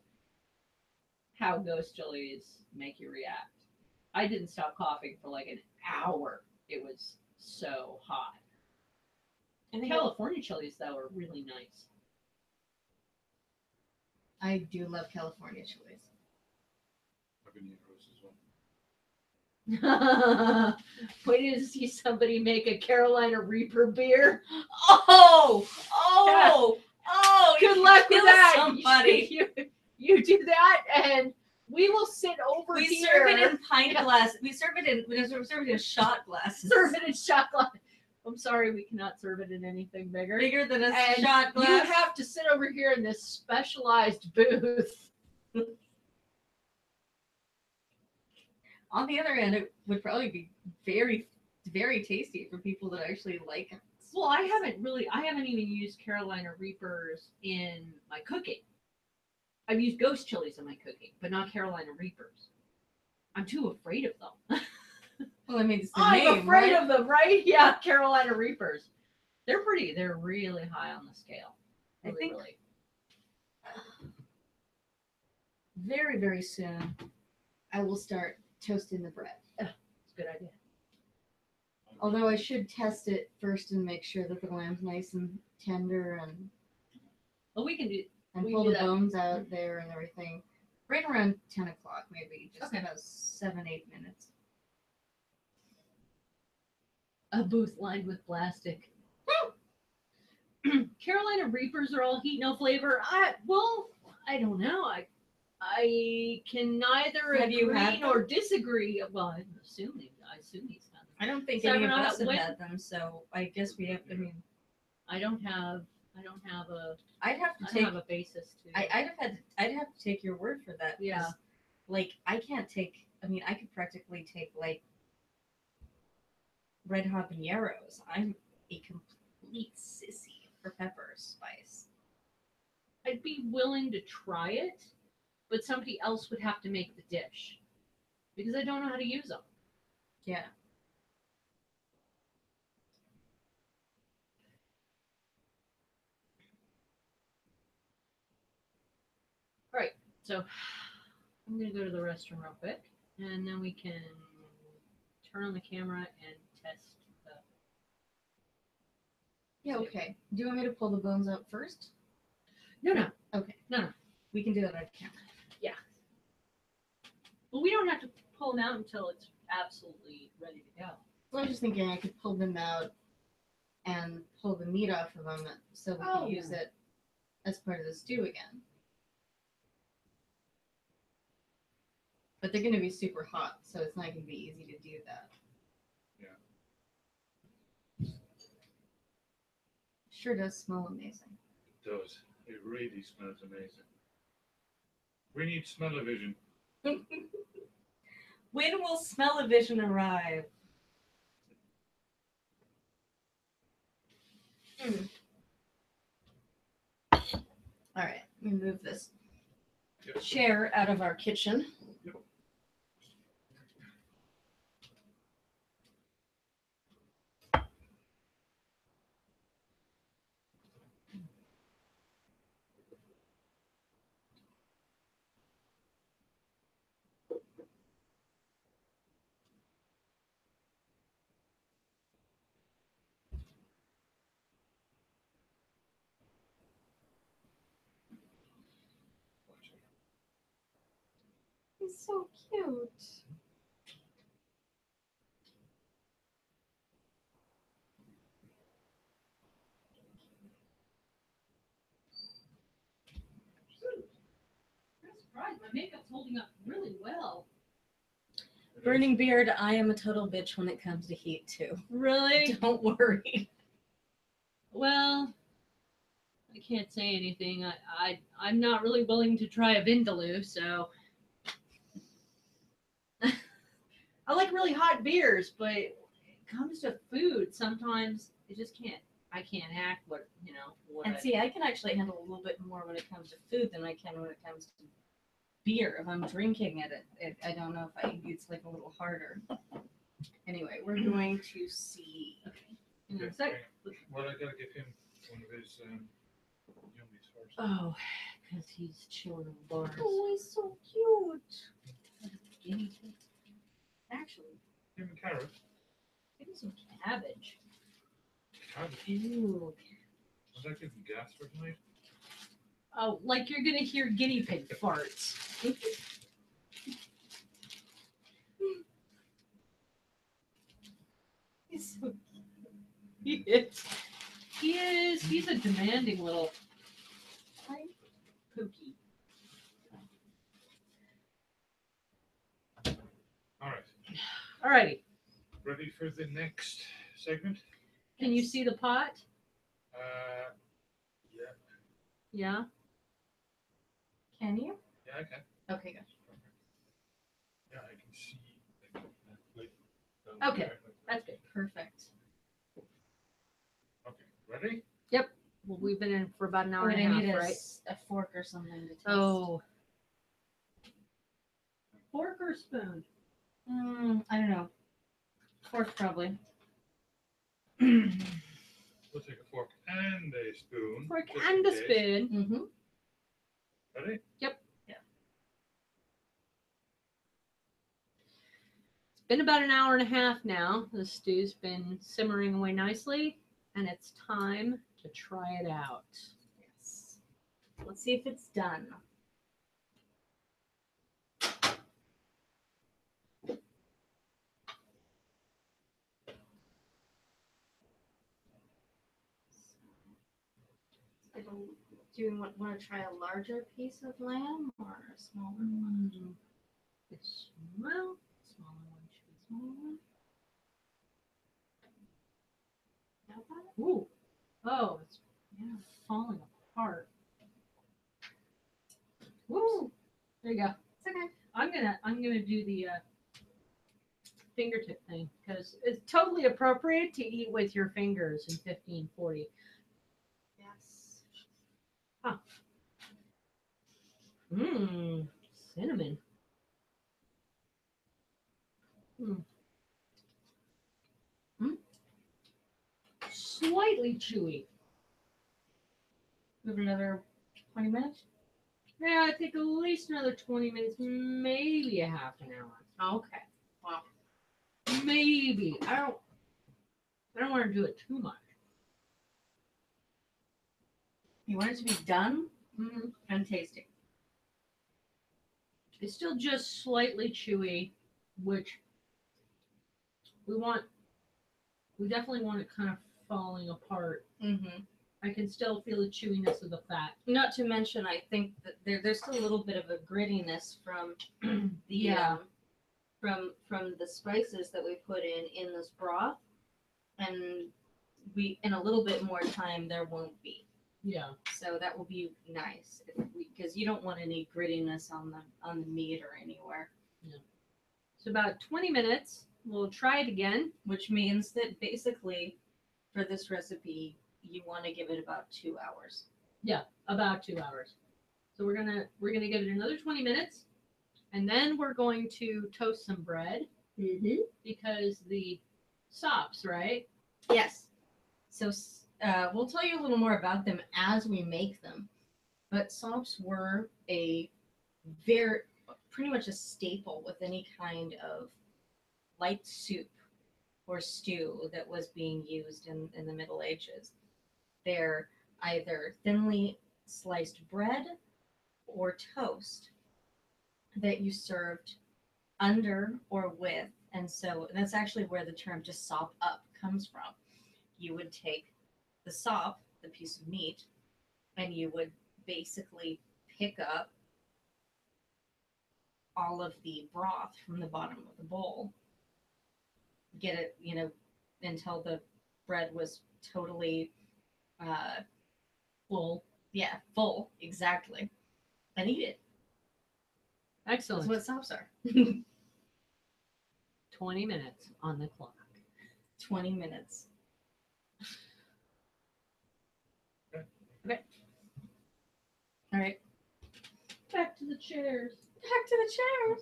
ghost chilies make you react. I didn't stop coughing for like an hour. It was so hot. And California chilies though are really nice. I do love California chilies. Habaneros as well. Wait to see somebody make a Carolina Reaper beer. Oh! Good luck with that. Somebody. You do that, and we will sit over We here. serve it in pint glass. We serve it in shot glasses. Serve it in shot glass. I'm sorry, we cannot serve it in anything bigger. Bigger than a And shot glass. you have to sit over here in this specialized booth. On the other hand, it would probably be very, very tasty for people that actually like it. Well, I haven't even used Carolina Reapers in my cooking. I've used ghost chilies in my cooking, but not Carolina Reapers. I'm too afraid of them. Well, I mean, it's the I'm name, afraid right? of them, right? Yeah, Carolina Reapers. They're really high on the scale. I think- really. Very, very soon, I will start toasting the bread. It's a good idea. Although I should test it first and make sure that the lamb's nice and tender and Well, we can do. we pull do the that. bones out there and everything. Right around 10 o'clock, maybe. Just Okay. about 7-8 minutes. A booth lined with plastic. Carolina Reapers are all heat, no flavor. I don't know. I can neither Have you agree had nor disagree. Well, I assume he's done them. I don't think So any of we're not- us have when- had them, so I guess we have. I mean, I don't have a I'd have to I don't take. have a basis to. I'd have to take your word for that. Yeah. 'Cause, like, I can't take. I mean, I could practically take like red habaneros. I'm a complete sissy for pepper spice. I'd be willing to try it. but somebody else would have to make the dish because I don't know how to use them. Yeah. So I'm gonna go to the restroom real quick, and then we can turn on the camera and test the. Yeah, okay. Do you want me to pull the bones out first? No. Okay. No. We can do that on camera. Well, we don't have to pull them out until it's absolutely ready to go. So I was just thinking I could pull them out and pull the meat off of them so we Oh. can use it as part of the stew again. But they're going to be super hot, so it's not going to be easy to do that. Yeah. Sure does smell amazing. It does. It really smells amazing. We need smell-o-vision. When will smell-o-vision arrive? All right, let me move this Yep. Chair out of our kitchen. He's so cute. I'm surprised. My makeup's holding up really well. Burning beard, I am a total bitch when it comes to heat too. Really? Don't worry. Well, I can't say anything. I'm not really willing to try a vindaloo, so I like really hot beers, but when it comes to food, sometimes it just can't. I can't act what you know. What And I- see, I can actually handle a little bit more when it comes to food than I can when it comes to beer. If I'm drinking it, I don't know if it's like a little harder. Anyway, we're going to see. in a Okay, sec. hang on. Well, I gotta give him one of his yummies first. Oh, because he's chewing on bars. Oh, he's so cute. Guinea pig. Actually, Give him carrot. give me some cabbage. Cabbage. Ew. Was that giving gas for tonight? Oh, like you're gonna hear guinea pig farts. He's so He is. He is. He's a demanding little pookie. All right. Alrighty. Ready for the next segment? Can you see the pot? Yeah. Yeah. Can you? Yeah, I can. Okay, good. Yeah, I can see. Like, Okay. there. That's good. Perfect. Okay. Ready? Well, we've been in for about an hour Wait, and I a need half, right? a fork or something to taste. Oh. Fork or spoon? I don't know. Fork probably. We'll take a fork and a spoon. Fork just and in a case. spoon. Mm-hmm. Ready? It's been about an hour and a half now. The stew's been simmering away nicely, and it's time to try it out. Yes. Let's see if it's done. Do you want to try a larger piece of lamb or a smaller one? This well, smaller one should be smaller one. How about it? Ooh. Oh, it's falling apart. Woo! There you go. It's okay. I'm gonna do the fingertip thing because it's totally appropriate to eat with your fingers in 1540. Yes. Mmm. cinnamon. Slightly chewy. Give it another 20 minutes. Yeah, I think at least another 20 minutes, maybe a half an hour. Oh, okay. Wow. Maybe. I don't want to do it too much. You want it to be done Mm-hmm. and tasty. It's still just slightly chewy, which we definitely want it kind of falling apart. Mm-hmm. I can still feel the chewiness of the fat. Not to mention, I think that there's still a little bit of a grittiness from the from the spices that we put in this broth, and in a little bit more time there won't be. Yeah. So that will be nice because you don't want any grittiness on the meat or anywhere. So about 20 minutes. We'll try it again. Which means that basically, for this recipe, you want to give it about 2 hours. Yeah, about 2 hours. So we're gonna give it another 20 minutes, and then we're going to toast some bread because the sops, right? Yes. So we'll tell you a little more about them as we make them. But sops were pretty much a staple with any kind of light soup or stew that was being used in the Middle Ages. They're either thinly sliced bread or toast that you served under or with. And so that's actually where the term to sop up comes from. You would take the sop, the piece of meat, and you would basically pick up all of the broth from the bottom of the bowl, get it, until the bread was totally Full. Yeah, full, exactly. And eat it. Excellent. That's what sops are. 20 minutes on the clock. 20 minutes. Okay. All right. Back to the chairs. Back to the chairs.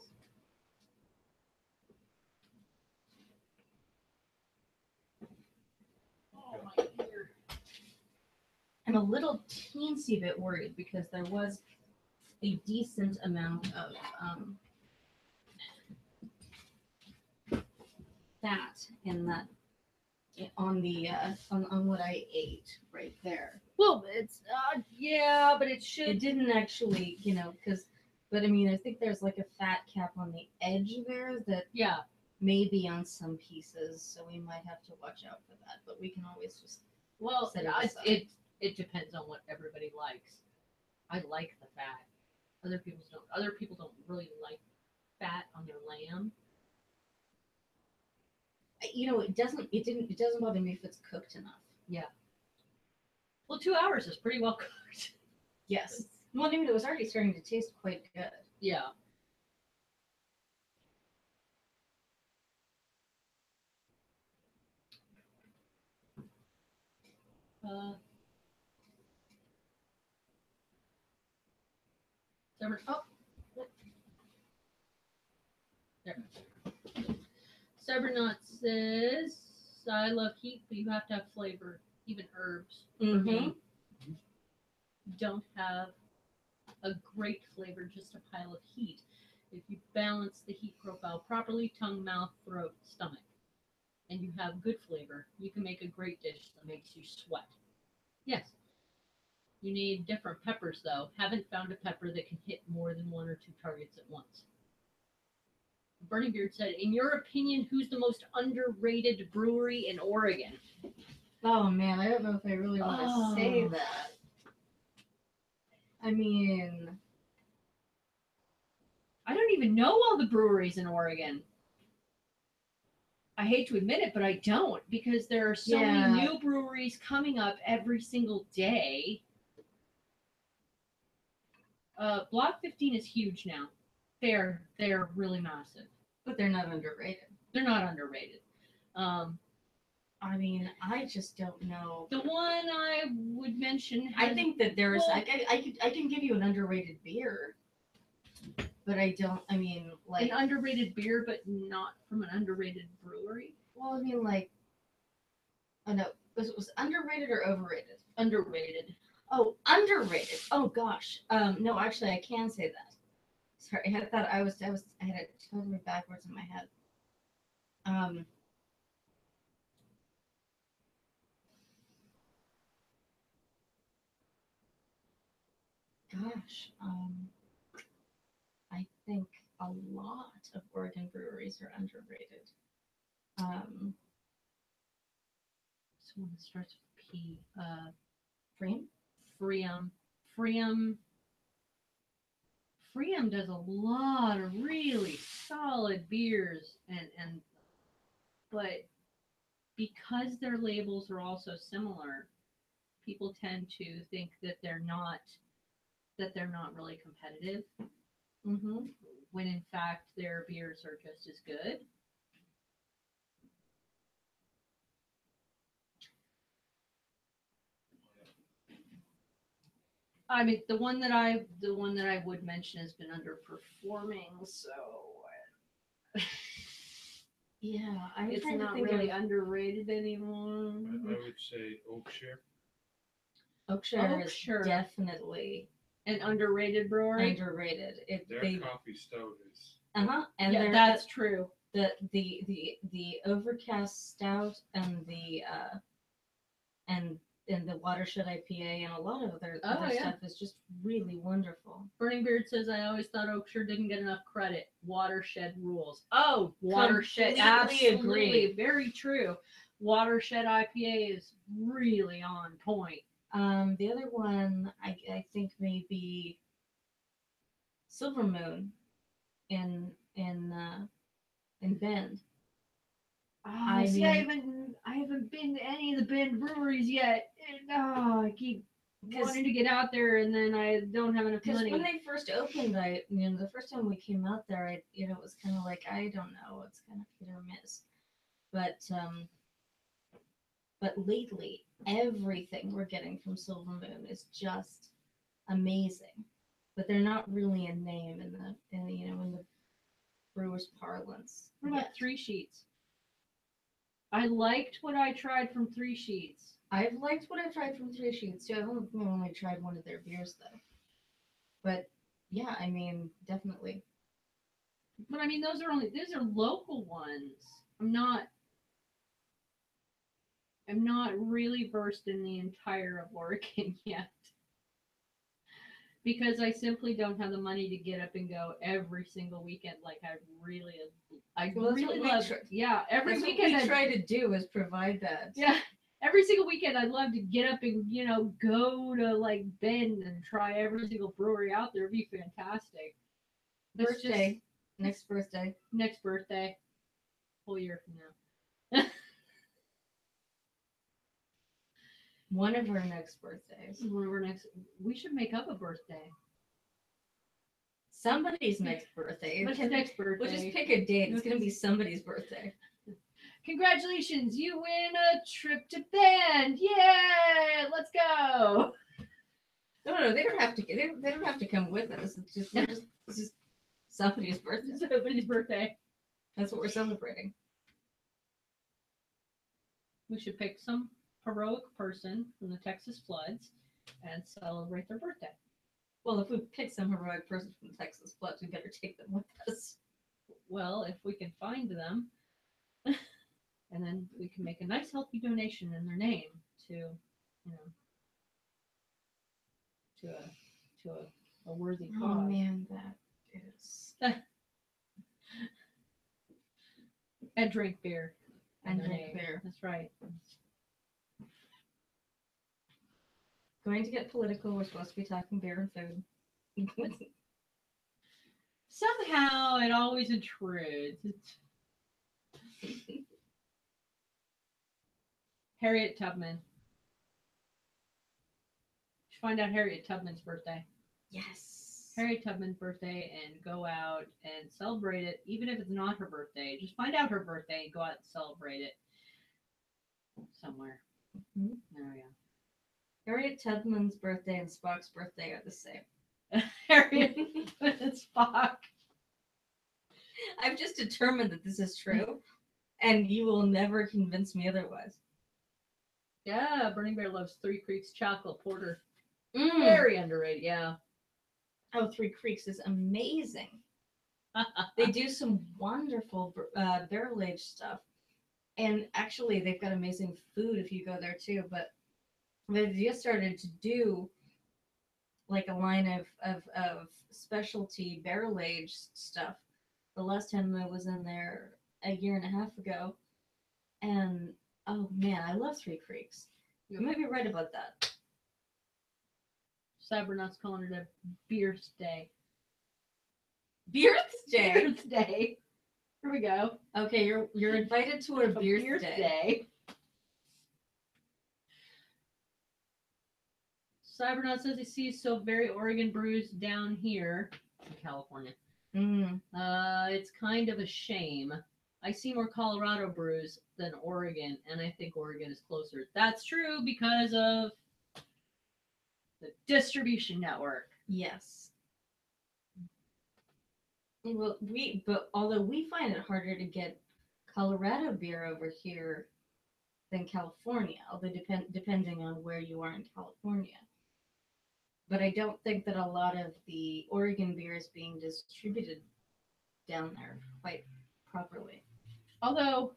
Oh my ear. I'm a little teensy bit worried because there was a decent amount of fat in that on what I ate right there. Well, it's yeah, but it It should. didn't actually, but I mean, I think there's like a fat cap on the edge there that Yeah. may be on some pieces, so we might have to watch out for that. But we can always just Well, set it aside. it depends on what everybody likes. I like the fat. Other people don't. Other people don't really like fat on their lamb. It doesn't bother me if it's cooked enough. Well, 2 hours is pretty well cooked. Yes. Well, it was already starting to taste quite good. Yeah. Sebernot says, I love heat, but you have to have flavor, even herbs. For me, don't have a great flavor, just a pile of heat. If you balance the heat profile properly, tongue, mouth, throat, stomach, and you have good flavor, you can make a great dish that makes you sweat. Yes. You need different peppers, though. Haven't found a pepper that can hit more than 1 or 2 targets at once. Burning Beard said, in your opinion, who's the most underrated brewery in Oregon? Oh man, I don't know if I really want to say that. I mean, I don't even know all the breweries in Oregon. I hate to admit it, but I don't, because there are so many new breweries coming up every single day. Block 15 is huge now. They're really massive. but they're not underrated. They're not underrated. I mean, I just don't know. The one I would mention. I think that there's. I can give you an underrated beer. but I don't. I mean, like, An underrated beer, but not from an underrated brewery. well, I mean, like, oh no, was underrated or overrated? Underrated. Oh, underrated. Oh gosh. No, actually, I can say that. Sorry, I thought I had it totally backwards in my head. Um, gosh. I think a lot of Oregon breweries are underrated. Um, Someone that starts with P. Freem? Freum. Freum. Freum does a lot of really solid beers, and but because their labels are also similar, people tend to think that they're not really competitive, Mm-hmm. when in fact their beers are just as good. I mean, the one that I would mention has been underperforming, so Yeah, it's not really underrated anymore. I would say Oakshire. Oakshire is Oakshire. definitely An underrated brewery. underrated. Their coffee stout is. And Yeah, that's true. the Overcast Stout and the Watershed IPA and a lot of other Oh, yeah. stuff is just really wonderful. Burning Beard says, I always thought Oakshire didn't get enough credit. Watershed rules. Oh, Watershed. Completely Absolutely. agree. Very true. Watershed IPA is really on point. The other one I think may be Silver Moon in Bend. Oh, I I mean- haven't been to any of the Bend breweries yet. And, I keep 'Cause- wanting to get out there, and then I don't have enough Because money. when they first opened, the first time we came out there, it was kind of like, I don't know, it's kind of hit or miss. But lately, everything we're getting from Silver Moon is just amazing. But they're not really a name in the brewers' parlance. What about yet. Three Sheets? I liked what I tried from Three Sheets. I've liked what I've tried from Three Sheets too. I've only tried one of their beers though. But yeah, I mean, definitely. But I mean, these are local ones. I'm not really versed in the entire of Oregon yet. Because I simply don't have the money to get up and go every single weekend like I really love. Yeah, every That's weekend what we try to do is provide that. Yeah, every single weekend I'd love to get up and go to like Bend and try every single brewery out there. It'd be fantastic. It's just Next birthday. next birthday, whole year from now. One of our next birthdays. We should make up a birthday. Somebody's next birthday. What's the next birthday? We'll just pick a date. It's going to be somebody's birthday. Congratulations, you win a trip to Bend! Yay! Let's go! No, they don't have to. They don't have to come with us. It's just somebody's birthday. Somebody's birthday. That's what we're celebrating. We should pick some heroic person from the Texas floods and celebrate their birthday. Well, if we pick some heroic person from the Texas floods, we better take them with us. Well, if we can find them, and then we can make a nice, healthy donation in their name to a worthy cause. Oh man, that is. And drink beer. And their drink name. beer. That's right. Going to get political. We're supposed to be talking beer and food. Somehow it always intrudes. Harriet Tubman. Should find out Harriet Tubman's birthday. Yes. Harriet Tubman's birthday and go out and celebrate it, even if it's not her birthday. Just find out her birthday and go out and celebrate it somewhere. Mm-hmm. There we go. Harriet Tubman's birthday and Spock's birthday are the same. Harry and Spock. I've just determined that this is true, and you will never convince me otherwise. Yeah, Burning Bear loves Three Creeks chocolate porter. Mm. Very underrated. Yeah. Oh, Three Creeks is amazing. They do some wonderful barrel aged stuff, and actually, they've got amazing food if you go there too. But they've just started to do like a line of specialty barrel aged stuff. The last time I was in there a year and a half ago, and oh man, I love Three Creeks. You might be right about that. Cybernauts calling it a beer day. Beers Day. Beer day. Here we go. Okay, you're invited to a Beers Beer Day. day. Cybernaut says he sees so very Oregon brews down here in California. Mm. It's kind of a shame. I see more Colorado brews than Oregon, and I think Oregon is closer. That's true because of the distribution network. Yes. Well, but although we find it harder to get Colorado beer over here than California, although depending on where you are in California. But I don't think that a lot of the Oregon beer is being distributed down there quite properly. Although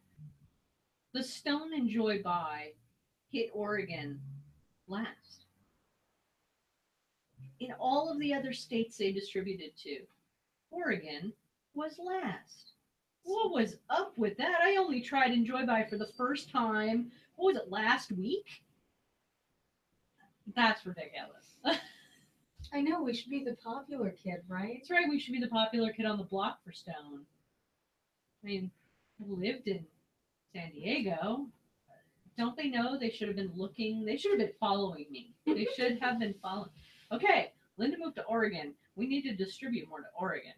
the Stone and Joy By hit Oregon last. In all of the other states they distributed to, Oregon was last. What was up with that? I only tried Enjoy By for the first time. What was it, last week? That's ridiculous. I know, we should be the popular kid, right? That's right, we should be the popular kid on the block for Stone. I mean, I lived in San Diego. Don't they know they should have been looking? They should have been following me. They should have been following. Okay, Linda moved to Oregon. We need to distribute more to Oregon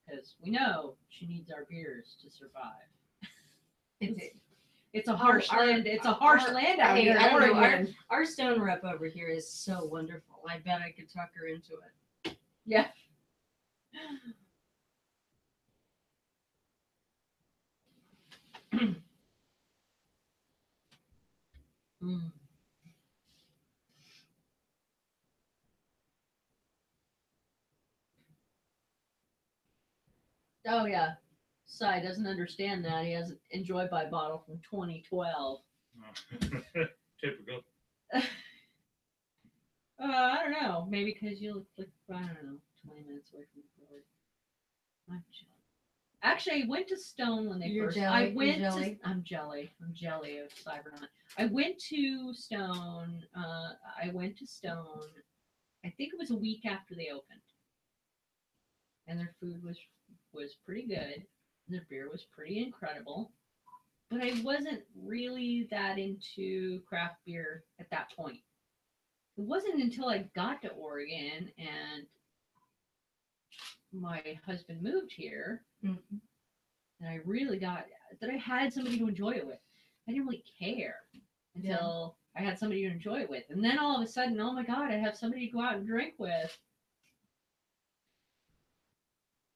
because we know she needs our beers to survive. It's a harsh land. It's a harsh land out here in Oregon. Our Stone rep over here is so wonderful. I bet I could talk her into it. Yeah. Mm. Oh yeah. Sai doesn't understand that. He has an Enjoy By bottle from 2012. Typical. I don't know. Maybe because you look like, I don't know, 20 minutes away from the board. I'm jelly. Actually, I went to Stone when they You're first. jelly? I You're went jelly? to. I'm jelly. I'm jelly of Cybernaut. I went to Stone. I went to Stone. I think it was a week after they opened, and their food was pretty good. And their beer was pretty incredible. But I wasn't really that into craft beer at that point. It wasn't until I got to Oregon and my husband moved here Mm-hmm. and I really got that I had somebody to enjoy it with. I didn't really care until I had somebody to enjoy it with. And then all of a sudden, oh my God, I have somebody to go out and drink with.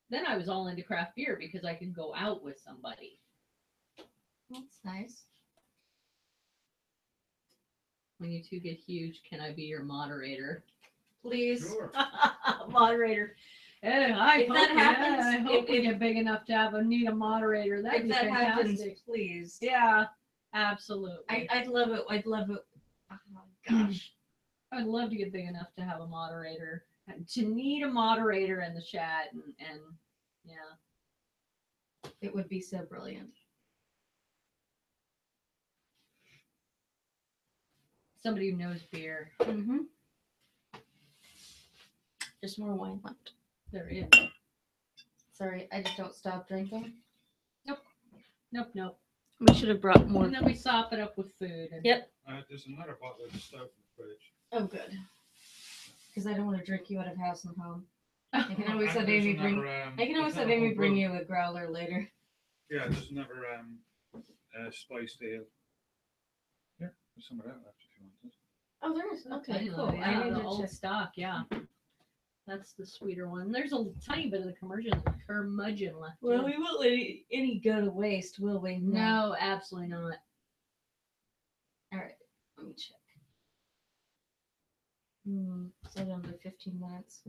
Then I was all into craft beer because I could go out with somebody. That's nice. When you two get huge, can I be your moderator? Please. Sure. Moderator. I If hope, that happens, I hope we if- get big enough to need a moderator. That'd If be that fantastic. happens, please. Yeah, absolutely. I'd love it. I'd love it. Oh gosh. I'd love to get big enough to have a moderator, to need a moderator in the chat, and yeah. It would be so brilliant. Somebody who knows beer. Mm-hmm. Just more wine left. There is. Sorry, I just don't stop drinking. Nope. We should have brought more. And then we sop it up with food. And Yep. There's another bottle of stuff in the fridge. Oh, good. Because I don't want to drink you out of house and home. I can always And have there's Amy bring. another, I can always there's have another Amy bring homebrew. you a growler later. Yeah, there's another spiced ale. Yeah, there's some of that left if you want it. Oh, there is. Okay, Anyway, cool. Yeah, I need the to old check. stock. Yeah. That's the sweeter one. There's a tiny bit of the curmudgeon left. Well, too. we won't let any go to waste, will we? No, absolutely not. All right, let me check. Set under 15 minutes.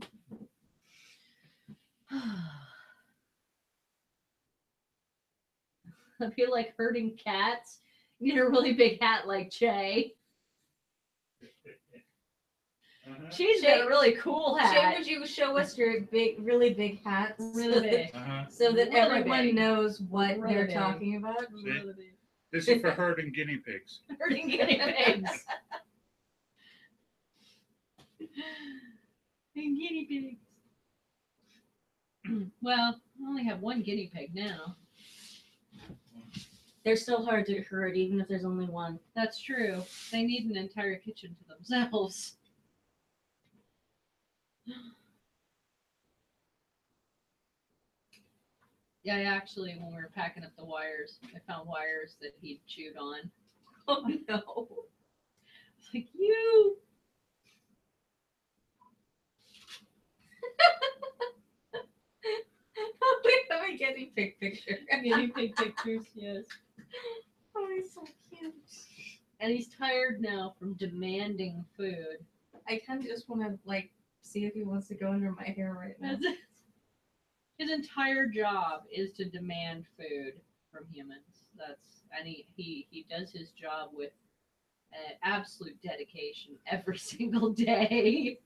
I feel like herding cats. You need a really big hat like Jay. She's got a really cool Jay, hat. would you show us your really big hats? Really big. So that Really everyone big. knows what Really they're big. talking about? See? This is for herding guinea pigs. Herding guinea pigs. And guinea pigs. Well, I only have one guinea pig now. They're still hard to herd, even if there's only one. That's true. They need an entire kitchen to themselves. Yeah, actually, when we were packing up the wires, I found wires that he'd chewed on. Oh no. It's like, you! We have a guinea pig picture. Guinea pig pictures, yes. Oh, he's so cute. And he's tired now from demanding food. I kind of just want to see if he wants to go under my hair right now. That's it. His entire job is to demand food from humans. And he does his job with absolute dedication every single day.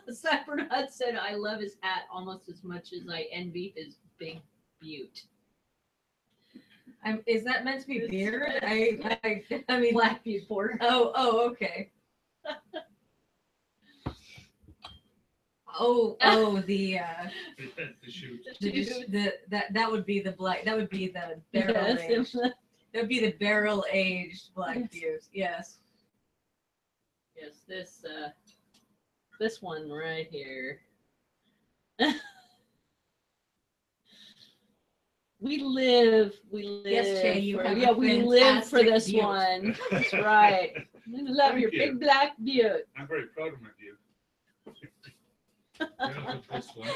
Saffronot said, I love his hat almost as much as I envy his big butte. Is that meant to be beard? I mean, Black butte porter. Oh, okay. The shoot. that would be the black. That would be the barrel aged. That would be the barrel aged black butte. Yes. Yes, this one right here. We live. Yes, Jay, you have a we live for fantastic this butte. one. That's right. We love Thank your you. big black butte. I'm very proud of my view. Yeah, look this one.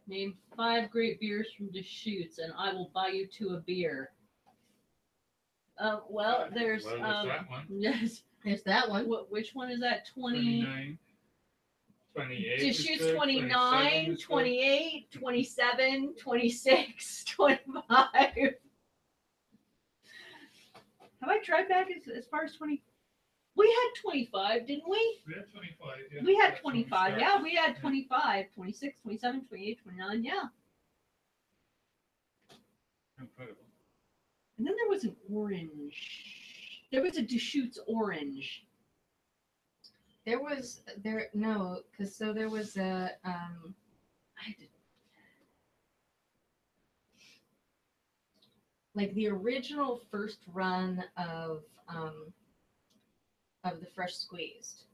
Name 5 great beers from Deschutes, and I will buy you 2 a beer. Well, there's that one. yes. There's that one. Which one is that? 20. 29. 28. Deschutes is good, 29, 27 is good. 28, 27, 26, 25. Have I tried back as far as 20? We had 25, didn't we? We had 25. Yeah. We had That's when 25. started. Yeah, we had 25, 26, 27, 28, 29. Yeah. Incredible. And then there was an orange. There was a Deschutes orange. There was a the original first run of the fresh squeezed.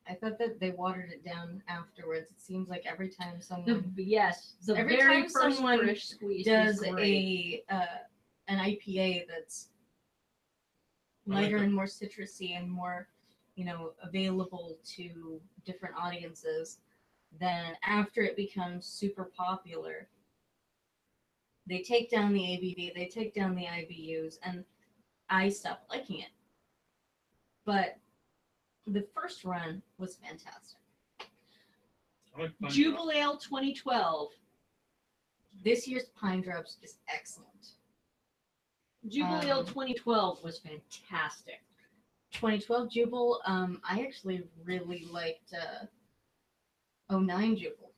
I thought that they watered it down afterwards. It seems like every time someone Every time time first someone fresh squeeze does was great. an IPA that's lighter and more citrusy and more, available to different audiences, then after it becomes super popular, they take down the ABV, they take down the IBUs, and I stopped liking it. But the first run was fantastic. I like Pine Jubilee 2012. This year's Pine Drops is excellent. Jubilee 2012 was fantastic. 2012 Jubal, I actually really liked 09 Jubal.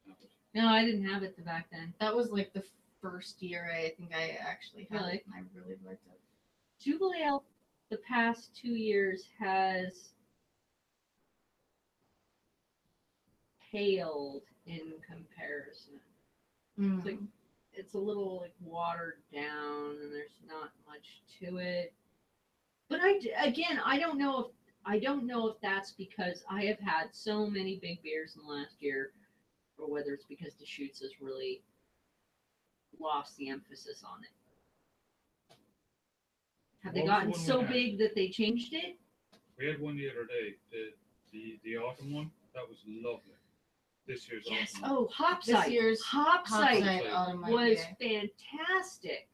Drops. No, I didn't have it back then. That was like the first year I think I actually had Really? it, and I really liked it. Jubilee the past 2 years has paled in comparison. It's like it's a little watered down and there's not much to it. But again, I don't know if that's because I have had so many big beers in the last year, or whether it's because Deschutes has really lost the emphasis on it. Have they What was the gotten one we so had? big that they changed it? We had one the other day, the autumn one. That was lovely. This year's Yes. autumn one. Oh, This Hopsite. year's Hopsite Hopsite Autumn was IPA. fantastic.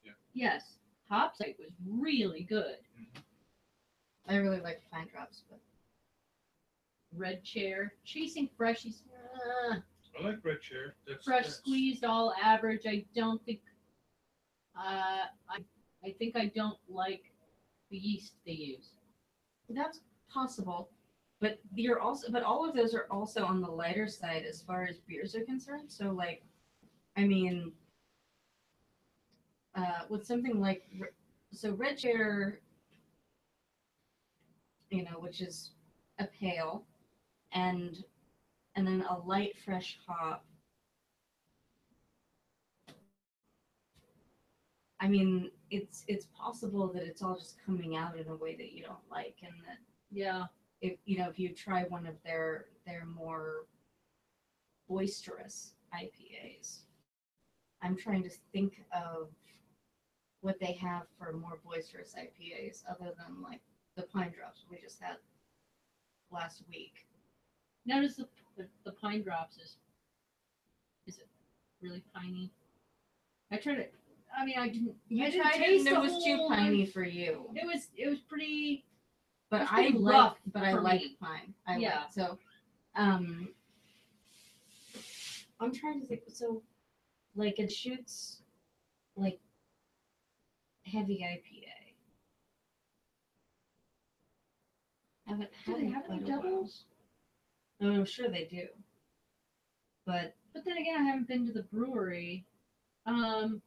Yeah. Yes, Hopsite was really good. I really like Pine Drops, but Red Chair, Chasing Freshies. I like Red Chair. Fresh that's- squeezed, all average. I don't think. I think I don't like the yeast they use. That's possible, but all of those are also on the lighter side as far as beers are concerned. So like, I mean, with something like Red Chair, which is a pale, and then a light fresh hop. I mean, it's possible that it's all just coming out in a way that you don't like, and that Yeah. if you try one of their more boisterous IPAs. I'm trying to think of what they have for more boisterous IPAs other than like the Pine Drops we just had last week. Notice the Pine Drops is it really piney? I tried it. I mean, I didn't. I didn't tried taste it and the it was too whole- piney for you. It was pretty. But It's I pretty like rough I for like me. pine. Yeah. So I'm trying to think, so like it shoots like heavy IPA. Haven't Do had they it have any quite a while. doubles? No, I'm sure they do. But But then again, I haven't been to the brewery. And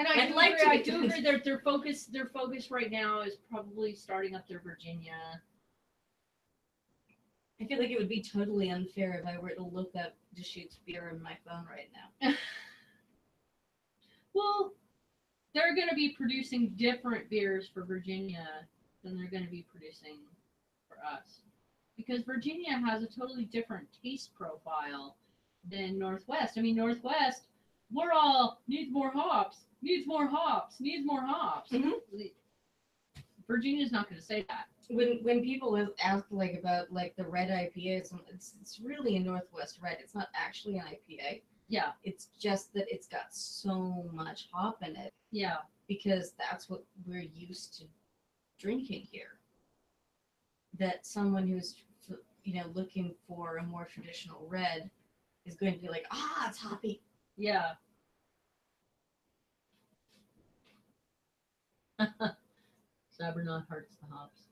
I'd like to I be- do agree their focus right now is probably starting up their Virginia. I feel like it would be totally unfair if I were to look up Deschutes beer on my phone right now. Well, they're going to be producing different beers for Virginia than they're going to be producing for us. Because Virginia has a totally different taste profile than Northwest. I mean, Northwest, we're all needs more hops, needs more hops, needs more hops. Mhm. Virginia's not going to say that. When people ask like about like the red IPAs, it's really a Northwest red. It's not actually an IPA. Yeah, It's just that it's got so much hop in it yeah. because that's what we're used to drinking here. That someone who's looking for a more traditional red is going to be like, it's hoppy. Yeah. Sabernaut hearts the hops.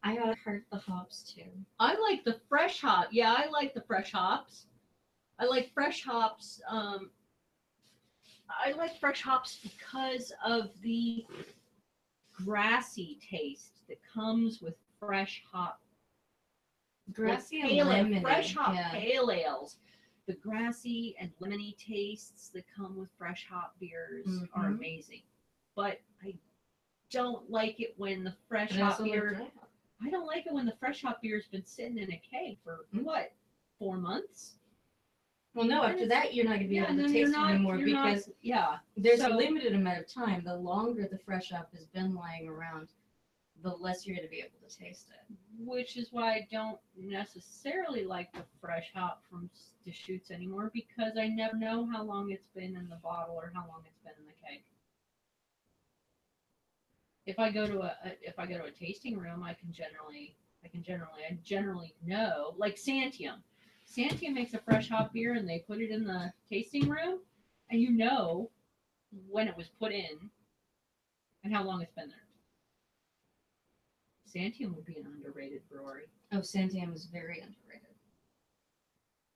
I gotta heart the hops too. I like the fresh hop. Yeah, I like the fresh hops. I like fresh hops. I like fresh hops because of the grassy taste that comes with fresh hop. Grassy Like and lemony. fresh hop Yeah. pale ales. The grassy and lemony tastes that come with fresh hop beers are Mhm. amazing. But I don't like it when the fresh But I hop also like beer. dry hop. I don't like it when the fresh hop beer's been sitting in a keg for what, 4 months? Well, no, after that you're not gonna be able to taste it anymore because there's a So- limited amount of time. The longer the fresh hop has been lying around, the less you're gonna be able to taste it. Which is why I don't necessarily like the fresh hop from Deschutes anymore, because I never know how long it's been in the bottle or how long it's been in the keg. If I go to a tasting room, I generally know, like Santium. Santium makes a fresh hop beer and they put it in the tasting room, and you know when it was put in and how long it's been there. Santium would be an underrated brewery. Oh, Santiam is very underrated.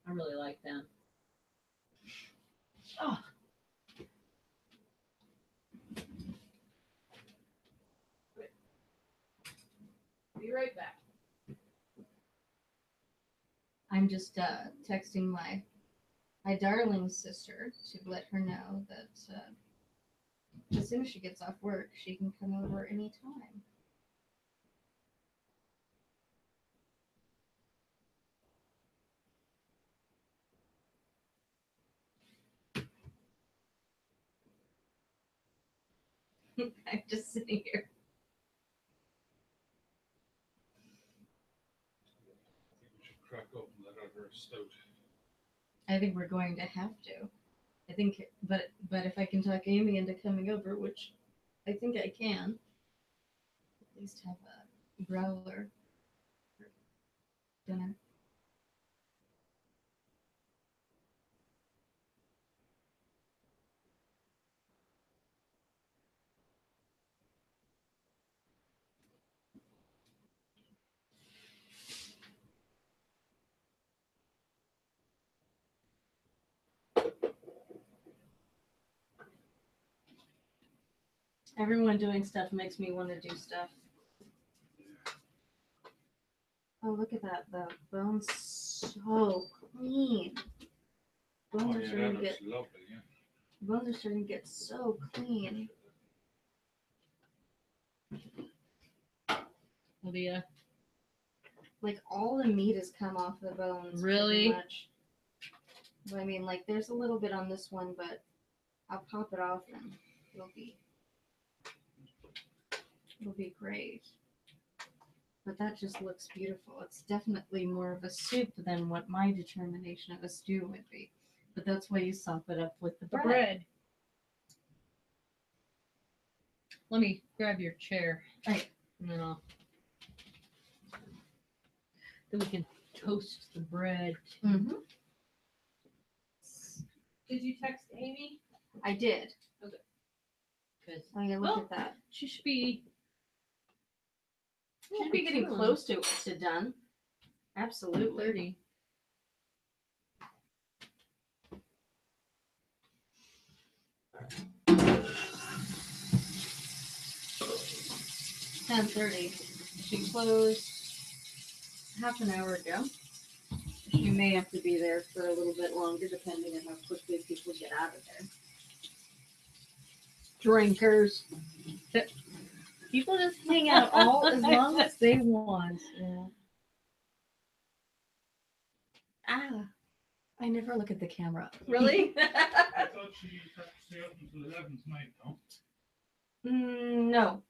I really like them. Oh. Be right back. I'm just texting my darling sister to let her know that As soon as she gets off work, she can come over anytime. I'm just sitting here. I think we should crack up and let her have her stout. I think we're going to have to. I think, but if I can talk Amy into coming over, which I think I can, at least have a growler for dinner. Everyone doing stuff makes me want to do stuff. Oh, look at that. The bone's so clean. Bones Oh, are yeah, starting that to looks get lovely, yeah. bones are starting to get so clean. Lydia. Like all the meat has come off the bones. Really? Pretty much. But I mean, like there's a little bit on this one, but I'll pop it off and it'll be great. But that just looks beautiful. It's definitely more of a soup than what my determination of a stew would be. But that's why you sop it up with the The bread. bread. Let me grab your chair. Right. And then then we can toast the bread. Mm-hmm. Did you text Amy? I did. Because Oh yeah, look Oh. at that. she should be. Should be getting close to done. Absolutely. 30. $10:30. She closed half an hour ago. She may have to be there for a little bit longer, depending on how quickly people get out of there. Drinkers. People just hang out all as long as they want. Yeah. Ah, I never look at the camera. Really? I thought she had to stay up until 11 tonight, no? No,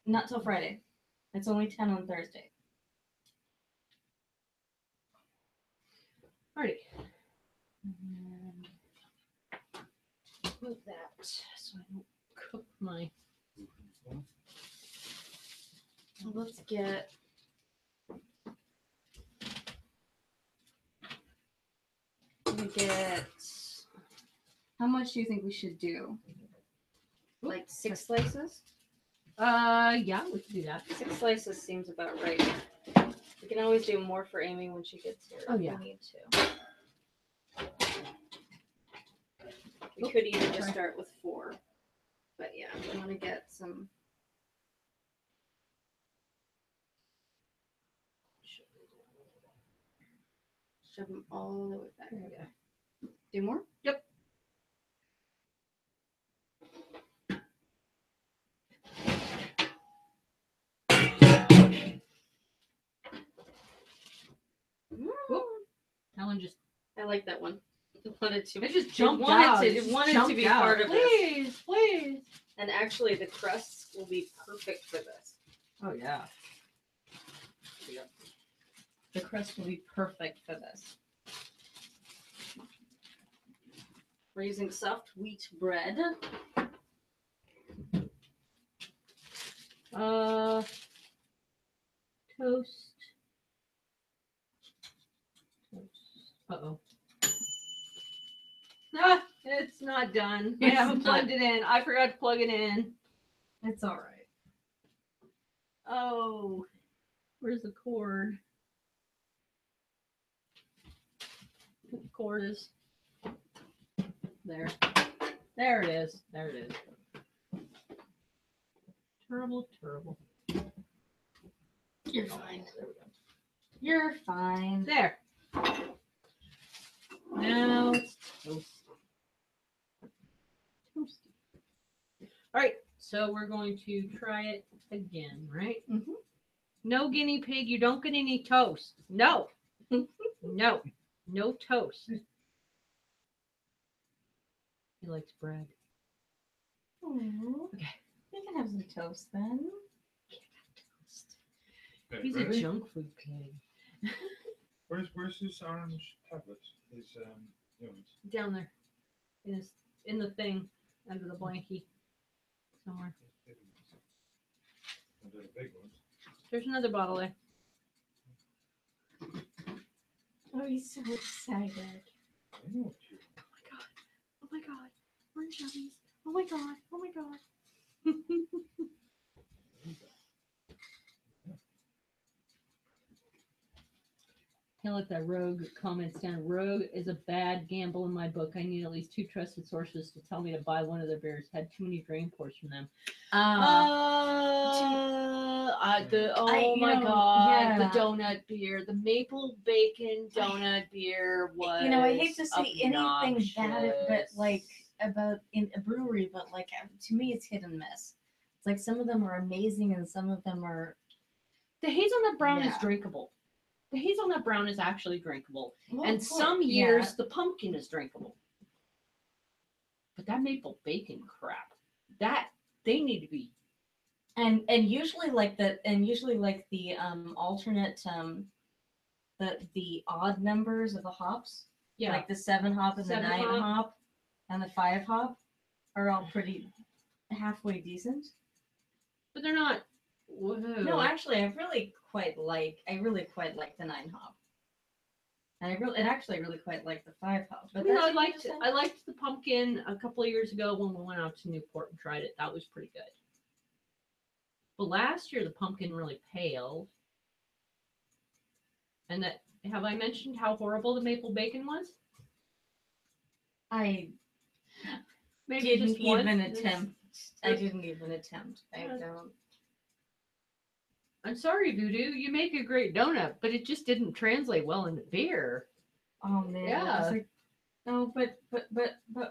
not till Friday. It's only 10 on Thursday. Alrighty. And Move that so I don't cook my. let's get. We get. How much do you think we should do? Like 6 slices? Yeah, we can do that. 6 slices seems about right. We can always do more for Amy when she gets here. Oh, if yeah. We need to. We could even just start with 4. But yeah, I want to get some. Shove them all the way back. There we go. Do more? Yep. That one just. I like that one. It wanted to. It just It jumped wanted out. to- It it just wanted to jumped be out. part of this. Please, please. And actually, the crusts will be perfect for this. Oh yeah. The crust will be perfect for this. We're using soft wheat bread. Toast. Uh-oh. Ah, it's not done. I It's haven't not. plugged it in. I forgot to plug it in. It's all right. Oh, where's the cord? The cord is there. There it is. There it is. Terrible, terrible. You're fine. There we go. You're fine. There. Now it's toast. Toasty. All right, so we're going to try it again, right? Mhm. No guinea pig, you don't get any toast. No. No. No toast. He likes bread. Aw. Okay. You can have some toast then. Okay, He's ready? a junk food pig. Where's his orange tablets? His units. Down there. In the thing under the blankie somewhere. And they're the big ones. There's another bottle there. Oh, he's so excited. I know what you. Oh my god. Oh my god. Orange yummies. Oh my god. Oh my god. Can't let that Rogue comment stand. Rogue is a bad gamble in my book. I need at least 2 trusted sources to tell me to buy one of their beers. Had too many drain pours from them. Oh you my know, god, yeah. the donut beer, the maple bacon donut beer was. You know, I hate to say anything obnoxious. bad, but like about in a brewery, but like to me, it's hit and miss. It's like some of them are amazing and some of them are. The hazelnut brown is Yeah. drinkable. The hazelnut brown is actually drinkable. Well, And of course, some years yeah. the pumpkin is drinkable. But that maple bacon crap, that they need to be. And usually like the alternate the odd numbers of the hops, Yeah. like the 7 hop and the 7 9 hop. hop and the 5 hop are all pretty halfway decent. But they're not. Whoa. No, actually, I really quite like the 9 hop, and I really quite like the 5 hop. But You know, that's I liked the pumpkin a couple of years ago when we went out to Newport and tried it. That was pretty good. But last year the pumpkin really paled. And that have I mentioned how horrible the maple bacon was? I Maybe didn't just once. even attempt. I didn't even attempt. I Yeah. don't. I'm sorry, Voodoo. You make a great donut, but it just didn't translate well into beer. Oh man. Yeah. I was like, no, but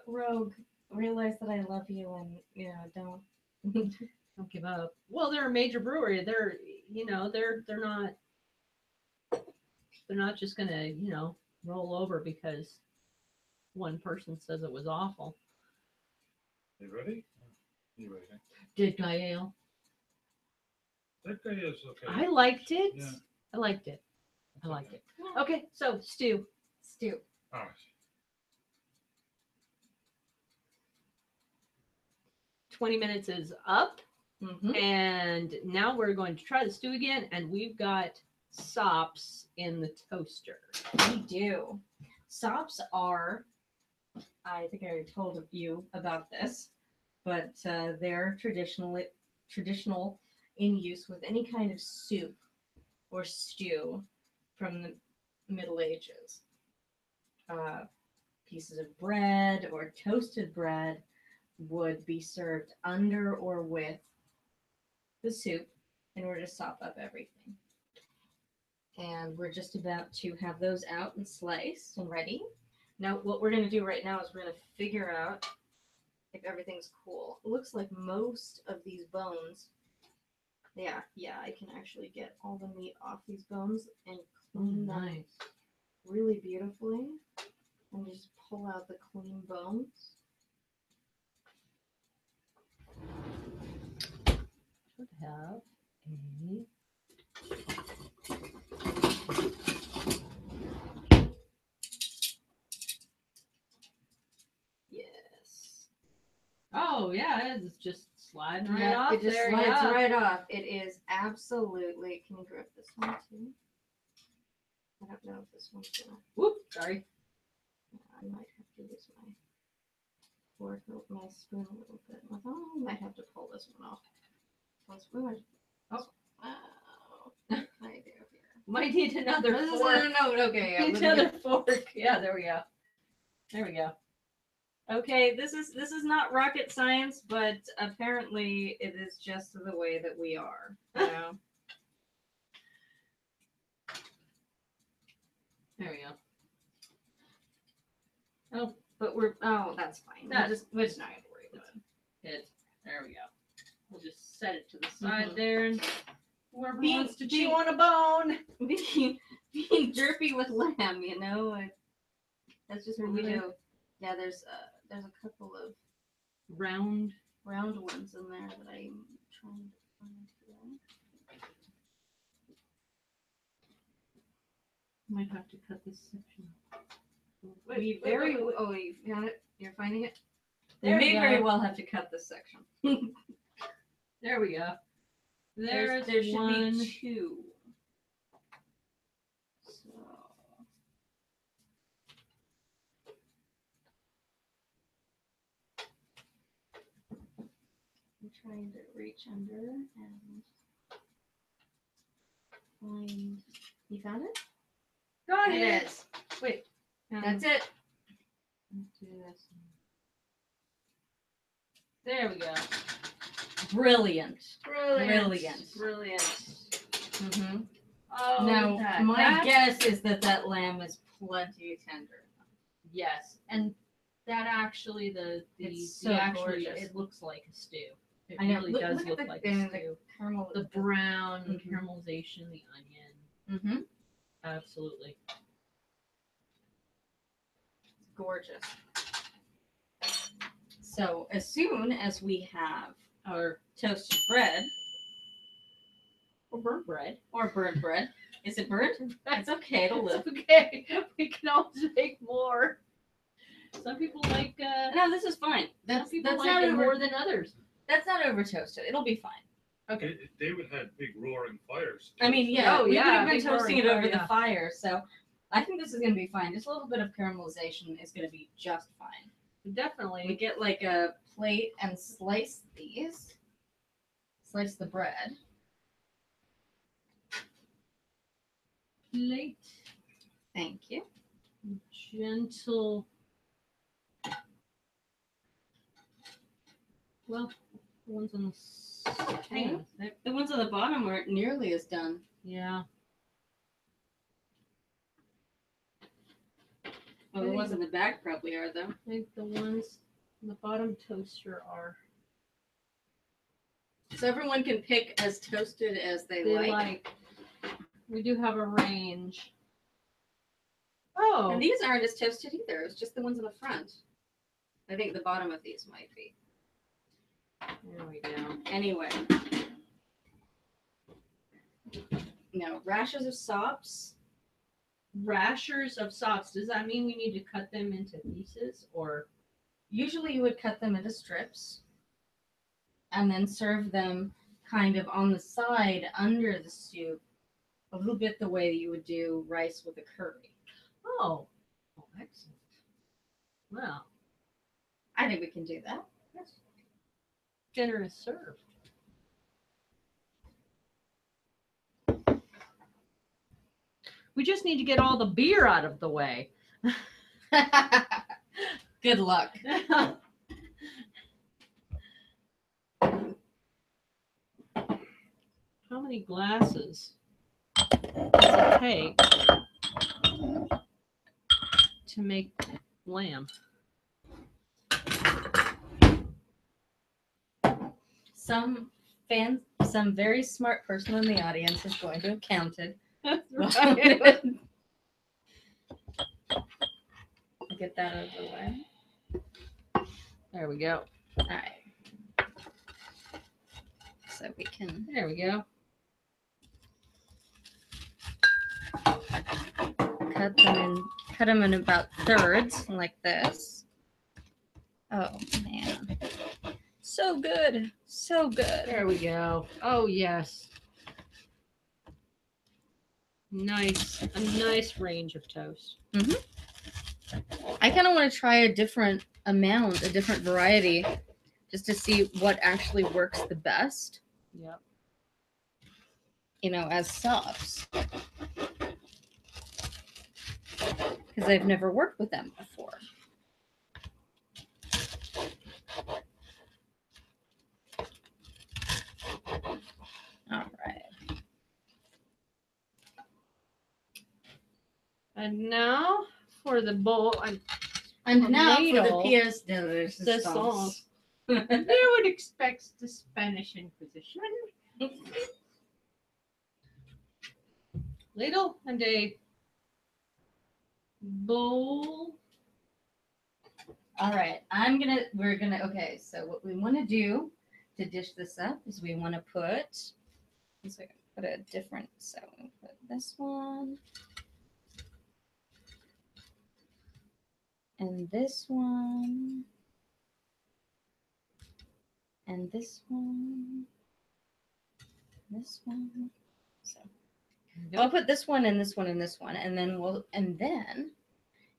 Rogue, realize that I love you, and don't. Don't give up. Well, they're a major brewery. They're not just gonna roll over because one person says it was awful. You ready? You ready? Did Gael? That guy is okay. I liked it. Yeah. I liked it. That's I liked okay. it. Okay, so stew. Stew. All right. 20 minutes is up, Mm-hmm. and now we're going to try the stew again, and we've got sops in the toaster. We do. Sops are. I think I already told you about this, but they're traditional in use with any kind of soup or stew from the Middle Ages. Pieces of bread or toasted bread would be served under or with the soup in order to sop up everything. And we're just about to have those out and sliced and ready. Now, what we're going to do right now is we're going to figure out if everything's cool. It looks like most of these bones, yeah, I can actually get all the meat off these bones and clean them really beautifully. And just pull out the clean bones. Should have a Yes. Oh yeah, it's just sliding right Yeah, off it just there. slides Yeah. right off. It is absolutely. Can you grab this one too? I don't know if this one's gonna. Whoop, sorry. I might have to use my fork or my spoon a little bit. Oh, I might have to pull this one off. One spoon. Oh. Wow. What can I do here? Might need another fork. No, okay. Yeah, Another fork. Yeah, there we go. There we go. Okay, this is not rocket science, but apparently it is just the way that we are. You know? There we go. But that's fine. That- We're just not gonna worry about it. It's There we go. We'll just set it to the side there, and whoever Being- wants to being- chew on a bone. Being derpy with lamb, you know. That's just what we Really? do. Yeah, there's a couple of Round. round ones in there that I'm trying to find here. Might have to cut this section. We very oh, you found it. You're finding it. There we we may very go. well have to cut this section. There we go. There's there should one. be two. So I'm trying to reach under and find. You found it? Go It ahead. is. Wait. That's it. Let's do this. There we go. Brilliant. Brilliant. Brilliant. Mm-hmm. Oh, Now, look at that. my That's- guess is that lamb is plenty tender. Yes, and that actually the It's the so actually gorgeous. it looks like a stew. It I know. really Look- does look at look the- like the- a the stew. Caramel. The brown, the Mhm. caramelization, the onion. Mm-hmm. Absolutely. Gorgeous. So as soon as we have our toasted bread Or burnt bread. or burnt bread, is it burnt? It's okay to live. It's okay. We can always make more. Some people like No, this is fine. some That's people like not it over. more than others. That's not over toasted. It'll be fine. They would have big roaring fires. I mean, yeah, Oh, we yeah, would have been big toasting it roaring over fire, the yeah. fire, so I think this is gonna be fine. Just a little bit of caramelization is gonna be just fine. We Definitely. get like a plate and slice these. Slice the bread. Plate. Thank you. Gentle. Well, the ones on the Hang on. thick. The ones on the bottom aren't nearly as done. Yeah. Well, the ones in the back probably are though. I think the ones on the bottom toaster are So everyone can pick as toasted as they like. We do have a range. Oh, And these aren't as toasted either. It's just the ones in the front. I think the bottom of these might be. there we go. Anyway. Now, rashers of sops. Rashers of sops. Does that mean we need to cut them into pieces or? Usually you would cut them into strips and then serve them kind of on the side under the soup, a little bit the way you would do rice with a curry. Oh, excellent. Well, I think we can do that. that's generous served. We just need to get all the beer out of the way. Good luck. How many glasses does it take to make lamb? Some very smart person in the audience is going to have counted. Right. Get that out of the way. There we go. All right. So we can. There we go. Cut them in about thirds like this. Oh man. So good. So good. There we go. Oh yes. Nice. A nice range of toast. I kind of want to try a different amount, a different variety, just to see what actually works the best, Yep. you know, as sops. Because I've never worked with them before. All right. And now for the bowl. And now for the Tomato. pièce de The résistance. No one expects the Spanish Inquisition. Ladle and a bowl. All right, okay, so what we want to do to dish this up is we want to put, so I can put a different, so we put this one, and this one, and this one, this one. So I'll put this one and this one and this one, and then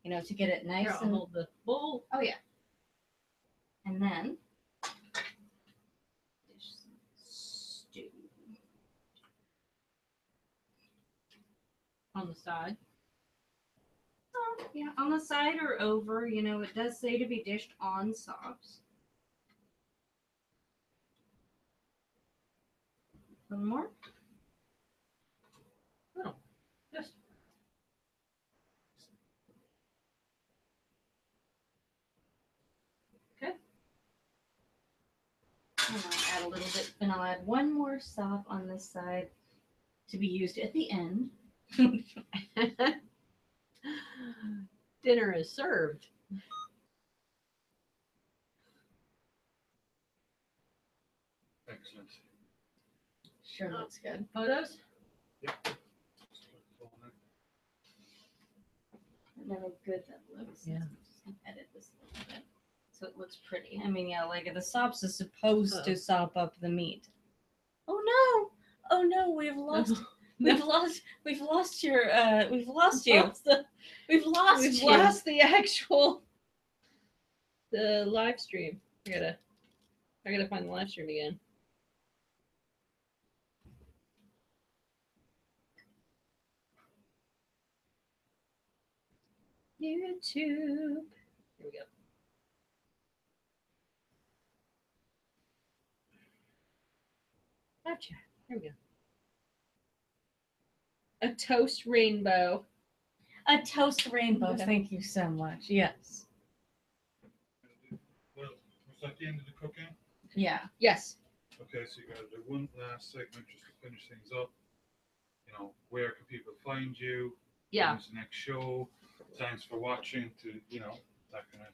you know, to get it nice. Here, I'll hold the bowl. Oh yeah. And then dish some stew On the side. oh, yeah, on the side or over. You know, it does say to be dished on sops. One more. Oh, yes. Okay. And I'll add a little bit, and I'll add one more sop on this side to be used at the end. Dinner is served. Excellent. Sure looks good. Photos? And then how good that looks. Yeah. Just edit this a little bit so it looks pretty. I mean, yeah, like the sops is supposed to sop up the meat. Oh no! Oh no! We've lost. We've lost you. We've lost you. We've lost We've you. lost the actual live stream. I gotta find the live stream again. YouTube. Here we go. Gotcha. Here we go. A toast rainbow. A toast rainbow. Okay. Thank you so much. Yes. Well, was that the end of the cooking? Yeah. Yes. Okay, so you got to do one last segment just to finish things up. You know, where can people find you? Yeah. When's the next show? Thanks for watching. To you know that kind of.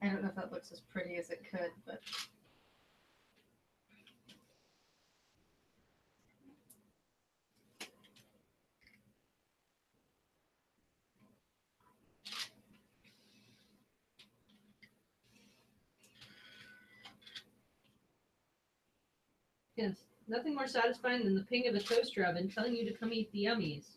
I don't know if that looks as pretty as it could, but Yes. Nothing more satisfying than the ping of a toaster oven telling you to come eat the yummies.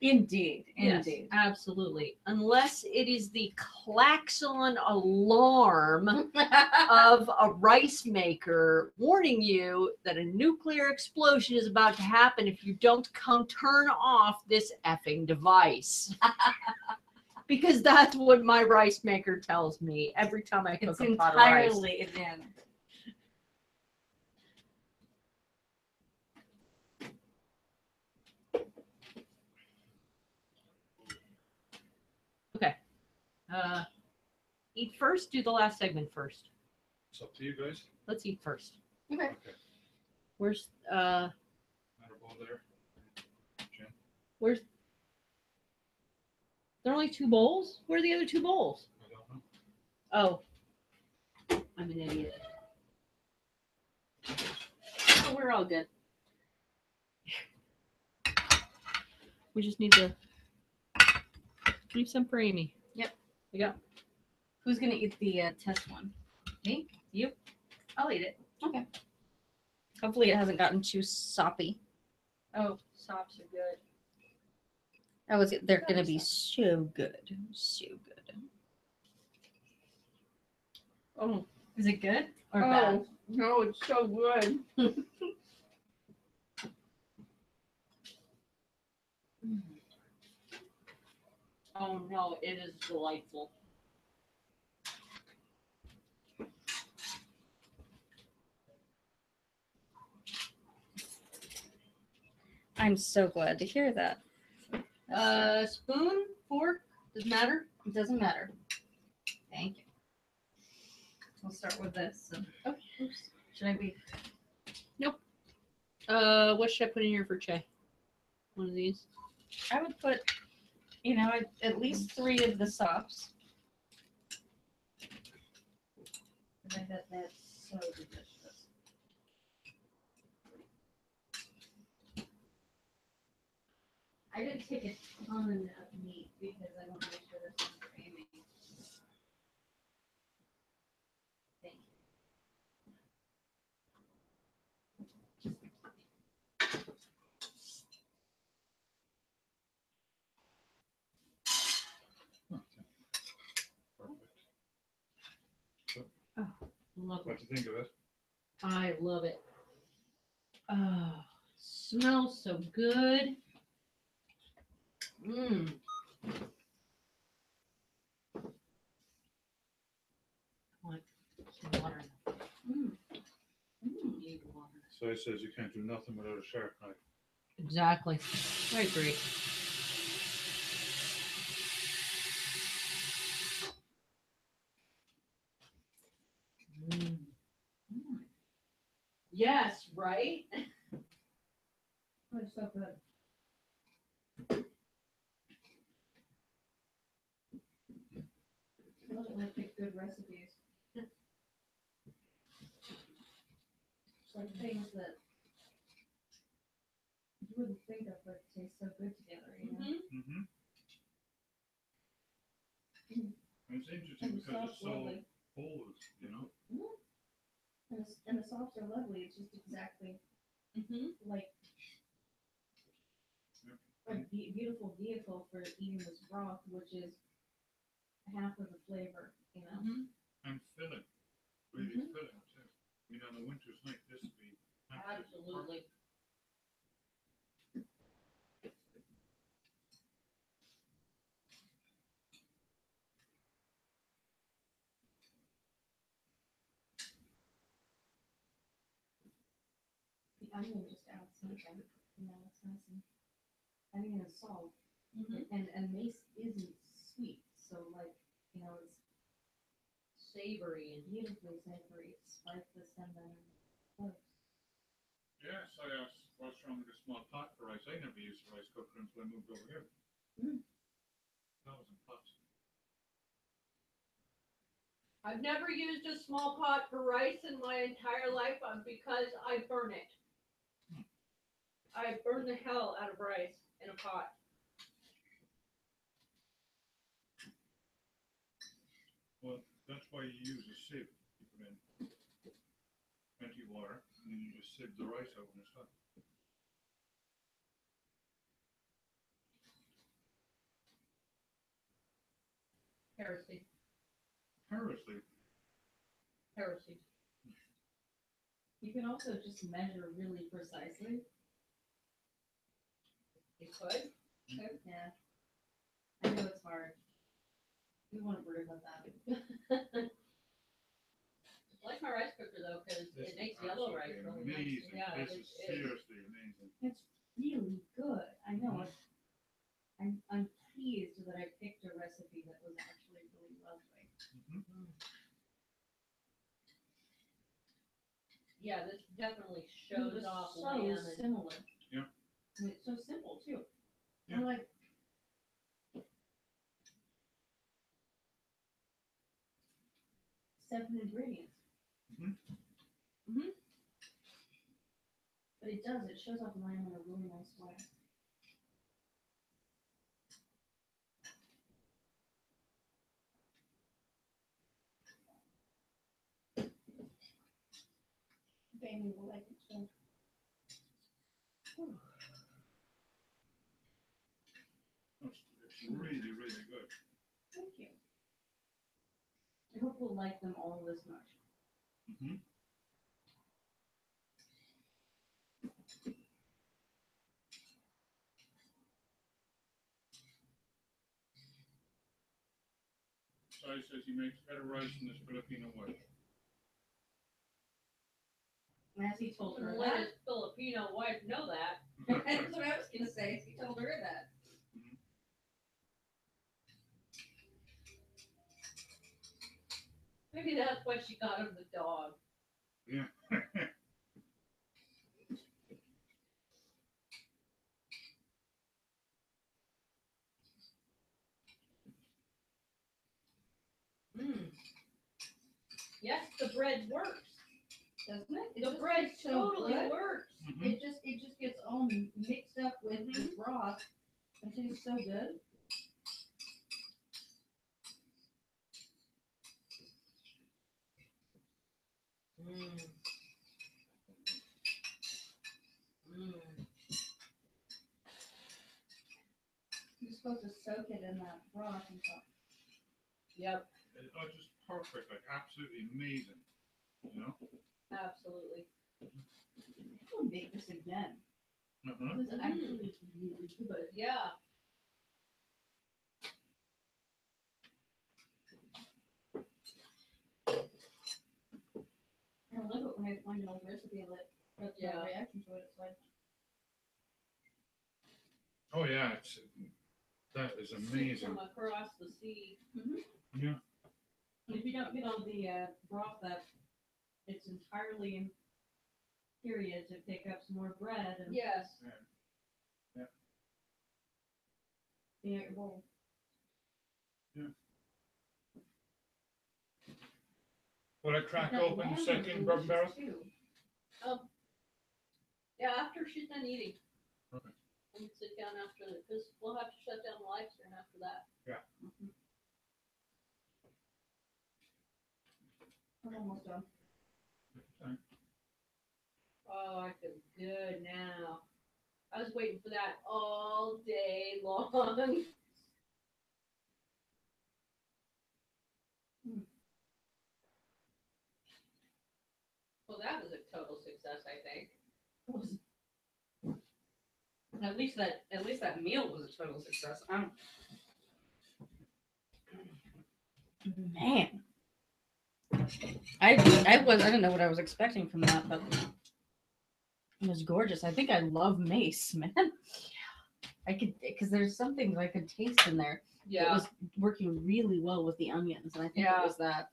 indeed, Yes, indeed. absolutely. Unless it is the klaxon alarm of a rice maker warning you that a nuclear explosion is about to happen if you don't come turn off this effing device. Because that's what my rice maker tells me every time I cook It's a pot of rice. entirely in. Eat first, do the last segment first. It's up to you guys. Let's eat first. Okay. Okay. Where's Matter ball there. Jen. there are only 2 bowls? Where are the other 2 bowls? I don't know. Oh. I'm an idiot. Oh, we're all good. We just need to leave some for Amy. Yep. We got. Who's gonna eat the test one? Me? You? I'll eat it. Okay. Hopefully it hasn't gotten too soppy. Oh, sops are good. They're gonna be so good. So good. Oh. Is it good or bad? No, it's so good. Oh no, it is delightful. I'm so glad to hear that. Spoon, fork, doesn't matter. It doesn't matter. Thank you. We'll start with this. Oh, oops. Should I be? What should I put in here for Che? One of these. I would put, at least 3 of the sops. I bet that's so delicious. I didn't take a ton of meat because I want to make sure this is creamy. Thank you. Perfect. Love What it. do you think of it? I love it. Oh, smells so good. Mmm. Some water. Need water. So it says you can't do nothing without a sharp knife. Exactly. I agree. Mm. Yes, right? Oh, it's so good. I love it when I pick good recipes. It's like things that you wouldn't think of but taste so good together, you know? Mm-hmm. Mm-hmm. It's interesting And the because it's sauce so lovely. old, you know? And the sauce are lovely. It's just exactly Mm-hmm. like Yep. a beautiful vehicle for eating this broth, which is half of the flavor, you know? Mm-hmm. And filling. Really filling too. I mean, on a winter's night, this would be Absolutely. The onion just adds something, it's nice and onion and salt. Mm-hmm. And mace isn't sweet, so like, it's Savory and beautifully savory, spikeless and then cloves. Yes, I asked what's wrong with a small pot for rice. I never used a rice cooker until I moved over here. Mm. That was in pots. I've never used a small pot for rice in my entire life because I burn it. I burn the hell out of rice in a pot. Well, that's why you use a sieve. You put in plenty of water, and then you just sieve the rice out when it's done. Heresy. Heresy. Heresy. You can also just measure really precisely. You could. Yeah. I know it's hard. We won't worry about that. I like my rice cooker though because This it makes is yellow rice absolutely really nice. amazing. Yeah, This it is is. seriously amazing. It's really good. I know. I'm pleased that I picked a recipe that was actually really lovely. Mm-hmm. Yeah, this definitely It shows was off so lamb and similar. Yeah. And it's so simple too. Yeah. I'm like, 7 ingredients. Mhm. But it does. It shows off lamb in a really nice way. Baby will like it too. It's really, really good. Thank you. I hope we'll like them all this much. Mm-hmm. Sai says he makes better rice than this Filipino wife. As he told her Let that. his Filipino wife know that. That's what I was gonna say. He told her that. Maybe that's why she got him the dog. Yeah. Mm. Yes, the bread works. Doesn't it? It The just bread tastes so totally good. works. Mhm. It just gets all mixed up with the broth. It tastes so good. Mm. Mm. You're supposed to soak it in that broth and stuff. Yep, Oh, just perfect, like absolutely amazing. You know? absolutely. We'll make this again. Uh-huh. This is actually really good. Yeah. I love it when I find an old recipe that's Yeah. reaction to it. It's like, Oh yeah, that is amazing. From across the sea. Yeah. if you don't get all the broth up, it's entirely in periods. It pick up some more bread and Yes. yeah, it will. Will I crack That open lamb the is second bourbon barrel? delicious, too. Yeah, after she's done eating. Okay. And sit down after that, because we'll have to shut down the live stream after that. I'm almost done. Oh, I feel good now. I was waiting for that all day long. Well, that was a total success, I think. At least that meal was a total success. Man, I didn't know what I was expecting from that, but it was gorgeous. I think I love mace, man. I could, because there's something that I could taste in there. It was working really well with the onions, and I think it was that.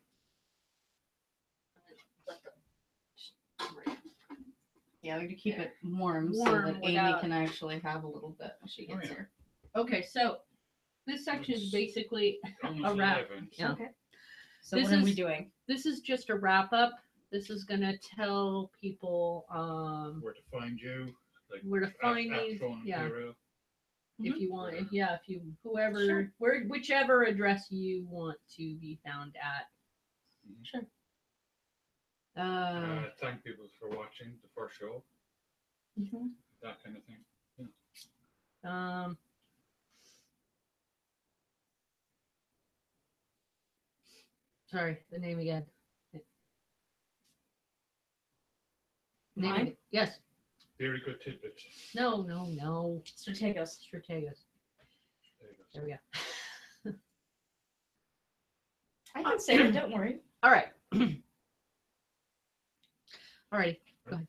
Yeah, we have to keep it warm so Warm that Amy without- can actually have a little bit when she gets yeah. here. Okay, so this section is basically Almost A wrap. 11. Yeah. Okay. So This what are we is- doing? this is just a wrap up. This is gonna tell people Where to find you? Like where to find at me. Throne Yeah. Imperial. If you want, Whatever. yeah, if you whoever, Sure. whichever address you want to be found at. Sure. Thank people for watching the first show. That kind of thing. Sorry, the name again. Mine? Name again. Yes. Very good tidbits. No. Strategos. Strategos. There you go. There we go. I can say it. Don't worry. All right. All right. Go ahead.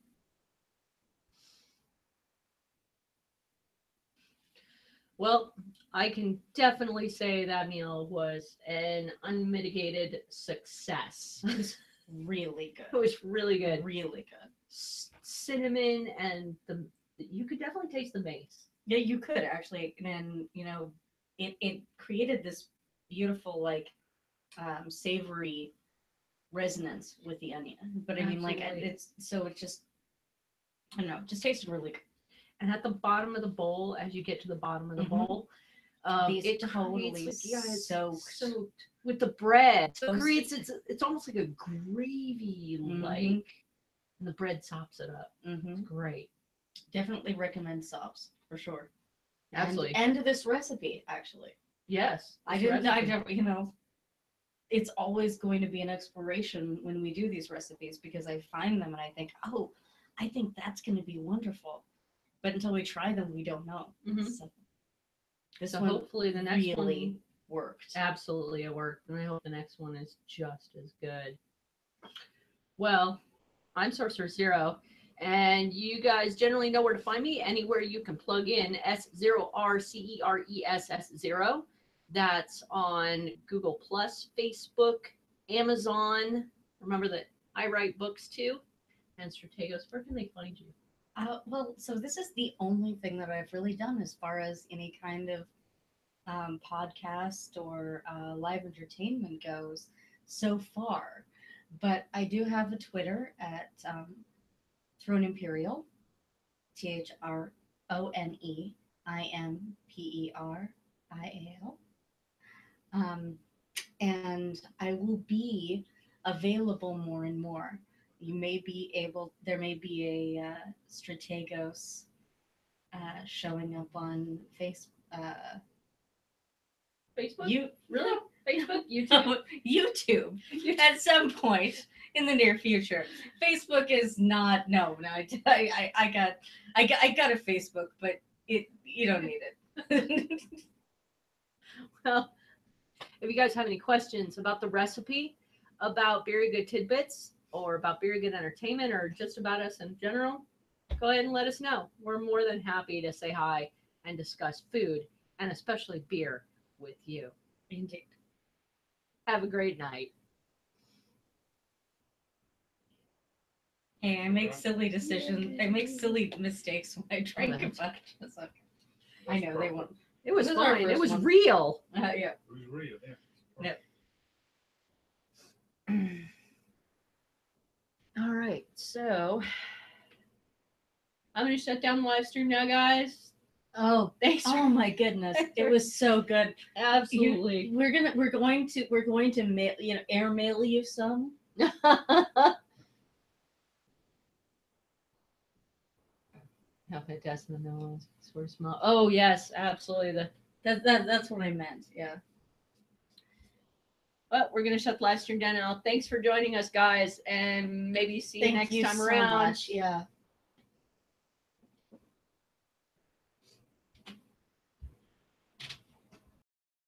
Well, I can definitely say that meal was an unmitigated success. Really It good. was really good. Really good. Cinnamon and you could definitely taste the mace. Yeah, you could actually, and it created this beautiful savory resonance with the onion. But I mean, Absolutely. it just I don't know, it just tasted really good. And at the bottom of the bowl, as you get to the bottom of the Mhm. bowl, These it totally creates it's soaked. soaked with the bread. So it Those- creates it's almost like a gravy like, and the bread sops it up. It's great. Definitely recommend sops for sure. Absolutely. And this recipe actually. Yes. I this didn't. recipe. It's always going to be an exploration when we do these recipes because I find them and I think, oh, I think that's going to be wonderful. But until we try them, we don't know. Mhm. So this So one hopefully the next really one worked. absolutely it worked, and I hope the next one is just as good. Well, I'm S0rceress0, and you guys generally know where to find me. Anywhere you can plug in S0rceress0. That's on Google Plus, Facebook, Amazon. Remember that I write books too. And Strategos, where can they find you? Well, so this is the only thing that I've really done as far as any kind of podcast or live entertainment goes so far. But I do have a Twitter at Throne Imperial, THRONEIMPERIAL. And I will be available more and more. You may be able, there may be a Strategos showing up on Facebook? You Really? Facebook? YouTube? YouTube at some point in the near future. Facebook is not. No. I got a Facebook, but you don't need it. Well, if you guys have any questions about the recipe, about Beery Good Tidbits, or about Beery Good Entertainment, or just about us in general, go ahead and let us know. We're more than happy to say hi and discuss food, and especially beer, with you. Indeed. Have a great night. Hey, I make silly decisions. I make silly mistakes when I drink a bunch. So I know they won't. It was This is our fine. It first was one. real. Yeah. It was real, yeah. Yep. All right, so I'm gonna shut down the live stream now, guys. Oh, Thanks. oh my goodness! It was so good. Absolutely. We're going to mail airmail you some. How fantastic the nose. Sort of smell. Oh yes, absolutely. That's what I meant. Yeah. But we're gonna shut the live stream down now. Thanks for joining us, guys, and maybe see you Thank next you time so around. much. Yeah.